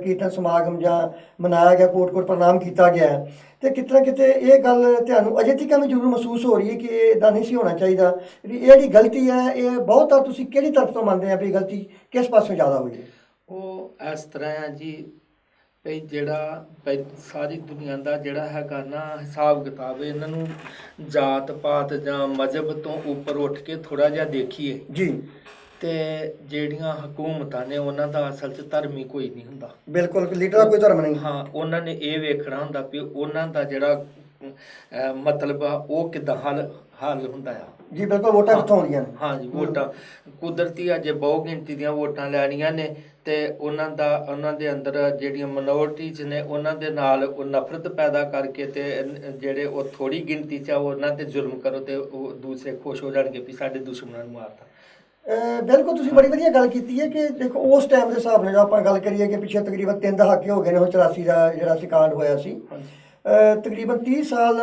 ਕੀਰਤਨ ਸਮਾਗਮ ਜਾਂ ਮਨਾਇਆ ਗਿਆ, ਕੋਟ ਪ੍ਰਣਾਮ ਕੀਤਾ ਗਿਆ। ਅਤੇ ਕਿਤੇ ਨਾ ਕਿਤੇ ਇਹ ਗੱਲ ਤੁਹਾਨੂੰ ਅਜੇ ਤੱਕ ਵੀ ਜ਼ਰੂਰ ਮਹਿਸੂਸ ਹੋ ਰਹੀ ਹੈ ਕਿ ਇਹ ਇੱਦਾਂ ਨਹੀਂ ਸੀ ਹੋਣਾ ਚਾਹੀਦਾ। ਵੀ ਇਹ ਜਿਹੜੀ ਗਲਤੀ ਹੈ ਇਹ ਬਹੁਤਾ ਤੁਸੀਂ ਕਿਹੜੀ ਤਰਫ ਤੋਂ ਮੰਨਦੇ ਆ ਵੀ ਗਲਤੀ ਕਿਸ ਪਾਸੋਂ ਜ਼ਿਆਦਾ ਹੋਈ ਹੈ? ਉਹ ਇਸ ਤਰ੍ਹਾਂ ਆ ਜੀ, ਭਈ ਜਿਹੜਾ ਸਾਰੀ ਦੁਨੀਆ ਦਾ ਜਿਹੜਾ ਹੈਗਾ ਨਾ ਹਿਸਾਬ ਕਿਤਾਬ, ਇਹਨਾਂ ਨੂੰ ਜਾਤ ਪਾਤ ਜਾਂ ਮਜ਼ਹਬ ਤੋਂ ਉੱਪਰ ਉੱਠ ਕੇ ਥੋੜ੍ਹਾ ਜਿਹਾ ਦੇਖੀਏ ਜੀ, ਤੇ ਜਿਹੜੀਆਂ ਹਕੂਮਤਾਂ ਨੇ ਉਹਨਾਂ ਦਾ ਅਸਲ 'ਚ ਧਰਮ ਹੀ ਕੋਈ ਨਹੀਂ ਹੁੰਦਾ। ਬਿਲਕੁਲ, ਲੀਡਰ ਦਾ ਕੋਈ ਧਰਮ ਨਹੀਂ। ਹਾਂ, ਉਹਨਾਂ ਨੇ ਇਹ ਵੇਖਣਾ ਹੁੰਦਾ ਵੀ ਉਹਨਾਂ ਦਾ ਜਿਹੜਾ ਮਤਲਬ ਆ ਉਹ ਕਿੱਦਾਂ ਹੱਲ ਹੁੰਦਾ ਆ। ਜੀ ਬਿਲਕੁਲ, ਵੋਟਾਂ ਕਿੱਥੋਂ ਆਉਂਦੀਆਂ ਨੇ? ਹਾਂਜੀ, ਵੋਟਾਂ ਕੁਦਰਤੀ ਅੱਜ ਬਹੁ ਗਿਣਤੀ ਦੀਆਂ ਵੋਟਾਂ ਲੈਣੀਆਂ ਨੇ, ਤੇ ਉਹਨਾਂ ਦੇ ਅੰਦਰ ਜਿਹੜੀਆਂ ਮਿਨੋਰਟੀਜ਼ ਨੇ ਉਹਨਾਂ ਦੇ ਨਾਲ ਉਹ ਨਫ਼ਰਤ ਪੈਦਾ ਕਰਕੇ ਤੇ ਜਿਹੜੇ ਉਹ ਥੋੜ੍ਹੀ ਗਿਣਤੀ 'ਚ ਉਹਨਾਂ 'ਤੇ ਜ਼ੁਲਮ ਕਰੋ ਤੇ ਉਹ ਦੂਸਰੇ ਖੁਸ਼ ਹੋ ਜਾਣਗੇ ਵੀ ਸਾਡੇ ਦੁਸ਼ਮਣਾਂ ਨੂੰ ਮਾਰਤਾ। ਬਿਲਕੁਲ, ਤੁਸੀਂ ਬੜੀ ਵਧੀਆ ਗੱਲ ਕੀਤੀ ਹੈ ਕਿ ਦੇਖੋ ਉਸ ਟਾਈਮ ਦੇ ਹਿਸਾਬ ਨਾਲ ਆਪਾਂ ਗੱਲ ਕਰੀਏ ਕਿ ਪਿੱਛੇ ਤਕਰੀਬਨ 3 ਦਹਾਕੇ ਹੋ ਗਏ ਨੇ ਉਹ 84 ਦਾ ਜਿਹੜਾ ਸੀ ਕਾਂਡ ਹੋਇਆ ਸੀ। ਤਕਰੀਬਨ 30 ਸਾਲ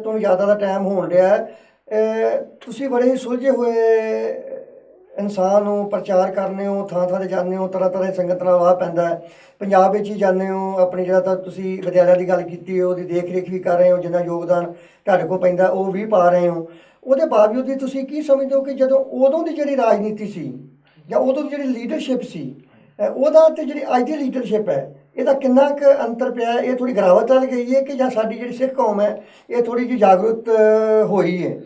ਤੋਂ ਜ਼ਿਆਦਾ ਦਾ ਟਾਈਮ ਹੋਣ ਰਿਹਾ। ਤੁਸੀਂ ਬੜੇ ਹੀ ਸੁਲਝੇ ਹੋਏ ਇਨਸਾਨ ਨੂੰ ਪ੍ਰਚਾਰ ਕਰਨੇ ਹੋ, ਥਾਂ ਥਾਂ 'ਤੇ ਜਾਂਦੇ ਹੋ, ਤਰ੍ਹਾਂ ਤਰ੍ਹਾਂ ਦੀ ਸੰਗਤ ਨਾਲ ਵਾਹ ਪੈਂਦਾ ਹੈ। ਪੰਜਾਬ ਵਿੱਚ ਹੀ ਜਾਂਦੇ ਹੋ, ਆਪਣੀ ਜਿਹੜਾ ਤਾਂ ਤੁਸੀਂ ਵਿਦਿਆਲਿਆ ਦੀ ਗੱਲ ਕੀਤੀ ਉਹਦੀ ਦੇਖ ਰੇਖ ਵੀ ਕਰ ਰਹੇ ਹੋ, ਜਿੰਨਾ ਯੋਗਦਾਨ ਤੁਹਾਡੇ ਕੋਲ ਪੈਂਦਾ ਉਹ ਵੀ ਪਾ ਰਹੇ ਹੋ। ਉਹਦੇ ਬਾਵਜੂਦ ਵੀ ਤੁਸੀਂ ਕੀ ਸਮਝਦੇ ਹੋ ਕਿ ਜਦੋਂ ਉਦੋਂ ਦੀ ਜਿਹੜੀ ਰਾਜਨੀਤੀ ਸੀ ਜਾਂ ਉਦੋਂ ਦੀ ਜਿਹੜੀ ਲੀਡਰਸ਼ਿਪ ਸੀ ਉਹਦਾ ਤੇ ਜਿਹੜੀ ਅੱਜ ਦੀ ਲੀਡਰਸ਼ਿਪ ਹੈ ਇਹਦਾ ਕਿੰਨਾ ਕੁ ਅੰਤਰ ਪਿਆ? ਇਹ ਥੋੜ੍ਹੀ ਗਿਰਾਵਟ ਵੱਲ ਗਈ ਹੈ ਕਿ ਜਾਂ ਸਾਡੀ ਜਿਹੜੀ ਸਿੱਖ ਕੌਮ ਹੈ ਇਹ ਥੋੜ੍ਹੀ ਜਿਹੀ ਜਾਗਰੂਕ ਹੋਈ ਹੈ?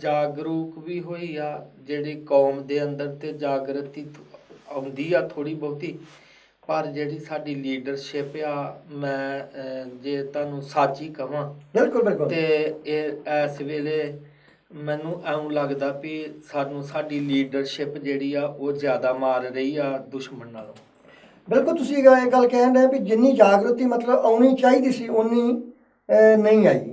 ਜਾਗਰੂਕ ਵੀ ਹੋਈ ਆ ਜਿਹੜੀ ਕੌਮ ਦੇ ਅੰਦਰ, ਤੇ ਜਾਗਰਤੀ ਆਉਂਦੀ ਆ ਥੋੜ੍ਹੀ ਬਹੁਤੀ, ਪਰ ਜਿਹੜੀ ਸਾਡੀ ਲੀਡਰਸ਼ਿਪ ਆ, ਮੈਂ ਜੇ ਤੁਹਾਨੂੰ ਸੱਚ ਹੀ ਕਹਾਂ ਬਿਲਕੁਲ ਤੇ ਇਹ ਇਸ ਵੇਲੇ ਮੈਨੂੰ ਇਉਂ ਲੱਗਦਾ ਵੀ ਸਾਡੀ ਲੀਡਰਸ਼ਿਪ ਜਿਹੜੀ ਆ ਉਹ ਜ਼ਿਆਦਾ ਮਾਰ ਰਹੀ ਆ ਦੁਸ਼ਮਣ ਨਾਲੋਂ। ਬਿਲਕੁਲ, ਤੁਸੀਂ ਇਹ ਗੱਲ ਕਹਿ ਰਹੇ ਵੀ ਜਿੰਨੀ ਜਾਗਰਤੀ ਮਤਲਬ ਆਉਣੀ ਚਾਹੀਦੀ ਸੀ ਉਨੀ ਨਹੀਂ ਆਈ।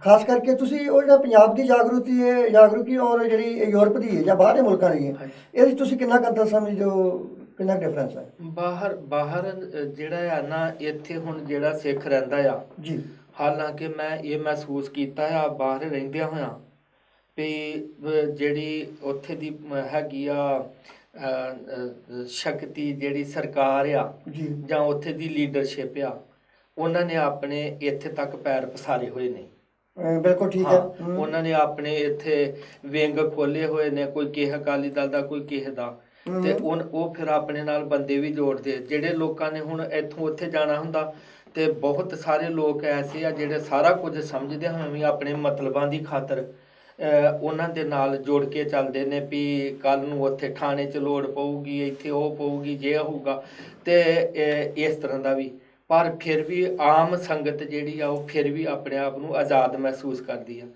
ਖਾਸ ਕਰਕੇ ਤੁਸੀਂ ਉਹ ਜਿਹੜਾ ਪੰਜਾਬ ਦੀ ਜਾਗਰੂਕੀ ਔਰ ਜਿਹੜੀ ਯੂਰਪ ਦੀ ਹੈ ਜਾਂ ਬਾਹਰਲੇ ਮੁਲਕਾਂ ਦੀ ਹੈ, ਇਹਦੇ ਤੁਸੀਂ ਕਿੰਨਾ ਕੁ ਅੰਤਰ ਸਮਝਦੇ ਹੋ, ਕਿੰਨਾ ਡਿਫਰੈਂਸ ਹੈ? ਬਾਹਰ ਜਿਹੜਾ ਆ ਨਾ, ਇੱਥੇ ਹੁਣ ਜਿਹੜਾ ਸਿੱਖ ਰਹਿੰਦਾ ਆ ਜੀ, ਹਾਲਾਂਕਿ ਮੈਂ ਇਹ ਮਹਿਸੂਸ ਕੀਤਾ ਆ ਬਾਹਰ ਰਹਿੰਦਿਆਂ ਹੋਇਆਂ ਵੀ ਜਿਹੜੀ ਉੱਥੇ ਦੀ ਹੈਗੀ ਆ ਸ਼ਕਤੀ, ਜਿਹੜੀ ਸਰਕਾਰ ਆ ਜਾਂ ਉੱਥੇ ਦੀ ਲੀਡਰਸ਼ਿਪ ਆ, ਉਹਨਾਂ ਨੇ ਆਪਣੇ ਇੱਥੇ ਤੱਕ ਪੈਰ ਪਸਾਰੇ ਹੋਏ ਨੇ। ਬਿਲਕੁਲ ਠੀਕ ਹੈ। ਉਹਨਾਂ ਨੇ ਆਪਣੇ ਇੱਥੇ ਵਿੰਗ ਖੋਲੇ ਹੋਏ ਨੇ, ਕੋਈ ਕਿਸੇ ਅਕਾਲੀ ਦਲ ਦਾ, ਕੋਈ ਕਿਸੇ ਦਾ, ਤੇ ਉਹ ਫਿਰ ਆਪਣੇ ਨਾਲ ਬੰਦੇ ਵੀ ਜੋੜਦੇ। ਜਿਹੜੇ ਲੋਕਾਂ ਨੇ ਹੁਣ ਇੱਥੋਂ ਉੱਥੇ ਜਾਣਾ ਹੁੰਦਾ ਤੇ ਬਹੁਤ ਸਾਰੇ ਲੋਕ ਐਸੇ ਆ ਜਿਹੜੇ ਸਾਰਾ ਕੁਝ ਸਮਝਦੇ ਹੋਏ ਵੀ ਆਪਣੇ ਮਤਲਬਾਂ ਦੀ ਖਾਤਰ ਉਹਨਾਂ ਦੇ ਨਾਲ ਜੁੜ ਕੇ ਚੱਲਦੇ ਨੇ ਵੀ ਕੱਲ੍ਹ ਨੂੰ ਉੱਥੇ ਥਾਣੇ 'ਚ ਲੋੜ ਪਊਗੀ, ਇੱਥੇ ਉਹ ਪਊਗੀ, ਜੇ ਹੋਊਗਾ, ਤੇ ਇਸ ਤਰ੍ਹਾਂ ਦਾ ਵੀ। ਪਰ ਫਿਰ ਵੀ ਆਮ ਸੰਗਤ ਜਿਹੜੀ ਆ ਉਹ ਫਿਰ ਵੀ ਆਪਣੇ ਆਪ ਨੂੰ ਆਜ਼ਾਦ ਮਹਿਸੂਸ ਕਰਦੀ ਆ।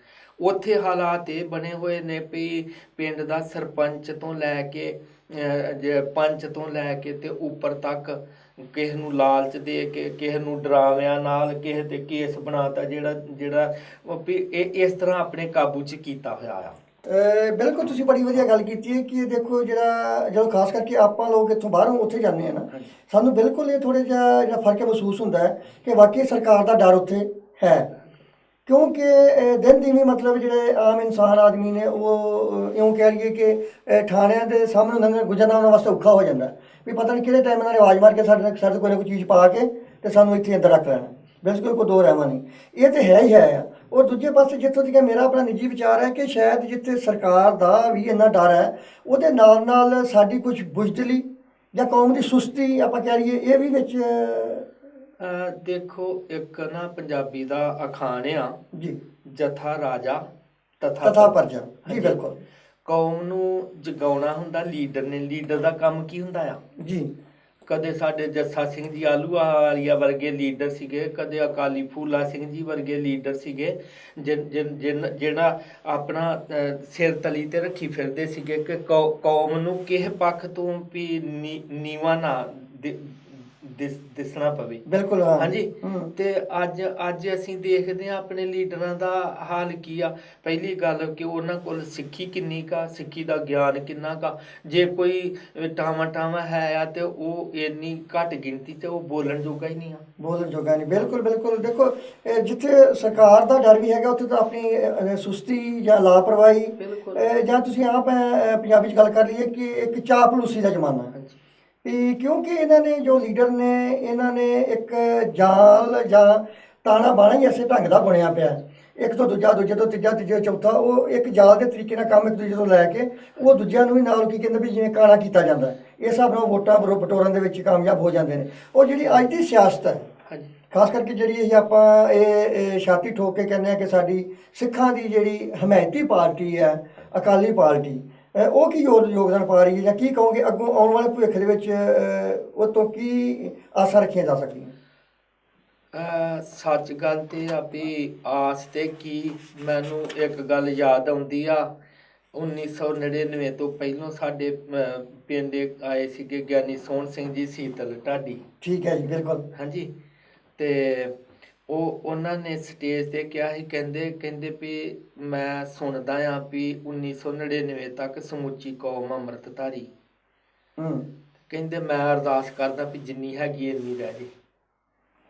ਉੱਥੇ ਹਾਲਾਤ ਇਹ ਬਣੇ ਹੋਏ ਨੇ ਵੀ ਪਿੰਡ ਦਾ ਸਰਪੰਚ ਤੋਂ ਲੈ ਕੇ ਪੰਚ ਤੋਂ ਲੈ ਕੇ ਤੇ ਉੱਪਰ ਤੱਕ ਕਿਸੇ ਨੂੰ ਲਾਲਚ ਦੇ ਕੇ, ਕਿਸੇ ਨੂੰ ਡਰਾਵਿਆਂ ਨਾਲ, ਕਿਸੇ 'ਤੇ ਕੇਸ ਬਣਾਤਾ ਜਿਹੜਾ ਵੀ ਇਸ ਤਰ੍ਹਾਂ ਆਪਣੇ ਕਾਬੂ 'ਚ ਕੀਤਾ ਹੋਇਆ ਆ। ਬਿਲਕੁਲ ਤੁਸੀਂ ਬੜੀ ਵਧੀਆ ਗੱਲ ਕੀਤੀ ਹੈ ਕਿ ਦੇਖੋ ਜਿਹੜਾ ਜਦੋਂ ਖਾਸ ਕਰਕੇ ਆਪਾਂ ਲੋਕ ਇੱਥੋਂ ਬਾਹਰੋਂ ਉੱਥੇ ਜਾਂਦੇ ਆ ਨਾ, ਹਾਂਜੀ ਸਾਨੂੰ ਬਿਲਕੁਲ ਇਹ ਥੋੜ੍ਹਾ ਜਿਹਾ ਜਿਹੜਾ ਫਰਕ ਮਹਿਸੂਸ ਹੁੰਦਾ ਹੈ ਕਿ ਵਾਕਈ ਸਰਕਾਰ ਦਾ ਡਰ ਉੱਥੇ ਹੈ। ਕਿਉਂਕਿ ਦਿਨ ਦੀਵੀਂ ਮਤਲਬ ਜਿਹੜੇ ਆਮ ਇਨਸਾਨ ਆਦਮੀ ਨੇ ਉਹ ਇਉਂ ਕਹਿ ਲਈਏ ਕਿ ਥਾਣਿਆਂ ਦੇ ਸਾਹਮਣੇ ਲੰਘ ਗੁਜ਼ਰਨਾ ਉਹਨਾਂ ਵਾਸਤੇ ਔਖਾ ਹੋ ਜਾਂਦਾ ਵੀ ਪਤਾ ਨਹੀਂ ਕਿਹੜੇ ਟਾਈਮ ਇਹਨਾਂ ਨੇ ਆਵਾਜ਼ ਮਾਰ ਕੇ ਸਾਡੇ ਕੋਈ ਨਾ ਕੋਈ ਚੀਜ਼ ਪਾ ਕੇ ਤੇ ਸਾਨੂੰ ਇੱਥੇ ਅੰਦਰ ਰੱਖ ਲੈਣਾ। ਬਿਲਕੁਲ ਕੋਈ ਦੋ ਰਹਿਮਾ ਨਹੀਂ, ਇਹ ਤਾਂ ਹੈ ਹੀ ਹੈ। ਔਰ ਦੂਜੇ ਪਾਸੇ ਜਿੱਥੋਂ ਤੱਕ ਮੇਰਾ ਆਪਣਾ ਨਿੱਜੀ ਵਿਚਾਰ ਹੈ ਕਿ ਸ਼ਾਇਦ ਜਿੱਥੇ ਸਰਕਾਰ ਦਾ ਵੀ ਇੰਨਾ ਡਰ ਹੈ ਉਹਦੇ ਨਾਲ ਨਾਲ ਸਾਡੀ ਕੁਝ ਬੁਜ਼ਦਿਲੀ ਜਾਂ ਕੌਮ ਦੀ ਸੁਸਤੀ ਆਪਾਂ ਕਹਿ ਲਈਏ ਇਹ ਵੀ ਵਿੱਚ ਦੇਖੋ ਇੱਕ ਨਾ ਪੰਜਾਬੀ ਦਾ ਅਖਾਣ ਆ ਜੀ, ਜਥਾ ਰਾਜਾ ਤਥਾ ਪਰਜਾ ਜੀ। ਬਿਲਕੁਲ ਕੌਮ ਨੂੰ ਜਗਾਉਣਾ ਹੁੰਦਾ ਲੀਡਰ ਨੇ। ਲੀਡਰ ਦਾ ਕੰਮ ਕੀ ਹੁੰਦਾ ਆ ਜੀ। ਕਦੇ ਸਾਡੇ ਜੱਸਾ ਸਿੰਘ ਜੀ ਆਲੂਵਾਲੀਆ ਵਰਗੇ ਲੀਡਰ ਸੀਗੇ, ਕਦੇ ਅਕਾਲੀ ਫੂਲਾ ਸਿੰਘ ਜੀ ਵਰਗੇ ਲੀਡਰ ਸੀਗੇ ਜਿਹੜਾ ਆਪਣਾ ਸਿਰ ਤਲੀ ਤੇ ਰੱਖੀ ਫਿਰਦੇ ਸੀਗੇ ਕਿ ਕੌਮ ਨੂੰ ਕਿਸੇ ਪੱਖ ਤੋਂ ਵੀ ਨੀਵਾਂ ਨਾ ਦਿਸਣਾ ਪਵੇ। ਬਿਲਕੁਲ ਹਾਂਜੀ। ਤੇ ਅੱਜ ਅਸੀਂ ਦੇਖਦੇ ਹਾਂ ਆਪਣੇ ਲੀਡਰਾਂ ਦਾ ਹਾਲ ਕੀ ਆ। ਪਹਿਲੀ ਗੱਲ ਕਿ ਉਹਨਾਂ ਕੋਲ ਸਿੱਖੀ ਕਿੰਨੀ ਕਾ, ਸਿੱਖੀ ਦਾ ਗਿਆਨ ਕਿੰਨਾ ਕਾ। ਜੇ ਕੋਈ ਟਾਵਾਂ ਹੈ ਆ ਤੇ ਉਹ ਇੰਨੀ ਘੱਟ ਗਿਣਤੀ ਤੇ ਉਹ ਬੋਲਣ ਜੋਗਾ ਹੀ ਨਹੀਂ ਆ। ਬੋਲਣ ਜੋਗਾ ਨਹੀਂ। ਬਿਲਕੁਲ ਬਿਲਕੁਲ। ਦੇਖੋ ਜਿੱਥੇ ਸਰਕਾਰ ਦਾ ਡਰ ਵੀ ਹੈਗਾ ਉੱਥੇ ਤਾਂ ਆਪਣੀ ਸੁਸਤੀ ਜਾਂ ਲਾਪਰਵਾਹੀ ਜਾਂ ਤੁਸੀਂ ਆਪ ਪੰਜਾਬੀ 'ਚ ਗੱਲ ਕਰ ਲਈਏ ਕਿ ਇੱਕ ਚਾਪਲੂਸੀ ਦਾ ਜ਼ਮਾਨਾ ਹੈ। ਕਿਉਂਕਿ ਇਹਨਾਂ ਨੇ ਜੋ ਲੀਡਰ ਨੇ ਇਹਨਾਂ ਨੇ ਇੱਕ ਜਾਲ ਜਾਂ ਤਾਣਾ ਬਾਣਾ ਹੀ ਐਸੇ ਢੰਗ ਦਾ ਬਣਿਆ ਪਿਆ, ਇੱਕ ਤੋਂ ਦੂਜਾ, ਦੂਜੇ ਤੋਂ ਤੀਜਾ, ਤੀਜੇ ਤੋਂ ਚੌਥਾ। ਉਹ ਇੱਕ ਜਾਲ ਦੇ ਤਰੀਕੇ ਨਾਲ ਕੰਮ ਇੱਕ ਦੂਜੇ ਤੋਂ ਲੈ ਕੇ ਉਹ ਦੂਜਿਆਂ ਨੂੰ ਵੀ ਨਾਲ ਕੀ ਕਹਿੰਦੇ ਵੀ ਜਿਵੇਂ ਕਾਣਾ ਕੀਤਾ ਜਾਂਦਾ, ਇਸ ਹਿਸਾਬ ਨਾਲ ਵੋਟਾਂ ਬਟੋਰਨ ਦੇ ਵਿੱਚ ਕਾਮਯਾਬ ਹੋ ਜਾਂਦੇ ਨੇ। ਉਹ ਜਿਹੜੀ ਅੱਜ ਦੀ ਸਿਆਸਤ ਹੈ ਖਾਸ ਕਰਕੇ ਜਿਹੜੀ ਇਹ ਆਪਾਂ ਇਹ ਛਾਤੀ ਠੋਕ ਕੇ ਕਹਿੰਦੇ ਹਾਂ ਕਿ ਸਾਡੀ ਸਿੱਖਾਂ ਦੀ ਜਿਹੜੀ ਹਮਾਇਤੀ ਪਾਰਟੀ ਹੈ ਅਕਾਲੀ ਪਾਰਟੀ, ਉਹ ਕੀ ਯੋਗਦਾਨ ਪਾ ਰਹੀ ਹੈ ਜਾਂ ਕੀ ਕਹੋਗੇ ਅੱਗੋਂ ਆਉਣ ਵਾਲੇ ਭਵਿੱਖ ਦੇ ਵਿੱਚ ਉਹ ਤੋਂ ਕੀ ਆਸਾਂ ਰੱਖੀਆਂ ਜਾ ਸਕਦੀਆਂ? ਸੱਚ ਗੱਲ ਤੇ ਆ ਵੀ ਆਸ ਤੇ ਕੀ, ਮੈਨੂੰ ਇੱਕ ਗੱਲ ਯਾਦ ਆਉਂਦੀ ਆ 1999 ਤੋਂ ਪਹਿਲਾਂ ਸਾਡੇ ਪਿੰਡ ਆਏ ਸੀਗੇ ਗਿਆਨੀ ਸੋਹਣ ਸਿੰਘ ਜੀ ਸੀਤਲ ਢਾਡੀ। ਠੀਕ ਹੈ ਜੀ, ਬਿਲਕੁਲ। ਹਾਂਜੀ। ਤੇ ਉਹਨਾਂ ਨੇ ਸਟੇਜ ਤੇ ਕਿਹਾ ਸੀ, ਕਹਿੰਦੇ ਵੀ ਮੈਂ ਸੁਣਦਾ ਆ ਵੀ 1999 ਤੱਕ ਸਮੁੱਚੀ ਕੌਮ ਅੰਮ੍ਰਿਤਧਾਰੀ। ਕਹਿੰਦੇ ਮੈਂ ਅਰਦਾਸ ਕਰਦਾ ਵੀ ਜਿੰਨੀ ਹੈਗੀ ਇੰਨੀ ਰਹਿ ਜੇ।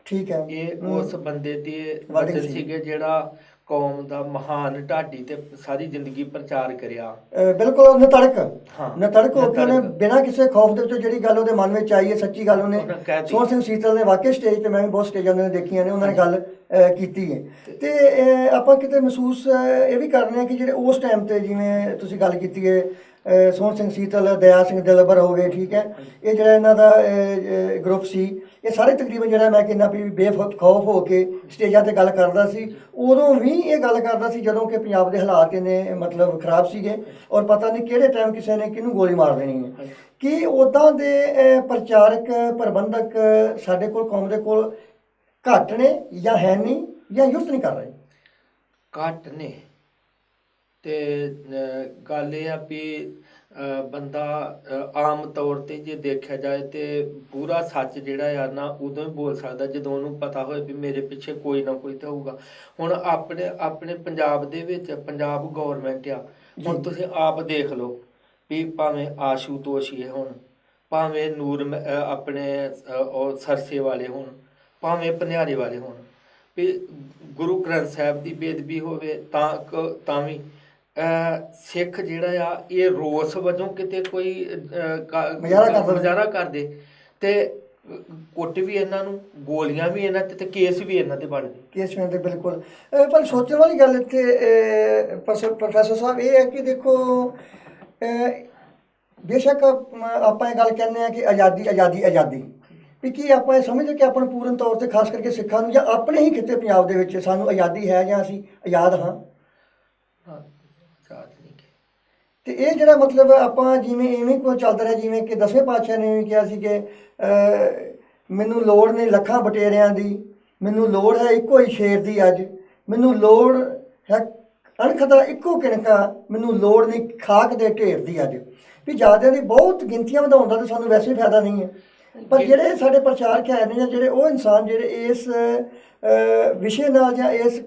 ਠੀਕ ਹੈ। ਇਹ ਉਸ ਬੰਦੇ ਦੇ ਵਚਨ ਸੀਗੇ ਜਿਹੜਾ ਕੌਮ ਦਾ ਮਹਾਨ ਢਾਡੀ ਤੇ ਸਾਰੀ ਜ਼ਿੰਦਗੀ ਪ੍ਰਚਾਰ ਕਰਿਆ। ਬਿਲਕੁਲ ਨਤੜਕ ਹੋ ਕੇ ਉਹਨੇ ਬਿਨਾਂ ਕਿਸੇ ਖੌਫ ਦੇ ਵਿੱਚੋਂ ਜਿਹੜੀ ਗੱਲ ਉਹਦੇ ਮਨ ਵਿੱਚ ਆਈ ਹੈ ਸੱਚੀ ਗੱਲ ਉਹਨੇ ਸੋਹਣ ਸਿੰਘ ਸੀਤਲ ਨੇ ਵਾਕਈ ਸਟੇਜ ਤੇ ਮੈਂ ਵੀ ਬਹੁਤ ਸਟੇਜਾਂ ਦੇ ਦੇਖੀਆਂ ਨੇ ਉਹਨਾਂ ਨੇ ਗੱਲ ਕੀਤੀ ਹੈ। ਤੇ ਆਪਾਂ ਕਿਤੇ ਮਹਿਸੂਸ ਇਹ ਵੀ ਕਰਨੇ ਆ ਕਿ ਜਿਹੜੇ ਉਸ ਟਾਈਮ ਤੇ ਜਿਵੇਂ ਤੁਸੀਂ ਗੱਲ ਕੀਤੀ ਹੈ ਸੋਹਣ ਸਿੰਘ ਸੀਤਲ, ਦਇਆ ਸਿੰਘ ਦਿਲਬਰ ਹੋ ਗਏ, ਠੀਕ ਹੈ, ਇਹ ਜਿਹੜਾ ਇਹਨਾਂ ਦਾ ਗਰੁੱਪ ਸੀ ਇਹ ਸਾਰੇ ਤਕਰੀਬਨ ਜਿਹੜਾ ਮੈਂ ਕਹਿੰਦਾ ਵੀ ਬੇਖੌਫ ਹੋ ਕੇ ਸਟੇਜਾਂ ਤੇ ਗੱਲ ਕਰਦਾ ਸੀ। ਉਦੋਂ ਵੀ ਇਹ ਗੱਲ ਕਰਦਾ ਸੀ ਜਦੋਂ ਕਿ ਪੰਜਾਬ ਦੇ ਹਾਲਾਤ ਇਹਨੇ ਮਤਲਬ ਖਰਾਬ ਸੀਗੇ ਔਰ ਪਤਾ ਨਹੀਂ ਕਿਹੜੇ ਟਾਈਮ ਕਿਸੇ ਨੇ ਕਿਹਨੂੰ ਗੋਲੀ ਮਾਰ ਦੇਣੀ ਹੈ। ਕਿ ਉੱਦਾਂ ਦੇ ਪ੍ਰਚਾਰਕ ਪ੍ਰਬੰਧਕ ਸਾਡੇ ਕੋਲ ਕੌਮ ਦੇ ਕੋਲ ਘੱਟ ਨੇ ਜਾਂ ਹੈ ਨਹੀਂ ਜਾਂ ਯੁੱਧ ਨਹੀਂ ਕਰ ਰਹੇ? ਘੱਟ ਨੇ। ਤੇ ਗੱਲ ਇਹ ਆ ਵੀ ਬੰਦਾ ਆਮ ਤੌਰ ਤੇ ਜੇ ਦੇਖਿਆ ਜਾਏ ਤੇ ਪੂਰਾ ਸੱਚ ਜਿਹੜਾ ਆ ਨਾ ਉਦੋਂ ਹੀ ਬੋਲ ਸਕਦਾ ਜਦੋਂ ਉਹਨੂੰ ਪਤਾ ਹੋਏ ਵੀ ਮੇਰੇ ਪਿੱਛੇ ਕੋਈ ਨਾ ਕੋਈ ਤਾਂ ਹੋਊਗਾ। ਹੁਣ ਆਪਣੇ ਪੰਜਾਬ ਦੇ ਵਿੱਚ ਪੰਜਾਬ ਗੌਰਮੈਂਟ ਆ, ਹੁਣ ਤੁਸੀਂ ਆਪ ਦੇਖ ਲਓ ਵੀ ਭਾਵੇਂ ਆਸ਼ੂਤੋਸ਼ੀ ਹੋਣ, ਭਾਵੇਂ ਆਪਣੇ ਉਹ ਸਰਸੇ ਵਾਲੇ ਹੋਣ, ਭਾਵੇਂ ਭਨਿਆਰੇ ਵਾਲੇ ਹੋਣ, ਵੀ ਗੁਰੂ ਗ੍ਰੰਥ ਸਾਹਿਬ ਦੀ ਬੇਅਦਬੀ ਹੋਵੇ ਤਾਂ ਵੀ ਸਿੱਖ ਜਿਹੜਾ ਆ ਇਹ ਰੋਸ ਵਜੋਂ ਕਿਤੇ ਕੋਈ ਮੁਜ਼ਾਹਰਾ ਕਰਦੇ ਤੇ ਕੁੱਟ ਵੀ ਇਹਨਾਂ ਨੂੰ, ਗੋਲੀਆਂ ਵੀ ਇਹਨਾਂ ਤੇ ਕੇਸ ਵੀ ਇਹਨਾਂ ਤੇ ਬਣਦੇ। ਕੇਸ ਬਣਦੇ ਬਿਲਕੁਲ। ਪਰ ਸੋਚਣ ਵਾਲੀ ਗੱਲ ਇੱਥੇ ਪ੍ਰੋਫੈਸਰ ਸਾਹਿਬ ਇਹ ਹੈ ਕਿ ਦੇਖੋ ਬੇਸ਼ੱਕ ਆਪਾਂ ਇਹ ਗੱਲ ਕਹਿੰਦੇ ਹਾਂ ਕਿ ਆਜ਼ਾਦੀ ਵੀ ਕੀ ਆਪਾਂ ਇਹ ਸਮਝਦੇ ਕਿ ਆਪਾਂ ਪੂਰਨ ਤੌਰ ਤੇ ਖਾਸ ਕਰਕੇ ਸਿੱਖਾਂ ਨੂੰ ਜਾਂ ਆਪਣੇ ਹੀ ਖਿੱਤੇ ਪੰਜਾਬ ਦੇ ਵਿੱਚ ਸਾਨੂੰ ਆਜ਼ਾਦੀ ਹੈ ਜਾਂ ਅਸੀਂ ਆਜ਼ਾਦ ਹਾਂ? ਤੇ ਇਹ ਜਿਹੜਾ ਮਤਲਬ ਆਪਾਂ ਜਿਵੇਂ ਇਵੇਂ ਕੋਈ ਚੱਲਦਾ ਰਿਹਾ ਜਿਵੇਂ ਕਿ 10ਵੇਂ ਪਾਤਸ਼ਾਹ ਨੇ ਵੀ ਕਿਹਾ ਸੀ ਕਿ ਮੈਨੂੰ ਲੋੜ ਨਹੀਂ ਲੱਖਾਂ ਬਟੇਰਿਆਂ ਦੀ, ਮੈਨੂੰ ਲੋੜ ਹੈ ਇੱਕੋ ਹੀ ਸ਼ੇਰ ਦੀ ਅੱਜ, ਮੈਨੂੰ ਲੋੜ ਹੈ ਅਣਖ ਦਾ ਇੱਕੋ ਕਿਣਕਾ, ਮੈਨੂੰ ਲੋੜ ਨਹੀਂ ਖਾਕ ਦੇ ਢੇਰ ਦੀ ਅੱਜ। ਵੀ ਜ਼ਿਆਦਿਆਂ ਦੀ ਬਹੁਤ ਗਿਣਤੀਆਂ ਵਧਾਉਣ ਦਾ ਤਾਂ ਸਾਨੂੰ ਵੈਸੇ ਫਾਇਦਾ ਨਹੀਂ ਹੈ। ਪਰ ਜਿਹੜੇ ਸਾਡੇ ਪ੍ਰਚਾਰਕ ਹੈ ਨੇ ਜਾਂ ਜਿਹੜੇ ਉਹ ਇਨਸਾਨ ਜਿਹੜੇ ਇਸ ਵਿਸ਼ੇ ਨਾਲ ਜਾਂ ਇਸ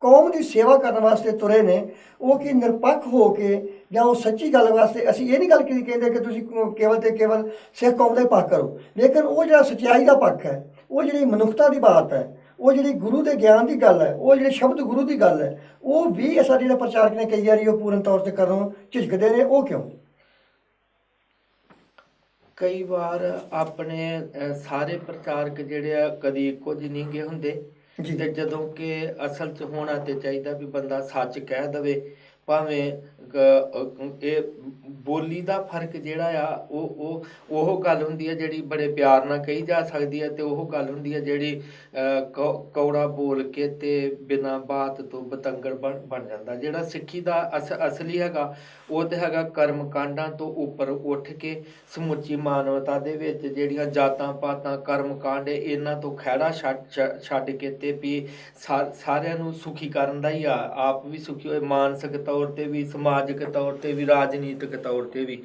ਕੌਮ ਦੀ ਸੇਵਾ ਕਰਨ ਵਾਸਤੇ ਤੁਰੇ ਨੇ, ਉਹ ਕਿ ਨਿਰਪੱਖ ਹੋ ਕੇ ਜਾਂ ਉਹ ਸੱਚੀ ਗੱਲ ਵਾਸਤੇ, ਅਸੀਂ ਇਹ ਨਹੀਂ ਗੱਲ ਕਹਿੰਦੇ ਕਿ ਤੁਸੀਂ ਕੇਵਲ ਤੇ ਕੇਵਲ ਸਿੱਖ ਕੌਮ ਦਾ ਹੀ ਪੱਖ ਕਰੋ, ਲੇਕਿਨ ਉਹ ਜਿਹੜਾ ਸੱਚਾਈ ਦਾ ਪੱਖ ਹੈ, ਉਹ ਜਿਹੜੀ ਮਨੁੱਖਤਾ ਦੀ ਬਾਤ ਹੈ, ਉਹ ਜਿਹੜੀ ਗੁਰੂ ਦੇ ਗਿਆਨ ਦੀ ਗੱਲ ਹੈ, ਉਹ ਜਿਹੜੇ ਸ਼ਬਦ ਗੁਰੂ ਦੀ ਗੱਲ ਹੈ, ਉਹ ਵੀ ਸਾਡੇ ਜਿਹੜੇ ਪ੍ਰਚਾਰਕ ਨੇ ਕਈ ਵਾਰੀ ਉਹ ਪੂਰਨ ਤੌਰ ਤੇ ਕਰਨੋਂ ਝਿਜਕਦੇ ਨੇ। ਉਹ ਕਿਉਂ? ਕਈ ਵਾਰ ਆਪਣੇ ਸਾਰੇ ਪ੍ਰਚਾਰਕ ਜਿਹੜੇ ਆ ਕਦੀ ਇੱਕੋ ਜਿਹੇ ਨਹੀਂ ਗੇ ਹੁੰਦੇ, ਜੀ ਤੇ ਜਦੋਂ ਕਿ ਅਸਲ 'ਚ ਹੋਣਾ ਤੇ ਚਾਹੀਦਾ ਵੀ ਬੰਦਾ ਸੱਚ ਕਹਿ ਦਵੇ, ਭਾਵੇਂ ਇਹ ਬੋਲੀ ਦਾ ਫਰਕ ਜਿਹੜਾ ਆ ਉਹ ਗੱਲ ਹੁੰਦੀ ਹੈ ਜਿਹੜੀ ਬੜੇ ਪਿਆਰ ਨਾਲ ਕਹੀ ਜਾ ਸਕਦੀ ਹੈ, ਤੇ ਉਹ ਗੱਲ ਹੁੰਦੀ ਹੈ ਜਿਹੜੀ ਕੌੜਾ ਬੋਲ ਕੇ ਤੇ ਬਿਨਾਂ ਬਾਤ ਤੋਂ ਬਤੰਗੜ ਬਣ ਜਾਂਦਾ। ਜਿਹੜਾ ਸਿੱਖੀ ਦਾ ਅਸਲੀ ਹੈਗਾ ਉਹ ਤੇ ਹੈਗਾ ਕਰਮ ਕਾਂਡਾਂ ਤੋਂ ਉੱਪਰ ਉੱਠ ਕੇ ਸਮੁੱਚੀ ਮਾਨਵਤਾ ਦੇ ਵਿੱਚ ਜਿਹੜੀਆਂ ਜਾਤਾਂ ਪਾਤਾਂ ਕਰਮ ਕਾਂਡ ਇਹਨਾਂ ਤੋਂ ਖਹਿੜਾ ਛੱਡ ਕੇ ਤੇ ਵੀ ਸਾਰਿਆਂ ਨੂੰ ਸੁਖੀ ਕਰਨ ਦਾ ਹੀ ਆ, ਆਪ ਵੀ ਸੁਖੀ ਹੋਏ, ਮਾਨਸਿਕ ਤੌਰ ਤੇ ਵੀ, ਸਮਾਜਿਕ ਤੌਰ ਤੇ ਵੀ, ਰਾਜਨੀਤਿਕ ਤੌਰ ਤੇ ਵੀ,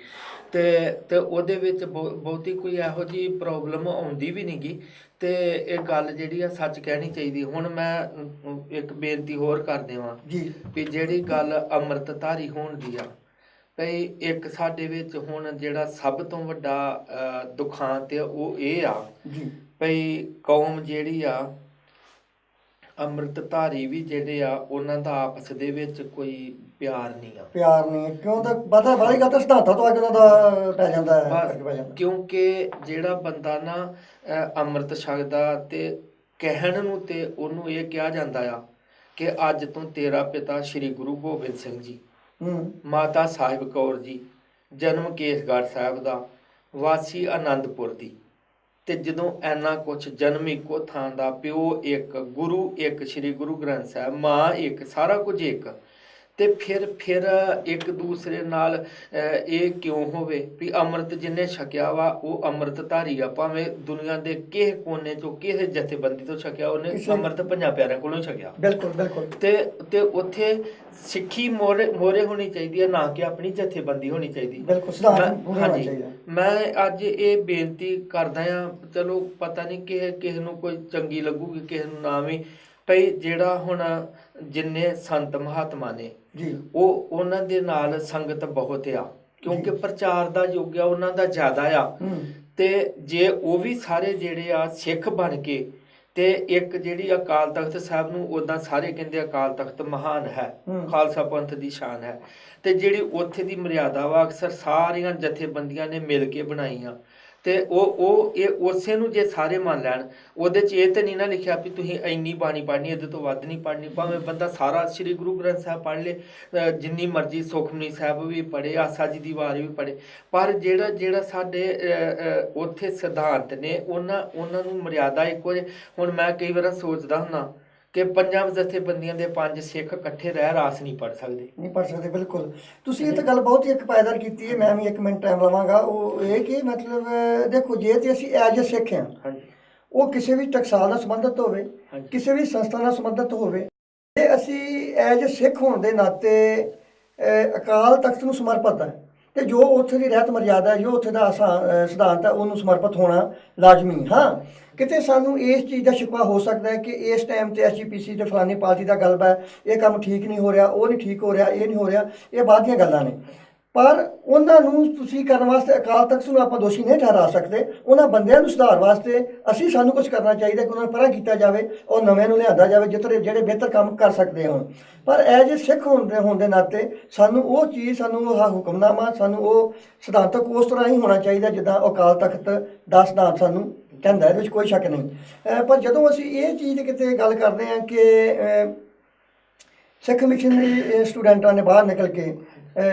ਤੇ ਉਹਦੇ ਵਿੱਚ ਬਹੁਤੀ ਕੋਈ ਇਹੋ ਜਿਹੀ ਪ੍ਰੋਬਲਮ ਆਉਂਦੀ ਵੀ ਨਹੀਂ ਗੀ। ਤੇ ਇਹ ਗੱਲ ਜਿਹੜੀ ਆ ਸੱਚ ਕਹਿਣੀ ਚਾਹੀਦੀ। ਹੁਣ ਮੈਂ ਇੱਕ ਬੇਨਤੀ ਹੋਰ ਕਰ ਦੇਵਾਂ ਜੀ ਵੀ ਜਿਹੜੀ ਗੱਲ ਅੰਮ੍ਰਿਤਧਾਰੀ ਹੋਣ ਦੀ ਆ, ਭਈ ਇੱਕ ਸਾਡੇ ਵਿੱਚ ਹੁਣ ਜਿਹੜਾ ਸਭ ਤੋਂ ਵੱਡਾ ਦੁਖਾਂਤ ਆ ਉਹ ਇਹ ਆ ਜੀ ਭਈ ਕੌਮ ਜਿਹੜੀ ਆ ਅੰਮ੍ਰਿਤਧਾਰੀ ਵੀ ਜਿਹੜੇ ਆ ਉਹਨਾਂ ਦਾ ਆਪਸ ਦੇ ਵਿੱਚ ਕੋਈ ਪਿਆਰ ਨਹੀਂ ਆ। ਪਿਆਰ ਨਹੀਂ ਕਿਉਂ? ਤਾਂ ਪਤਾ ਵਾਲੀ ਗੱਲ ਤਾਂ ਸਿਧਾਂਤਾਂ ਤੋਂ ਆ ਕੇ ਉਹਨਾਂ ਦਾ ਪੈ ਜਾਂਦਾ ਹੈ। ਕਿਉਂਕਿ ਜਿਹੜਾ ਬੰਦਾ ਨਾ ਅੰਮ੍ਰਿਤ ਛਕਦਾ ਤੇ ਕਹਿਣ ਨੂੰ ਤੇ ਉਹਨੂੰ ਇਹ ਕਿਹਾ ਜਾਂਦਾ ਆ ਕਿ ਅੱਜ ਤੋਂ ਤੇਰਾ ਪਿਤਾ ਸ੍ਰੀ ਗੁਰੂ ਗੋਬਿੰਦ ਸਿੰਘ ਜੀ, ਮਾਤਾ ਸਾਹਿਬ ਕੌਰ ਜੀ, ਜਨਮ ਕੇਸਗੜ੍ਹ ਸਾਹਿਬ ਦਾ, ਵਾਸੀ ਆਨੰਦਪੁਰ ਦੀ, ਤੇ ਜਦੋਂ ਇੰਨਾ ਕੁਛ, ਜਨਮ ਇੱਕੋ ਥਾਂ ਦਾ, ਪਿਓ ਇੱਕ, ਗੁਰੂ ਇੱਕ, ਸ੍ਰੀ ਗੁਰੂ ਗ੍ਰੰਥ ਸਾਹਿਬ, ਮਾਂ ਇੱਕ, ਸਾਰਾ ਕੁਝ ਇੱਕ, ਤੇ ਫਿਰ ਇੱਕ ਦੂਸਰੇ ਨਾਲ ਇਹ ਕਿਉਂ ਹੋਵੇ ਵੀ ਅੰਮ੍ਰਿਤ ਜਿਹਨੇ ਛਕਿਆ ਵਾ ਉਹ ਅੰਮ੍ਰਿਤਧਾਰੀ ਆ, ਭਾਵੇਂ ਦੁਨੀਆ ਦੇ ਕਿਸੇ ਕੋਨੇ ਚੋਂ ਕਿਸੇ ਜਥੇਬੰਦੀ ਤੋਂ ਛਕਿਆ, ਉਹਨੇ ਅੰਮ੍ਰਿਤ ਪੰਜਾਂ ਪਿਆਰਿਆਂ ਕੋਲੋਂ ਛਕਿਆ। ਬਿਲਕੁਲ ਬਿਲਕੁਲ। ਤੇ ਉੱਥੇ ਸਿੱਖੀ ਮੋਹਰੇ ਹੋਣੀ ਚਾਹੀਦੀ ਹੈ, ਨਾ ਕਿ ਆਪਣੀ ਜਥੇਬੰਦੀ ਹੋਣੀ ਚਾਹੀਦੀ। ਹਾਂਜੀ, ਮੈਂ ਅੱਜ ਇਹ ਬੇਨਤੀ ਕਰਦਾ ਆ, ਚਲੋ ਪਤਾ ਨਹੀਂ ਕਿਸੇ ਨੂੰ ਕੋਈ ਚੰਗੀ ਲੱਗੂਗੀ, ਕਿਸੇ ਨੂੰ ਨਾ ਵੀ, ਭਈ ਜਿਹੜਾ ਹੁਣ ਜਿੰਨੇ ਸੰਤ ਮਹਾਤਮਾ ਨੇ ਜੀ ਉਹਨਾਂ ਦੇ ਨਾਲ ਸੰਗਤ ਬਹੁਤ ਆ, ਕਿਉਂਕਿ ਪ੍ਰਚਾਰ ਦਾ ਯੁੱਗ ਆ ਉਹਨਾਂ ਦਾ ਜ਼ਿਆਦਾ ਆ, ਤੇ ਜੇ ਉਹ ਵੀ ਸਾਰੇ ਜਿਹੜੇ ਆ ਸਿੱਖ ਬਣ ਕੇ ਤੇ ਇੱਕ ਜਿਹੜੀ ਅਕਾਲ ਤਖਤ ਸਾਹਿਬ ਨੂੰ, ਉੱਦਾਂ ਸਾਰੇ ਕਹਿੰਦੇ ਅਕਾਲ ਤਖਤ ਮਹਾਨ ਹੈ, ਖਾਲਸਾ ਪੰਥ ਦੀ ਸ਼ਾਨ ਹੈ, ਤੇ ਜਿਹੜੀ ਉੱਥੇ ਦੀ ਮਰਿਆਦਾ ਵਾ ਅਕਸਰ ਸਾਰੀਆਂ ਜਥੇਬੰਦੀਆਂ ਨੇ ਮਿਲ ਕੇ ਬਣਾਈ ਆ, ਤੇ ਇਹ ਉਸੇ ਨੂੰ ਜੇ ਸਾਰੇ ਮੰਨ ਲੈਣ, ਉਹਦੇ 'ਚ ਇਹ ਤਾਂ ਨਹੀਂ ਨਾ ਲਿਖਿਆ ਵੀ ਤੁਸੀਂ ਇੰਨੀ ਬਾਣੀ ਪੜ੍ਹਨੀ, ਇਹਦੇ ਤੋਂ ਵੱਧ ਨਹੀਂ ਪੜ੍ਹਨੀ, ਭਾਵੇਂ ਬੰਦਾ ਸਾਰਾ ਸ੍ਰੀ ਗੁਰੂ ਗ੍ਰੰਥ ਸਾਹਿਬ ਪੜ੍ਹ ਲੇ, ਜਿੰਨੀ ਮਰਜ਼ੀ ਸੁਖਮਨੀ ਸਾਹਿਬ ਵੀ ਪੜ੍ਹੇ, ਆਸਾ ਜੀ ਦੀ ਵਾਰ ਵੀ ਪੜ੍ਹੇ, ਪਰ ਜਿਹੜਾ ਸਾਡੇ ਉੱਥੇ ਸਿਧਾਂਤ ਨੇ ਉਹਨਾਂ ਨੂੰ ਮਰਿਆਦਾ ਇੱਕੋ ਜਿਹੇ। ਹੁਣ ਮੈਂ ਕਈ ਵਾਰ ਸੋਚਦਾ ਹੁੰਦਾ ਕਿ ਪੰਜਾਂ ਜਥੇਬੰਦੀਆਂ ਦੇ 5 ਸਿੱਖ ਇਕੱਠੇ ਰਹਿ ਰਾਸ ਨਹੀਂ ਪੜ੍ਹ ਸਕਦੇ। ਬਿਲਕੁਲ, ਤੁਸੀਂ ਇਹ ਤਾਂ ਗੱਲ ਬਹੁਤ ਹੀ ਇੱਕ ਪਾਇਦਾਰ ਕੀਤੀ ਹੈ। ਮੈਂ ਵੀ 1 ਮਿੰਟ ਟਾਈਮ ਲਵਾਂਗਾ। ਉਹ ਇਹ ਕਿ ਮਤਲਬ ਦੇਖੋ, ਜੇ ਤੇ ਅਸੀਂ ਐਜ ਏ ਸਿੱਖ ਹਾਂ, ਉਹ ਕਿਸੇ ਵੀ ਟਕਸਾਲ ਨਾਲ ਸੰਬੰਧਿਤ ਹੋਵੇ, ਕਿਸੇ ਵੀ ਸੰਸਥਾ ਨਾਲ ਸੰਬੰਧਿਤ ਹੋਵੇ, ਤੇ ਅਸੀਂ ਐਜ ਏ ਸਿੱਖ ਹੋਣ ਦੇ ਨਾਤੇ ਅਕਾਲ ਤਖਤ ਨੂੰ ਸਮਰਪਿਤ ਹੈ, ਤੇ ਜੋ ਉੱਥੇ ਦੀ ਰਹਿਤ ਮਰਿਆਦਾ, ਜੋ ਉੱਥੇ ਦਾ ਸਿਧਾਂਤ ਹੈ, ਉਹਨੂੰ ਸਮਰਪਿਤ ਹੋਣਾ ਲਾਜ਼ਮੀ। ਹਾਂ, ਕਿਤੇ ਸਾਨੂੰ ਇਸ ਚੀਜ਼ ਦਾ ਸ਼ਿਕਵਾ ਹੋ ਸਕਦਾ ਹੈ ਕਿ ਇਸ ਟਾਈਮ ਤੇ SGPC ਤੇ ਫਲਾਨੀ ਪਾਰਟੀ ਦਾ ਗਲਬਾ ਹੈ, ਇਹ ਕੰਮ ਠੀਕ ਨਹੀਂ ਹੋ ਰਿਹਾ, ਉਹ ਨਹੀਂ ਠੀਕ ਹੋ ਰਿਹਾ, ਇਹ ਨਹੀਂ ਹੋ ਰਿਹਾ, ਇਹ ਬਾਅਦ ਦੀਆਂ ਗੱਲਾਂ ਨੇ। ਪਰ ਉਹਨਾਂ ਨੂੰ ਤੁਸੀਂ ਕਰਨ ਵਾਸਤੇ ਅਕਾਲ ਤਖਤ ਨੂੰ ਆਪਾਂ ਦੋਸ਼ੀ ਨਹੀਂ ਠਹਿਰਾ ਸਕਦੇ। ਉਹਨਾਂ ਬੰਦਿਆਂ ਨੂੰ ਸੁਧਾਰ ਵਾਸਤੇ ਸਾਨੂੰ ਕੁਝ ਕਰਨਾ ਚਾਹੀਦਾ ਕਿ ਉਹਨਾਂ ਨੂੰ ਪਰਾਂ ਕੀਤਾ ਜਾਵੇ ਔਰ ਨਵਿਆਂ ਨੂੰ ਲਿਆਂਦਾ ਜਾਵੇ ਜਿਹੜੇ ਬਿਹਤਰ ਕੰਮ ਕਰ ਸਕਦੇ ਹੋਣ। ਪਰ ਐਜ ਏ ਸਿੱਖ ਹੋਣ ਦੇ ਨਾਤੇ ਸਾਨੂੰ ਉਹ ਚੀਜ਼, ਸਾਨੂੰ ਉਹ ਹੁਕਮਨਾਮਾ, ਸਾਨੂੰ ਉਹ ਸਿਧਾਂਤਕ ਉਸ ਤਰ੍ਹਾਂ ਹੀ ਹੋਣਾ ਚਾਹੀਦਾ ਜਿੱਦਾਂ ਅਕਾਲ ਤਖਤ ਦਾ ਸਿਧਾਂਤ ਸਾਨੂੰ ਕਹਿੰਦਾ, ਇਹਦੇ ਵਿੱਚ ਕੋਈ ਸ਼ੱਕ ਨਹੀਂ। ਪਰ ਜਦੋਂ ਅਸੀਂ ਇਹ ਚੀਜ਼ ਕਿਤੇ ਗੱਲ ਕਰਦੇ ਹਾਂ ਕਿ ਸਿੱਖ ਮਿਸ਼ਨਰੀ ਸਟੂਡੈਂਟਾਂ ਨੇ ਬਾਹਰ ਨਿਕਲ ਕੇ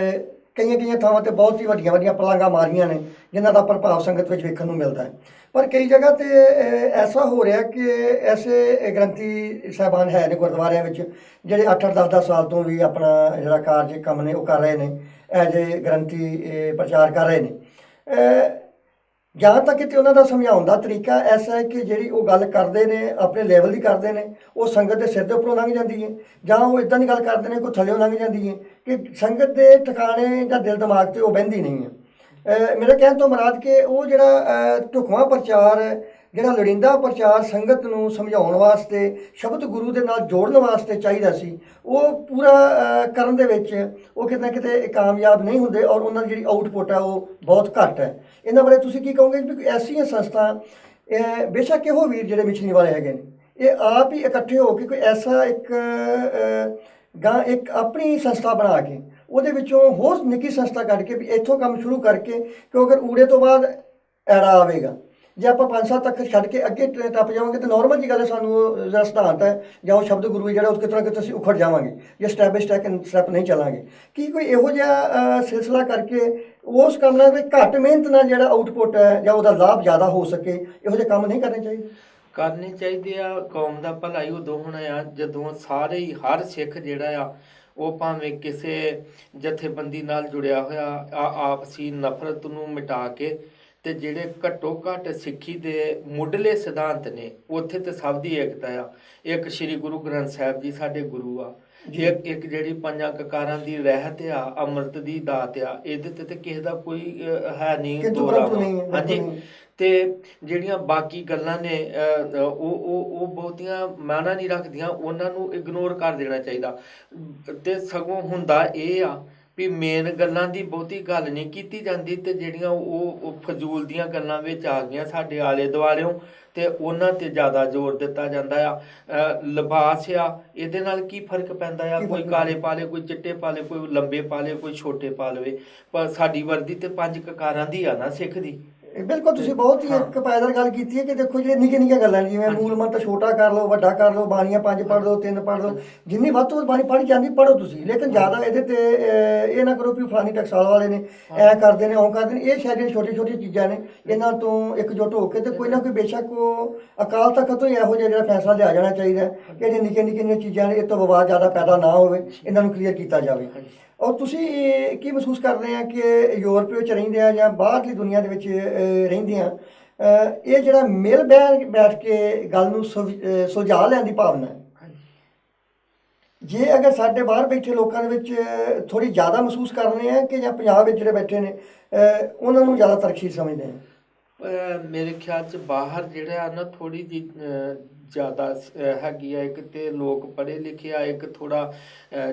ਕਈਆਂ ਥਾਵਾਂ 'ਤੇ ਬਹੁਤ ਹੀ ਵੱਡੀਆਂ ਪਲਾਂਘਾਂ ਮਾਰੀਆਂ ਨੇ, ਜਿਨ੍ਹਾਂ ਦਾ ਪ੍ਰਭਾਵ ਸੰਗਤ ਵਿੱਚ ਵੇਖਣ ਨੂੰ ਮਿਲਦਾ ਹੈ। ਪਰ ਕਈ ਜਗ੍ਹਾ 'ਤੇ ਐਸਾ ਹੋ ਰਿਹਾ ਕਿ ਐਸੇ ਗ੍ਰੰਥੀ ਸਾਹਿਬਾਨ ਹੈ ਨੇ ਗੁਰਦੁਆਰਿਆਂ ਵਿੱਚ ਜਿਹੜੇ 8-8 10-10 ਸਾਲ ਤੋਂ ਵੀ ਆਪਣਾ ਜਿਹੜਾ ਕਾਰਜ ਕੰਮ ਨੇ ਉਹ ਕਰ ਰਹੇ ਨੇ, ਐਜ ਏ ਗ੍ਰੰਥੀ ਪ੍ਰਚਾਰ ਕਰ ਰਹੇ ਨੇ। ਜਾਂ ਤਾਂ ਕਿਤੇ ਉਹਨਾਂ ਦਾ ਸਮਝਾਉਣ ਦਾ ਤਰੀਕਾ ਐਸਾ ਹੈ ਕਿ ਜਿਹੜੀ ਉਹ ਗੱਲ ਕਰਦੇ ਨੇ ਆਪਣੇ ਲੈਵਲ ਦੀ ਕਰਦੇ ਨੇ, ਉਹ ਸੰਗਤ ਦੇ ਸਿਰ ਦੇ ਉੱਪਰੋਂ ਲੰਘ ਜਾਂਦੀ ਹੈ, ਜਾਂ ਉਹ ਇੱਦਾਂ ਦੀ ਗੱਲ ਕਰਦੇ ਨੇ ਕੋਈ ਥੱਲਿਓਂ ਲੰਘ ਜਾਂਦੀ ਹੈ ਕਿ ਸੰਗਤ ਦੇ ਟਿਕਾਣੇ ਜਾਂ ਦਿਲ ਦਿਮਾਗ 'ਤੇ ਉਹ ਬਹਿੰਦੀ ਨਹੀਂ ਹੈ। ਮੇਰੇ ਕਹਿਣ ਤੋਂ ਮੁਰਾਦ ਕਿ ਉਹ ਜਿਹੜਾ ਢੁਕਵਾਂ ਪ੍ਰਚਾਰ ਜਿਹੜਾ ਲੋੜੀਂਦਾ ਪ੍ਰਚਾਰ ਸੰਗਤ ਨੂੰ ਸਮਝਾਉਣ ਵਾਸਤੇ, ਸ਼ਬਦ ਗੁਰੂ ਦੇ ਨਾਲ ਜੋੜਨ ਵਾਸਤੇ ਚਾਹੀਦਾ ਸੀ, ਉਹ ਪੂਰਾ ਕਰਨ ਦੇ ਵਿੱਚ ਉਹ ਕਿਤੇ ਨਾ ਕਿਤੇ ਕਾਮਯਾਬ ਨਹੀਂ ਹੁੰਦੇ ਔਰ ਉਹਨਾਂ ਦੀ ਜਿਹੜੀ ਆਊਟਪੁੱਟ ਹੈ ਉਹ ਬਹੁਤ ਘੱਟ ਹੈ। ਇਹਨਾਂ ਬਾਰੇ ਤੁਸੀਂ ਕੀ ਕਹੋਗੇ ਵੀ ਐਸੀਆਂ ਸੰਸਥਾ ਬੇਸ਼ੱਕ ਇਹੋ ਵੀਰ ਜਿਹੜੇ ਮਿਸ਼ਨਰੀ ਵਾਲੇ ਹੈਗੇ ਨੇ, ਇਹ ਆਪ ਹੀ ਇਕੱਠੇ ਹੋ ਕੇ ਕੋਈ ਐਸਾ ਇੱਕ ਆਪਣੀ ਸੰਸਥਾ ਬਣਾ ਕੇ ਉਹਦੇ ਵਿੱਚੋਂ ਹੋਰ ਨਿੱਕੀ ਸੰਸਥਾ ਕੱਢ ਕੇ ਵੀ ਇੱਥੋਂ ਕੰਮ ਸ਼ੁਰੂ ਕਰਕੇ, ਕਿਉਂਕਿ ਊੜੇ ਤੋਂ ਬਾਅਦ ਐੜਾ ਆਵੇਗਾ। ਜੇ ਆਪਾਂ 5-7 ਅੱਖਰ ਛੱਡ ਕੇ ਅੱਗੇ ਟੱਪ ਜਾਵਾਂਗੇ ਤਾਂ ਨੋਰਮਲ ਜੀ ਗੱਲ ਹੈ, ਸਾਨੂੰ ਜਿਹੜਾ ਸਿਧਾਂਤ ਹੈ ਜਾਂ ਉਹ ਸ਼ਬਦ ਗੁਰੂ ਜਿਹੜਾ ਉਹ ਕਿਤੇ ਨਾ ਕਿਤੇ ਅਸੀਂ ਉਖੜ ਜਾਵਾਂਗੇ ਜੇ ਸਟੈਪ ਬਾਈ ਸਟੈਪ ਨਹੀਂ ਚੱਲਾਂਗੇ। ਕੀ ਕੋਈ ਇਹੋ ਜਿਹਾ ਸਿਲਸਿਲਾ ਕਰਕੇ ਉਸ ਕੰਮ ਨਾਲ ਵੀ ਘੱਟ ਮਿਹਨਤ ਨਾਲ ਜਿਹੜਾ ਆਊਟਪੁੱਟ ਹੈ ਜਾਂ ਉਹਦਾ ਲਾਭ ਜ਼ਿਆਦਾ ਹੋ ਸਕੇ, ਇਹੋ ਜਿਹੇ ਕੰਮ ਨਹੀਂ ਕਰਨੇ ਚਾਹੀਦੇ? ਕਰਨੇ ਚਾਹੀਦੇ ਆ। ਕੌਮ ਦਾ ਭਲਾਈ ਉਦੋਂ ਹੋਣਾ ਆ ਜਦੋਂ ਸਾਰੇ ਹੀ, ਹਰ ਸਿੱਖ ਜਿਹੜਾ ਆ ਉਹ ਭਾਵੇਂ ਕਿਸੇ ਜਥੇਬੰਦੀ ਨਾਲ ਜੁੜਿਆ ਹੋਇਆ ਆਪਸੀ ਨਫ਼ਰਤ ਨੂੰ ਮਿਟਾ ਕੇ ਤੇ ਜਿਹੜੇ ਘੱਟੋ ਘੱਟ ਸਿੱਖੀ ਦੇ ਮੁੱਢਲੇ ਸਿਧਾਂਤ ਨੇ ਉੱਥੇ ਤੇ ਸਭ ਦੀ ਏਕਤਾ ਆ। ਇੱਕ ਸ੍ਰੀ ਗੁਰੂ ਗ੍ਰੰਥ ਸਾਹਿਬ ਜੀ ਸਾਡੇ ਗੁਰੂ ਆ, ਇੱਕ ਜਿਹੜੀ ਪੰਜਾਂ ਕਕਾਰਾਂ ਦੀ ਰਹਿਤ ਆ, ਅੰਮ੍ਰਿਤ ਦੀ ਦਾਤ ਆ, ਇਹਦੇ ਤੇ ਕਿਸੇ ਦਾ ਕੋਈ ਹੈ ਨਹੀਂ ਦੋਰਾ। ਹਾਂਜੀ, ਤੇ ਜਿਹੜੀਆਂ ਬਾਕੀ ਗੱਲਾਂ ਨੇ ਉਹ ਬਹੁਤੀਆਂ ਮਾਇਨਾ ਨਹੀਂ ਰੱਖਦੀਆਂ, ਉਹਨਾਂ ਨੂੰ ਇਗਨੋਰ ਕਰ ਦੇਣਾ ਚਾਹੀਦਾ। ਤੇ ਸਗੋਂ ਹੁੰਦਾ ਇਹ ਆ ਵੀ ਮੇਨ ਗੱਲਾਂ ਦੀ ਬਹੁਤੀ ਗੱਲ ਨਹੀਂ ਕੀਤੀ ਜਾਂਦੀ ਤੇ ਜਿਹੜੀਆਂ ਉਹ ਫਜ਼ੂਲ ਦੀਆਂ ਗੱਲਾਂ ਵਿੱਚ ਆ ਗਈਆਂ ਸਾਡੇ ਆਲੇ ਦੁਆਲਿਓਂ ਤੇ ਉਹਨਾਂ ਤੇ ਜ਼ਿਆਦਾ ਜ਼ੋਰ ਦਿੱਤਾ ਜਾਂਦਾ ਆ। ਲਿਬਾਸ ਆ, ਇਹਦੇ ਨਾਲ ਕੀ ਫਰਕ ਪੈਂਦਾ ਆ? ਕੋਈ ਕਾਲੇ ਪਾ ਲੇ, ਕੋਈ ਚਿੱਟੇ ਪਾ ਲੇ, ਕੋਈ ਲੰਬੇ ਪਾ ਲੇ, ਕੋਈ ਛੋਟੇ ਪਾ ਲਵੇ, ਪਰ ਸਾਡੀ ਵਰਦੀ ਤੇ 5 ਕਕਾਰਾਂ ਦੀ ਆ ਨਾ ਸਿੱਖ ਦੀ। ਬਿਲਕੁਲ, ਤੁਸੀਂ ਬਹੁਤ ਹੀ ਇੱਕ ਪਾਇਦਾਰ ਗੱਲ ਕੀਤੀ ਹੈ ਕਿ ਦੇਖੋ ਜਿਹੜੇ ਨਿੱਕੀਆਂ ਨਿੱਕੀਆਂ ਗੱਲਾਂ ਨੇ, ਜਿਵੇਂ ਮੂਲ ਮੰਤਰ ਛੋਟਾ ਕਰ ਲਓ, ਵੱਡਾ ਕਰ ਲਓ, ਬਾਣੀਆਂ 5 ਪੜ੍ਹ ਲਓ, 3 ਪੜ੍ਹ ਲਓ, ਜਿੰਨੀ ਵੱਧ ਤੋਂ ਵੱਧ ਬਾਣੀ ਪੜ੍ਹ ਜਾਂਦੀ ਪੜ੍ਹੋ ਤੁਸੀਂ, ਲੇਕਿਨ ਜ਼ਿਆਦਾ ਇਹਦੇ ਤੇ ਇਹ ਨਾ ਕਰੋ ਵੀ ਫਲਾਨੀ ਟਕਸਾਲ ਵਾਲੇ ਨੇ ਐ ਕਰਦੇ ਨੇ, ਉਹ ਕਰਦੇ ਨੇ। ਇਹ ਸ਼ਾਇਦ ਜਿਹੜੀਆਂ ਛੋਟੀਆਂ ਛੋਟੀਆਂ ਚੀਜ਼ਾਂ ਨੇ, ਇਹਨਾਂ ਤੋਂ ਇਕਜੁੱਟ ਹੋ ਕੇ ਤੇ ਕੋਈ ਨਾ ਕੋਈ ਬੇਸ਼ੱਕ ਉਹ ਅਕਾਲ ਤਖਤ ਤੋਂ ਹੀ ਇਹੋ ਜਿਹਾ ਜਿਹੜਾ ਫੈਸਲਾ ਲਿਆ ਜਾਣਾ ਚਾਹੀਦਾ ਕਿ ਜਿਹੜੀਆਂ ਨਿੱਕੀਆਂ ਨਿੱਕੀਆਂ ਚੀਜ਼ਾਂ ਨੇ ਇਹ ਤੋਂ ਵਿਵਾਦ ਜ਼ਿਆਦਾ ਪੈਦਾ ਨਾ ਹੋਵੇ, ਇਹਨਾਂ ਨੂੰ ਕਲੀਅਰ ਕੀਤਾ ਜਾਵੇ। ਔਰ ਤੁਸੀਂ ਕੀ ਮਹਿਸੂਸ ਕਰਦੇ ਆ ਕਿ ਯੂਰਪ ਵਿੱਚ ਰਹਿੰਦੇ ਆ ਜਾਂ ਬਾਹਰਲੀ ਦੁਨੀਆ ਦੇ ਵਿੱਚ ਰਹਿੰਦੇ ਆ, ਇਹ ਜਿਹੜਾ ਮਿਲ ਬੈਠ ਕੇ ਗੱਲ ਨੂੰ ਸੁਲਝਾ ਲੈਣ ਦੀ ਭਾਵਨਾ ਹੈ, ਜੇ ਅਗਰ ਸਾਡੇ ਬਾਹਰ ਬੈਠੇ ਲੋਕਾਂ ਦੇ ਵਿੱਚ ਥੋੜੀ ਜ਼ਿਆਦਾ ਮਹਿਸੂਸ ਕਰਨੇ ਆ ਕਿ ਜਾਂ ਪੰਜਾਬ ਵਿੱਚ ਜਿਹੜੇ ਬੈਠੇ ਨੇ ਉਹਨਾਂ ਨੂੰ ਜ਼ਿਆਦਾ ਤਰਕਸ਼ੀਲ ਸਮਝਦੇ ਆ? ਮੇਰੇ ਖਿਆਲ 'ਚ ਬਾਹਰ ਜਿਹੜਾ ਨਾ ਥੋੜੀ ਜਿਹੀ ਜ਼ਿਆਦਾ ਹੈਗੀ ਆ। ਇੱਕ ਤੇ ਲੋਕ ਪੜ੍ਹੇ ਲਿਖੇ ਆ, ਇੱਕ ਥੋੜਾ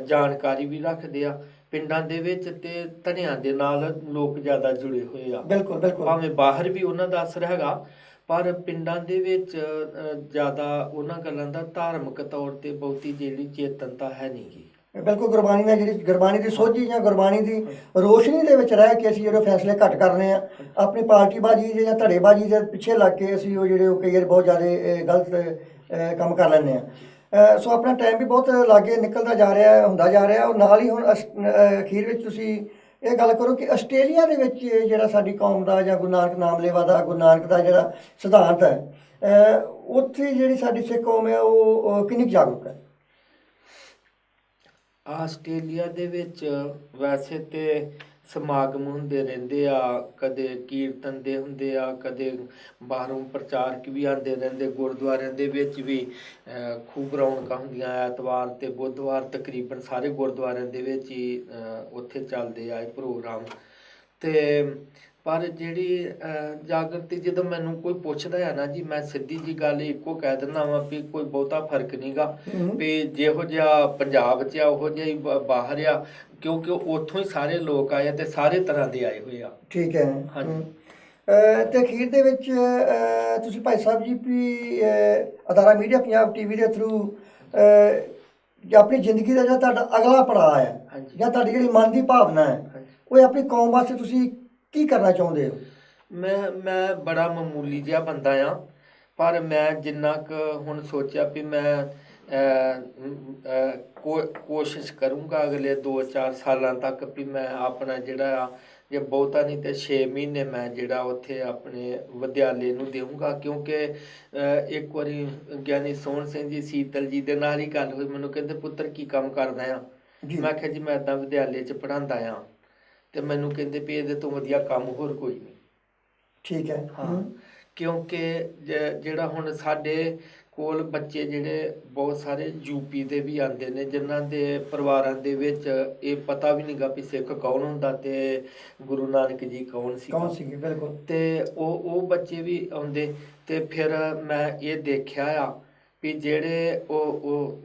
ਜਾਣਕਾਰੀ ਵੀ ਰੱਖਦੇ ਆ। ਪਿੰਡਾਂ ਦੇ ਵਿੱਚ ਤੇ ਧਨਿਆਂ ਦੇ ਨਾਲ ਲੋਕ ਜ਼ਿਆਦਾ ਜੁੜੇ ਹੋਏ ਆ। ਬਿਲਕੁਲ ਬਿਲਕੁਲ, ਭਾਵੇਂ ਬਾਹਰ ਵੀ ਉਹਨਾਂ ਦਾ ਅਸਰ ਹੈਗਾ, ਪਰ ਪਿੰਡਾਂ ਦੇ ਵਿੱਚ ਜ਼ਿਆਦਾ ਉਹਨਾਂ ਗੱਲਾਂ ਦਾ ਧਾਰਮਿਕ ਤੌਰ ਤੇ ਬਹੁਤੀ ਜਿਹੜੀ ਚੇਤਨਤਾ ਹੈ ਨਹੀਂ ਗੀ। ਬਿਲਕੁਲ, ਗੁਰਬਾਣੀ ਨਾਲ ਜਿਹੜੀ ਗੁਰਬਾਣੀ ਦੀ ਸੋਝੀ ਜਾਂ ਗੁਰਬਾਣੀ ਦੀ ਰੋਸ਼ਨੀ ਦੇ ਵਿੱਚ ਰਹਿ ਕੇ ਅਸੀਂ ਜਿਹੜੇ ਫੈਸਲੇ ਘੱਟ ਕਰਨੇ ਆ, ਆਪਣੀ ਪਾਰਟੀਬਾਜ਼ੀ ਜਾਂ ਧੜੇਬਾਜ਼ੀ ਦੇ ਪਿੱਛੇ ਲੱਗ ਕੇ ਅਸੀਂ ਉਹ ਜਿਹੜੇ ਉਹ ਕਈ ਵਾਰ ਬਹੁਤ ਜ਼ਿਆਦਾ ਗਲਤ ਕੰਮ ਕਰ ਲੈਂਦੇ ਆ। ਸੋ ਆਪਣਾ ਟਾਈਮ ਵੀ ਬਹੁਤ ਲਾਗੇ ਨਿਕਲਦਾ ਜਾ ਰਿਹਾ, ਹੁੰਦਾ ਜਾ ਰਿਹਾ। ਔਰ ਨਾਲ ਹੀ ਹੁਣ ਅਖੀਰ ਵਿੱਚ ਤੁਸੀਂ ਇਹ ਗੱਲ ਕਰੋ ਕਿ ਆਸਟ੍ਰੇਲੀਆ ਦੇ ਵਿੱਚ ਜਿਹੜਾ ਸਾਡੀ ਕੌਮ ਦਾ ਜਾਂ ਗੁਰੂ ਨਾਨਕ ਨਾਮਲੇਵਾ ਦਾ, ਗੁਰੂ ਨਾਨਕ ਦਾ ਜਿਹੜਾ ਸਿਧਾਂਤ ਹੈ, ਉੱਥੇ ਜਿਹੜੀ ਸਾਡੀ ਸਿੱਖ ਕੌਮ ਹੈ ਉਹ ਕਿੰਨੀ ਜਾਗਰੂਕ ਹੈ? ਆਸਟ੍ਰੇਲੀਆ ਦੇ ਵਿੱਚ ਵੈਸੇ ਤੇ ਸਮਾਗਮ ਹੁੰਦੇ ਰਹਿੰਦੇ ਆ, ਕਦੇ ਕੀਰਤਨ ਦੇ ਹੁੰਦੇ ਆ, ਕਦੇ ਬਾਹਰੋਂ ਪ੍ਰਚਾਰਕ ਵੀ ਆਉਂਦੇ ਰਹਿੰਦੇ। ਗੁਰਦੁਆਰਿਆਂ ਦੇ ਵਿੱਚ ਵੀ ਖੂਬ ਰੌਣਕਾਂ ਹੁੰਦੀਆਂ। ਐਤਵਾਰ ਤੇ ਬੁੱਧਵਾਰ ਤਕਰੀਬਨ ਸਾਰੇ ਗੁਰਦੁਆਰਿਆਂ ਦੇ ਵਿੱਚ ਹੀ ਉੱਥੇ ਚੱਲਦੇ ਆ ਇਹ ਪ੍ਰੋਗਰਾਮ। ਤੇ ਪਰ ਜਿਹੜੀ ਜਾਗਰਤੀ, ਜਦੋਂ ਮੈਨੂੰ ਕੋਈ ਪੁੱਛਦਾ ਆ ਨਾ ਜੀ, ਮੈਂ ਸਿੱਧੀ ਜੀ ਗੱਲ ਇੱਕੋ ਕਹਿ ਦਿੰਦਾ ਵਾਂ ਵੀ ਕੋਈ ਬਹੁਤਾ ਫਰਕ ਨਹੀਂਗਾ ਵੀ ਜਿਹੋ ਜਿਹਾ ਪੰਜਾਬ 'ਚ ਆ ਉਹੋ ਜਿਹਾ ਹੀ ਬਾਹਰ ਆ, ਕਿਉਂਕਿ ਉੱਥੋਂ ਹੀ ਸਾਰੇ ਲੋਕ ਆਏ ਤੇ ਸਾਰੇ ਤਰ੍ਹਾਂ ਦੇ ਆਏ ਹੋਏ ਆ। ਠੀਕ ਹੈ। ਹਾਂਜੀ। ਤੇ ਅਖੀਰ ਦੇ ਵਿੱਚ ਤੁਸੀਂ ਭਾਈ ਸਾਹਿਬ ਜੀ ਵੀ ਅਦਾਰਾ ਮੀਡੀਆ ਪੰਜਾਬ ਟੀਵੀ ਦੇ ਥਰੂ ਆਪਣੀ ਜ਼ਿੰਦਗੀ ਦਾ ਜਿਹੜਾ ਤੁਹਾਡਾ ਅਗਲਾ ਪੜਾਅ ਹੈ ਜਾਂ ਤੁਹਾਡੀ ਜਿਹੜੀ ਮਨ ਦੀ ਭਾਵਨਾ ਹੈ, ਉਹ ਆਪਣੀ ਕੌਮ ਵਾਸਤੇ ਤੁਸੀਂ ਕੀ ਕਰਨਾ ਚਾਹੁੰਦੇ ਹੋ? ਮੈਂ ਬੜਾ ਮਾਮੂਲੀ ਜਿਹਾ ਬੰਦਾ ਆ, ਪਰ ਮੈਂ ਜਿੰਨਾ ਕੁ ਹੁਣ ਸੋਚਿਆ ਵੀ ਮੈਂ ਕੋਸ਼ਿਸ਼ ਕਰੂੰਗਾ ਅਗਲੇ 2-4 ਸਾਲਾਂ ਤੱਕ ਵੀ ਮੈਂ ਆਪਣਾ ਜਿਹੜਾ ਆ, ਜੇ ਬਹੁਤਾ ਨਹੀਂ ਤੇ 6 ਮਹੀਨੇ ਮੈਂ ਜਿਹੜਾ ਉੱਥੇ ਆਪਣੇ ਵਿਦਿਆਲੇ ਨੂੰ ਦੇਵਾਂਗਾ। ਕਿਉਂਕਿ ਇੱਕ ਵਾਰੀ ਗਿਆਨੀ ਸੋਹਣ ਸਿੰਘ ਜੀ ਸੀਤਲ ਜੀ ਦੇ ਨਾਲ ਹੀ ਗੱਲ ਹੋਈ, ਮੈਨੂੰ ਕਹਿੰਦੇ ਪੁੱਤਰ ਕੀ ਕੰਮ ਕਰਦਾ ਆ? ਮੈਂ ਕਿਹਾ ਜੀ ਮੈਂ ਇੱਦਾਂ ਵਿਦਿਆਲੇ 'ਚ ਪੜ੍ਹਾਉਂਦਾ ਆ। ਤੇ ਮੈਨੂੰ ਕਹਿੰਦੇ ਵੀ ਇਹਦੇ ਤੋਂ ਵਧੀਆ ਕੰਮ ਹੋਰ ਕੋਈ ਨਹੀਂ। ਠੀਕ ਹੈ। ਹਾਂ, ਕਿਉਂਕਿ ਜਿਹੜਾ ਹੁਣ ਸਾਡੇ ਕੋਲ ਬੱਚੇ ਜਿਹੜੇ ਬਹੁਤ ਸਾਰੇ ਯੂਪੀ ਦੇ ਵੀ ਆਉਂਦੇ ਨੇ, ਜਿਨ੍ਹਾਂ ਦੇ ਪਰਿਵਾਰਾਂ ਦੇ ਵਿੱਚ ਇਹ ਪਤਾ ਵੀ ਨਹੀਂਗਾ ਵੀ ਸਿੱਖ ਕੌਣ ਹੁੰਦਾ ਤੇ ਗੁਰੂ ਨਾਨਕ ਜੀ ਕੌਣ ਸੀ। ਬਿਲਕੁਲ। ਤੇ ਉਹ ਬੱਚੇ ਵੀ ਆਉਂਦੇ ਤੇ ਫਿਰ ਮੈਂ ਇਹ ਦੇਖਿਆ ਆ ਵੀ ਜਿਹੜੇ ਉਹ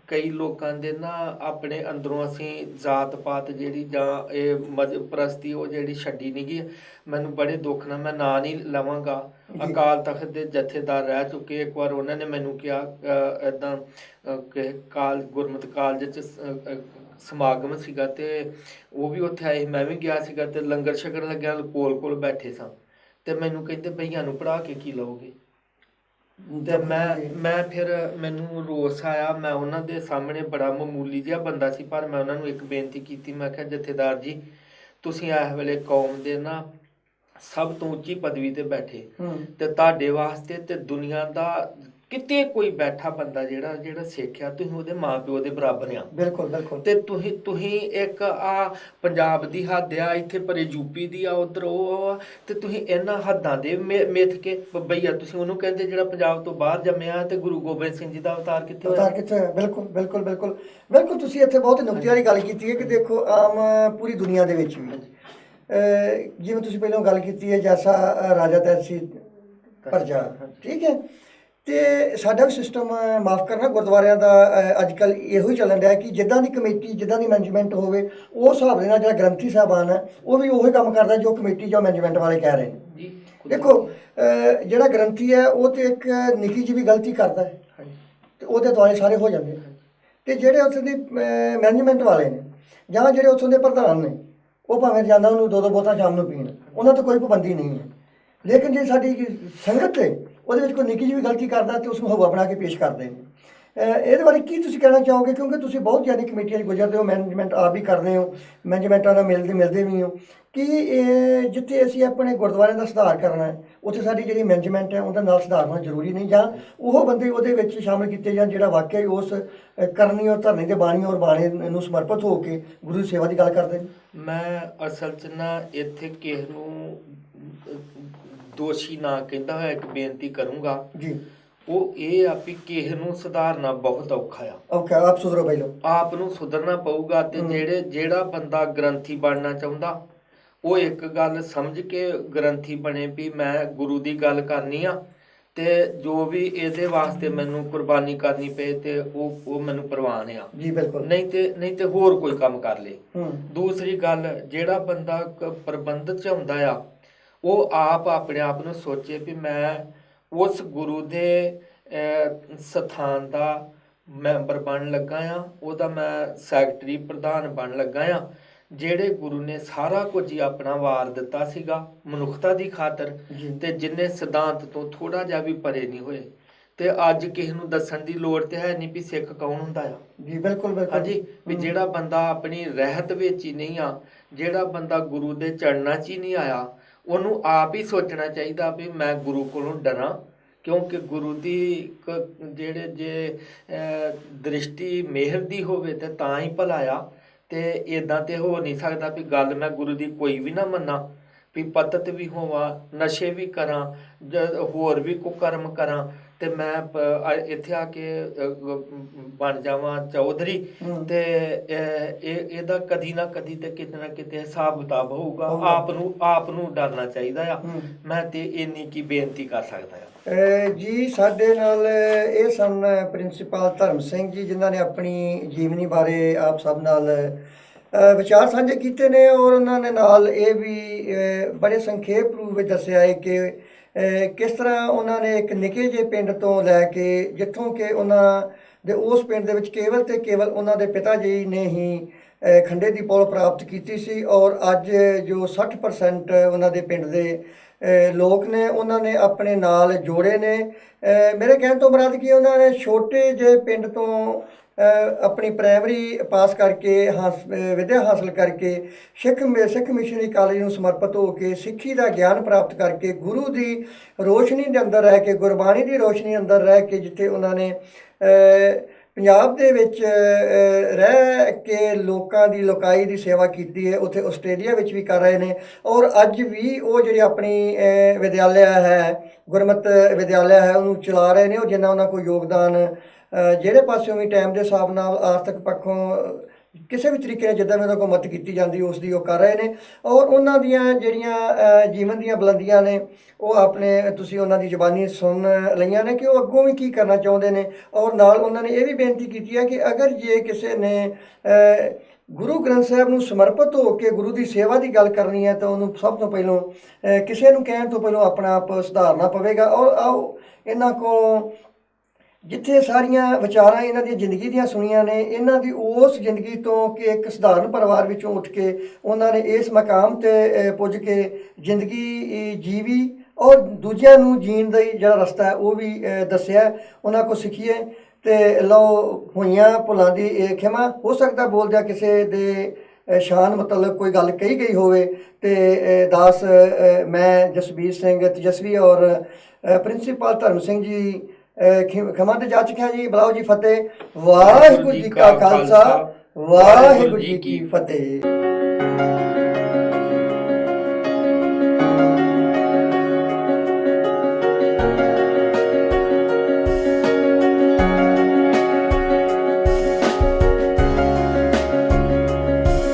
ਕਈ ਲੋਕਾਂ ਦੇ ਨਾ ਆਪਣੇ ਅੰਦਰੋਂ ਅਸੀਂ ਜਾਤ ਪਾਤ ਜਿਹੜੀ ਜਾਂ ਇਹ ਮਜ਼ਹਬ ਪ੍ਰਸਤੀ ਉਹ ਜਿਹੜੀ ਛੱਡੀ ਨਹੀਂ ਗਈ। ਮੈਨੂੰ ਬੜੇ ਦੁੱਖ ਨਾਲ, ਮੈਂ ਨਾਂ ਨਹੀਂ ਲਵਾਂਗਾ, ਅਕਾਲ ਤਖਤ ਦੇ ਜਥੇਦਾਰ ਰਹਿ ਚੁੱਕੇ, ਇੱਕ ਵਾਰ ਉਹਨਾਂ ਨੇ ਮੈਨੂੰ ਕਿਹਾ ਇੱਦਾਂ ਕਿ ਗੁਰਮਤਿ ਕਾਲਜ 'ਚ ਸਮਾਗਮ ਸੀਗਾ ਤੇ ਉਹ ਵੀ ਉੱਥੇ ਆਏ, ਮੈਂ ਵੀ ਗਿਆ ਸੀਗਾ ਤੇ ਲੰਗਰ ਛਕਣ ਲੱਗਿਆ ਕੋਲ ਬੈਠੇ ਸਾਂ ਤੇ ਮੈਨੂੰ ਕਹਿੰਦੇ ਬਈਆਂ ਨੂੰ ਪੜ੍ਹਾ ਕੇ ਕੀ ਲਓਗੇ। ਤੇ ਮੈਂ ਫਿਰ ਮੈਨੂੰ ਰੋਸ ਆਇਆ। ਮੈਂ ਉਹਨਾਂ ਦੇ ਸਾਹਮਣੇ ਬੜਾ ਮਾਮੂਲੀ ਜਿਹਾ ਬੰਦਾ ਸੀ, ਪਰ ਮੈਂ ਉਹਨਾਂ ਨੂੰ ਇੱਕ ਬੇਨਤੀ ਕੀਤੀ। ਮੈਂ ਕਿਹਾ ਜਥੇਦਾਰ ਜੀ, ਤੁਸੀਂ ਇਸ ਵੇਲੇ ਕੌਮ ਦੇ ਨਾ ਸਭ ਤੋਂ ਉੱਚੀ ਪਦਵੀ ਤੇ ਬੈਠੇ ਤੇ ਤੁਹਾਡੇ ਵਾਸਤੇ ਤੇ ਦੁਨੀਆ ਦਾ ਕਿਤੇ ਕੋਈ ਬੈਠਾ ਬੰਦਾ ਜਿਹੜਾ ਸਿੱਖਿਆ, ਤੁਸੀਂ ਉਹਦੇ ਮਾਂ ਪਿਓ ਦੇ ਬਰਾਬਰ ਆ। ਬਿਲਕੁਲ ਬਿਲਕੁਲ। ਤੇ ਤੁਸੀਂ ਇੱਕ ਆ ਪੰਜਾਬ ਦੀ ਹੱਦ ਆ, ਇੱਥੇ ਪਰੇ ਯੂਪੀ ਦੀ ਆ, ਉਧਰ ਉਹ, ਤੇ ਤੁਸੀਂ ਇਹਨਾਂ ਹੱਦਾਂ ਦੇ ਮਿੱਥ ਕੇ ਬਈਆ ਤੁਸੀਂ ਉਹਨੂੰ ਕਹਿੰਦੇ ਜਿਹੜਾ ਪੰਜਾਬ ਤੋਂ ਬਾਹਰ ਜੰਮਿਆ, ਤੇ ਗੁਰੂ ਗੋਬਿੰਦ ਸਿੰਘ ਜੀ ਦਾ ਅਵਤਾਰ ਕਿੱਥੇ ਹੋਇਆ? ਬਿਲਕੁਲ ਬਿਲਕੁਲ ਬਿਲਕੁਲ ਬਿਲਕੁਲ। ਤੁਸੀਂ ਇੱਥੇ ਬਹੁਤ ਨੁਕਤੇ ਵਾਲੀ ਗੱਲ ਕੀਤੀ ਹੈ ਕਿ ਦੇਖੋ ਆਮ ਪੂਰੀ ਦੁਨੀਆ ਦੇ ਵਿੱਚ ਵੀ ਜਿਵੇਂ ਤੁਸੀਂ ਪਹਿਲਾਂ ਗੱਲ ਕੀਤੀ ਹੈ ਜੈਸਾ ਰਾਜਾ ਤੈਸੀ ਪ੍ਰਜਾ, ਠੀਕ ਹੈ। ਤੇ ਸਾਡਾ ਵੀ ਸਿਸਟਮ ਮਾਫ ਕਰਨਾ ਗੁਰਦੁਆਰਿਆਂ ਦਾ ਅੱਜ ਕੱਲ੍ਹ ਇਹੋ ਹੀ ਚੱਲਣ ਰਿਹਾ ਕਿ ਜਿੱਦਾਂ ਦੀ ਕਮੇਟੀ ਜਿੱਦਾਂ ਦੀ ਮੈਨੇਜਮੈਂਟ ਹੋਵੇ ਉਸ ਹਿਸਾਬ ਦੇ ਨਾਲ ਜਿਹੜਾ ਗ੍ਰੰਥੀ ਸਾਹਿਬਾਨ ਹੈ ਉਹ ਵੀ ਉਹੀ ਕੰਮ ਕਰਦਾ ਜੋ ਕਮੇਟੀ ਜਾਂ ਮੈਨੇਜਮੈਂਟ ਵਾਲੇ ਕਹਿ ਰਹੇ ਨੇ। ਦੇਖੋ ਜਿਹੜਾ ਗ੍ਰੰਥੀ ਹੈ ਉਹ ਤੇ ਇੱਕ ਨਿੱਕੀ ਜਿਹੀ ਵੀ ਗਲਤੀ ਕਰਦਾ ਹੈ ਤੇ ਉਹਦੇ ਦੁਆਲੇ ਸਾਰੇ ਹੋ ਜਾਂਦੇ ਨੇ, ਤੇ ਜਿਹੜੇ ਉੱਥੇ ਦੀ ਮੈਨੇਜਮੈਂਟ ਵਾਲੇ ਨੇ ਜਾਂ ਜਿਹੜੇ ਉੱਥੋਂ ਦੇ ਪ੍ਰਧਾਨ ਨੇ ਉਹ ਭਾਵੇਂ ਜਾਂਦਾ ਉਹਨੂੰ ਦੋ ਬੋਤਲਾਂ ਸ਼ਾਮ ਨੂੰ ਪੀਣ, ਉਹਨਾਂ ਤੋਂ ਕੋਈ ਪਾਬੰਦੀ ਨਹੀਂ ਹੈ। ਲੇਕਿਨ ਜੇ ਸਾਡੀ ਸੰਗਤ ਹੈ ਉਹਦੇ ਵਿੱਚ ਕੋਈ ਨਿੱਕੀ ਜਿਹੀ ਵੀ ਗਲਤੀ ਕਰਦਾ ਤੇ ਉਸ ਨੂੰ ਹਵਾ ਬਣਾ ਕੇ ਪੇਸ਼ ਕਰਦੇ ਨੇ। ਇਹਦੇ ਬਾਰੇ ਕੀ ਤੁਸੀਂ ਕਹਿਣਾ ਚਾਹੋਗੇ, ਕਿਉਂਕਿ ਤੁਸੀਂ ਬਹੁਤ ਜ਼ਿਆਦਾ ਕਮੇਟੀਆਂ 'ਚ ਗੁਜ਼ਰਦੇ ਹੋ, ਮੈਨੇਜਮੈਂਟ ਆਪ ਵੀ ਕਰਦੇ ਹੋ, ਮੈਨੇਜਮੈਂਟਾਂ ਨਾਲ ਮਿਲਦੇ ਵੀ ਹੋ, ਕਿ ਜਿੱਥੇ ਅਸੀਂ ਆਪਣੇ ਗੁਰਦੁਆਰਿਆਂ ਦਾ ਸੁਧਾਰ ਕਰਨਾ ਹੈ ਉੱਥੇ ਸਾਡੀ ਜਿਹੜੀ ਮੈਨੇਜਮੈਂਟ ਹੈ ਉਹਦਾ ਨਾਲ ਸੁਧਾਰ ਹੋਣਾ ਜ਼ਰੂਰੀ ਨਹੀਂ, ਜਾਂ ਉਹ ਬੰਦੇ ਉਹਦੇ ਵਿੱਚ ਸ਼ਾਮਿਲ ਕੀਤੇ ਜਾਣ ਜਿਹੜਾ ਵਾਕਿਆ ਹੀ ਉਸ ਕਰਨੀ ਔਰ ਧਰਨੀ ਦੇ ਬਾਣੀ ਔਰ ਬਾਣੇ ਨੂੰ ਸਮਰਪਿਤ ਹੋ ਕੇ ਗੁਰੂ ਦੀ ਸੇਵਾ ਦੀ ਗੱਲ ਕਰਦੇ ਨੇ? ਮੈਂ ਅਸਲ 'ਚ ਨਾ ਇੱਥੇ ਕਿਸੇ ਨੂੰ ਦੋਸ਼ੀ ਨਾ ਕਹਿੰਦਾ ਹੋਇਆ ਇੱਕ ਬੇਨਤੀ ਕਰੂੰਗਾ ਜੀ, ਉਹ ਇਹ ਆ ਵੀ ਕਿਸੇ ਨੂੰ ਸੁਧਾਰਨਾ ਬਹੁਤ ਔਖਾ ਆ। ਆਪ ਸੁਧਰੋ ਬਈ ਲੋ, ਆਪ ਨੂੰ ਸੁਧਰਨਾ ਪਊਗਾ। ਤੇ ਜਿਹੜਾ ਬੰਦਾ ਗ੍ਰੰਥੀ ਬਣਨਾ ਚਾਹੁੰਦਾ ਉਹ ਇੱਕ ਗੱਲ ਸਮਝ ਕੇ ਗ੍ਰੰਥੀ ਬਣੇ ਵੀ ਮੈਂ ਗੁਰੂ ਦੀ ਗੱਲ ਕਰਨੀ ਆ ਤੇ ਜੋ ਵੀ ਇਹਦੇ ਵਾਸਤੇ ਮੈਨੂੰ ਕੁਰਬਾਨੀ ਕਰਨੀ ਪਏ ਤੇ ਉਹ ਮੈਨੂੰ ਪ੍ਰਵਾਨ ਆ ਜੀ। ਬਿਲਕੁਲ। ਨਹੀਂ ਤੇ ਹੋਰ ਕੋਈ ਕੰਮ ਕਰ ਲੇ। ਦੂਸਰੀ ਗੱਲ, ਜਿਹੜਾ ਬੰਦਾ ਪ੍ਰਬੰਧਕ ਚ ਆਉਂਦਾ ਆ ਉਹ ਆਪ ਆਪਣੇ ਆਪ ਨੂੰ ਸੋਚੇ ਵੀ ਮੈਂ ਉਸ ਗੁਰੂ ਦੇ ਸਥਾਨ ਦਾ ਮੈਂਬਰ ਬਣਨ ਲੱਗਾ ਆ, ਉਹਦਾ ਮੈਂ ਸੈਕਟਰੀ ਪ੍ਰਧਾਨ ਬਣਨ ਲੱਗਾ ਆ। ਜਿਹੜੇ ਗੁਰੂ ਨੇ ਸਾਰਾ ਕੁਝ ਹੀ ਆਪਣਾ ਵਾਰ ਦਿੱਤਾ ਸੀਗਾ ਮਨੁੱਖਤਾ ਦੀ ਖਾਤਰ, ਤੇ ਜਿੰਨੇ ਸਿਧਾਂਤ ਤੋਂ ਥੋੜਾ ਜਿਹਾ ਵੀ ਪਰੇ ਨਹੀਂ ਹੋਏ, ਤੇ ਅੱਜ ਕਿਸੇ ਨੂੰ ਦੱਸਣ ਦੀ ਲੋੜ ਤੇ ਹੈ ਨਹੀਂ ਵੀ ਸਿੱਖ ਕੌਣ ਹੁੰਦਾ ਆ। ਜੀ ਬਿਲਕੁਲ ਬਿਲਕੁਲ। ਹਾਂਜੀ, ਵੀ ਜਿਹੜਾ ਬੰਦਾ ਆਪਣੀ ਰਹਿਤ ਵਿੱਚ ਹੀ ਨਹੀਂ ਆ, ਜਿਹੜਾ ਬੰਦਾ ਗੁਰੂ ਦੇ ਚਰਨਾਂ 'ਚ ਹੀ ਨਹੀਂ ਆਇਆ, ਉਹਨੂੰ ਆਪ ਹੀ ਸੋਚਣਾ ਚਾਹੀਦਾ ਵੀ ਮੈਂ ਗੁਰੂ ਕੋਲੋਂ ਡਰਾਂ, ਕਿਉਂਕਿ ਗੁਰੂ ਦੀ ਜੇ ਦ੍ਰਿਸ਼ਟੀ ਮਿਹਰ ਦੀ ਹੋਵੇ ਤੇ ਤਾਂ ਹੀ ਭਲਾ ਆ। ਤੇ ਇਦਾਂ ਤੇ ਹੋ ਨਹੀਂ ਸਕਦਾ ਵੀ ਗੱਲ ਮੈਂ ਗੁਰੂ ਦੀ ਕੋਈ ਵੀ ਨਾ ਮੰਨਾਂ, ਵੀ ਪਤਤ ਵੀ ਹੋਵਾਂ, ਨਸ਼ੇ ਵੀ ਕਰਾਂ, ਹੋਰ ਵੀ ਕੁਕਰਮ ਕਰਾਂ, ਤੇ ਮੈਂ ਇੱਥੇ ਆ ਕੇ ਬਣ ਜਾਵਾਂ ਚੌਧਰੀ, ਤੇ ਇਹਦਾ ਕਦੀ ਨਾ ਕਦੀ ਤੇ ਕਿਤੇ ਨਾ ਕਿਤੇ ਹਿਸਾਬ ਕਿਤਾਬ ਹੋਊਗਾ। ਆਪ ਨੂੰ ਡਰਨਾ ਚਾਹੀਦਾ ਆ। ਮੈਂ ਤੇ ਇੰਨੀ ਕੀ ਬੇਨਤੀ ਕਰ ਸਕਦਾ ਆ। ਜੀ ਸਾਡੇ ਨਾਲ ਇਹ ਸਨ ਪ੍ਰਿੰਸੀਪਲ ਧਰਮ ਸਿੰਘ ਜੀ, ਜਿਨ੍ਹਾਂ ਨੇ ਆਪਣੀ ਜੀਵਨੀ ਬਾਰੇ ਆਪ ਸਭ ਨਾਲ ਵਿਚਾਰ ਸਾਂਝੇ ਕੀਤੇ ਨੇ, ਔਰ ਉਹਨਾਂ ਨੇ ਨਾਲ ਇਹ ਵੀ ਬੜੇ ਸੰਖੇਪ ਰੂਪ ਵਿੱਚ ਦੱਸਿਆ ਹੈ ਕਿ ਕਿਸ ਤਰ੍ਹਾਂ ਉਹਨਾਂ ਨੇ ਇੱਕ ਨਿੱਕੇ ਜਿਹੇ ਪਿੰਡ ਤੋਂ ਲੈ ਕੇ, ਜਿੱਥੋਂ ਕਿ ਉਹਨਾਂ ਦੇ ਉਸ ਪਿੰਡ ਦੇ ਵਿੱਚ ਕੇਵਲ ਤੇ ਕੇਵਲ ਉਹਨਾਂ ਦੇ ਪਿਤਾ ਜੀ ਨੇ ਹੀ ਖੰਡੇ ਦੀ ਪੌਲ ਪ੍ਰਾਪਤ ਕੀਤੀ ਸੀ, ਔਰ ਅੱਜ ਜੋ 60% ਉਹਨਾਂ ਦੇ ਪਿੰਡ ਦੇ ਲੋਕ ਨੇ ਉਹਨਾਂ ਨੇ ਆਪਣੇ ਨਾਲ ਜੋੜੇ ਨੇ। ਮੇਰੇ ਕਹਿਣ ਤੋਂ ਮੁਰਾਦ ਕਿ ਉਹਨਾਂ ਨੇ ਛੋਟੇ ਜਿਹੇ ਪਿੰਡ ਤੋਂ ਆਪਣੀ ਪ੍ਰਾਇਮਰੀ ਪਾਸ ਕਰਕੇ ਵਿੱਦਿਆ ਹਾਸਲ ਕਰਕੇ ਸਿੱਖ ਮਿਸ਼ਨਰੀ ਕਾਲਜ ਨੂੰ ਸਮਰਪਿਤ ਹੋ ਕੇ ਸਿੱਖੀ ਦਾ ਗਿਆਨ ਪ੍ਰਾਪਤ ਕਰਕੇ ਗੁਰੂ ਦੀ ਰੋਸ਼ਨੀ ਦੇ ਅੰਦਰ ਰਹਿ ਕੇ, ਗੁਰਬਾਣੀ ਦੀ ਰੋਸ਼ਨੀ ਅੰਦਰ ਰਹਿ ਕੇ, ਜਿੱਥੇ ਉਹਨਾਂ ਨੇ ਪੰਜਾਬ ਦੇ ਵਿੱਚ ਰਹਿ ਕੇ ਲੋਕਾਂ ਦੀ ਲੋਕਾਈ ਦੀ ਸੇਵਾ ਕੀਤੀ ਹੈ, ਉੱਥੇ ਆਸਟ੍ਰੇਲੀਆ ਵਿੱਚ ਵੀ ਕਰ ਰਹੇ ਨੇ, ਔਰ ਅੱਜ ਵੀ ਉਹ ਜਿਹੜੀ ਆਪਣੀ ਵਿਦਿਆਲਿਆ ਹੈ, ਗੁਰਮਤ ਵਿਦਿਆਲਿਆ ਹੈ, ਉਹਨੂੰ ਚਲਾ ਰਹੇ ਨੇ। ਉਹ ਜਿੰਨਾ ਉਹਨਾਂ ਕੋਲ ਯੋਗਦਾਨ ਜਿਹੜੇ ਪਾਸਿਓਂ ਵੀ ਟਾਈਮ ਦੇ ਹਿਸਾਬ ਨਾਲ ਆਰਥਿਕ ਪੱਖੋਂ ਕਿਸੇ ਵੀ ਤਰੀਕੇ ਨਾਲ ਜਿੱਦਾਂ ਵੀ ਉਹਨਾਂ ਕੋਲ ਮਦਦ ਕੀਤੀ ਜਾਂਦੀ ਉਸ ਦੀ ਉਹ ਕਰ ਰਹੇ ਨੇ। ਔਰ ਉਹਨਾਂ ਦੀਆਂ ਜਿਹੜੀਆਂ ਜੀਵਨ ਦੀਆਂ ਬੁਲੰਦੀਆਂ ਨੇ ਉਹ ਆਪਣੇ ਤੁਸੀਂ ਉਹਨਾਂ ਦੀ ਜ਼ੁਬਾਨੀ ਸੁਣ ਲਈਆਂ ਨੇ ਕਿ ਉਹ ਅੱਗੋਂ ਵੀ ਕੀ ਕਰਨਾ ਚਾਹੁੰਦੇ ਨੇ। ਔਰ ਨਾਲ ਉਹਨਾਂ ਨੇ ਇਹ ਵੀ ਬੇਨਤੀ ਕੀਤੀ ਹੈ ਕਿ ਅਗਰ ਜੇ ਕਿਸੇ ਨੇ ਗੁਰੂ ਗ੍ਰੰਥ ਸਾਹਿਬ ਨੂੰ ਸਮਰਪਿਤ ਹੋ ਕੇ ਗੁਰੂ ਦੀ ਸੇਵਾ ਦੀ ਗੱਲ ਕਰਨੀ ਹੈ ਤਾਂ ਉਹਨੂੰ ਸਭ ਤੋਂ ਪਹਿਲਾਂ ਕਿਸੇ ਨੂੰ ਕਹਿਣ ਤੋਂ ਪਹਿਲਾਂ ਆਪਣਾ ਆਪ ਸੁਧਾਰਨਾ ਪਵੇਗਾ। ਔਰ ਆਓ ਇਹਨਾਂ ਕੋਲ ਜਿੱਥੇ ਸਾਰੀਆਂ ਵਿਚਾਰਾਂ ਇਹਨਾਂ ਦੀਆਂ ਜ਼ਿੰਦਗੀ ਦੀਆਂ ਸੁਣੀਆਂ ਨੇ, ਇਹਨਾਂ ਦੀ ਉਸ ਜ਼ਿੰਦਗੀ ਤੋਂ ਕਿ ਇੱਕ ਸਧਾਰਨ ਪਰਿਵਾਰ ਵਿੱਚੋਂ ਉੱਠ ਕੇ ਉਹਨਾਂ ਨੇ ਇਸ ਮਕਾਮ 'ਤੇ ਪੁੱਜ ਕੇ ਜ਼ਿੰਦਗੀ ਜੀਵੀ ਔਰ ਦੂਜਿਆਂ ਨੂੰ ਜੀਣ ਦਾ ਜਿਹੜਾ ਰਸਤਾ ਹੈ ਉਹ ਵੀ ਦੱਸਿਆ। ਉਹਨਾਂ ਕੋਲ ਸਿੱਖੀਏ ਤੇ ਲਓ ਹੋਈਆਂ ਭੁੱਲਾਂ ਦੀ ਇਹ ਖਿਮਾ। ਹੋ ਸਕਦਾ ਬੋਲਦਿਆਂ ਕਿਸੇ ਦੇ ਸ਼ਾਨ ਮਤਲਬ ਕੋਈ ਗੱਲ ਕਹੀ ਗਈ ਹੋਵੇ ਤੇ ਦਾਸ ਮੈਂ ਜਸਬੀਰ ਸਿੰਘ ਤੇਜਸਵੀ ਔਰ ਪ੍ਰਿੰਸੀਪਲ ਧਰਮ ਸਿੰਘ ਜੀ ਖਿਮਾ ਤੇ ਜਾ ਚੁੱਕਿਆ ਜੀ। ਬੁਲਾਓ ਜੀ ਫਤਿਹ। ਵਾਹਿਗੁਰੂ ਜੀ ਕਾ ਖਾਲਸਾ, ਵਾਹਿਗੁਰੂ ਜੀ ਕੀ ਫਤਿਹ।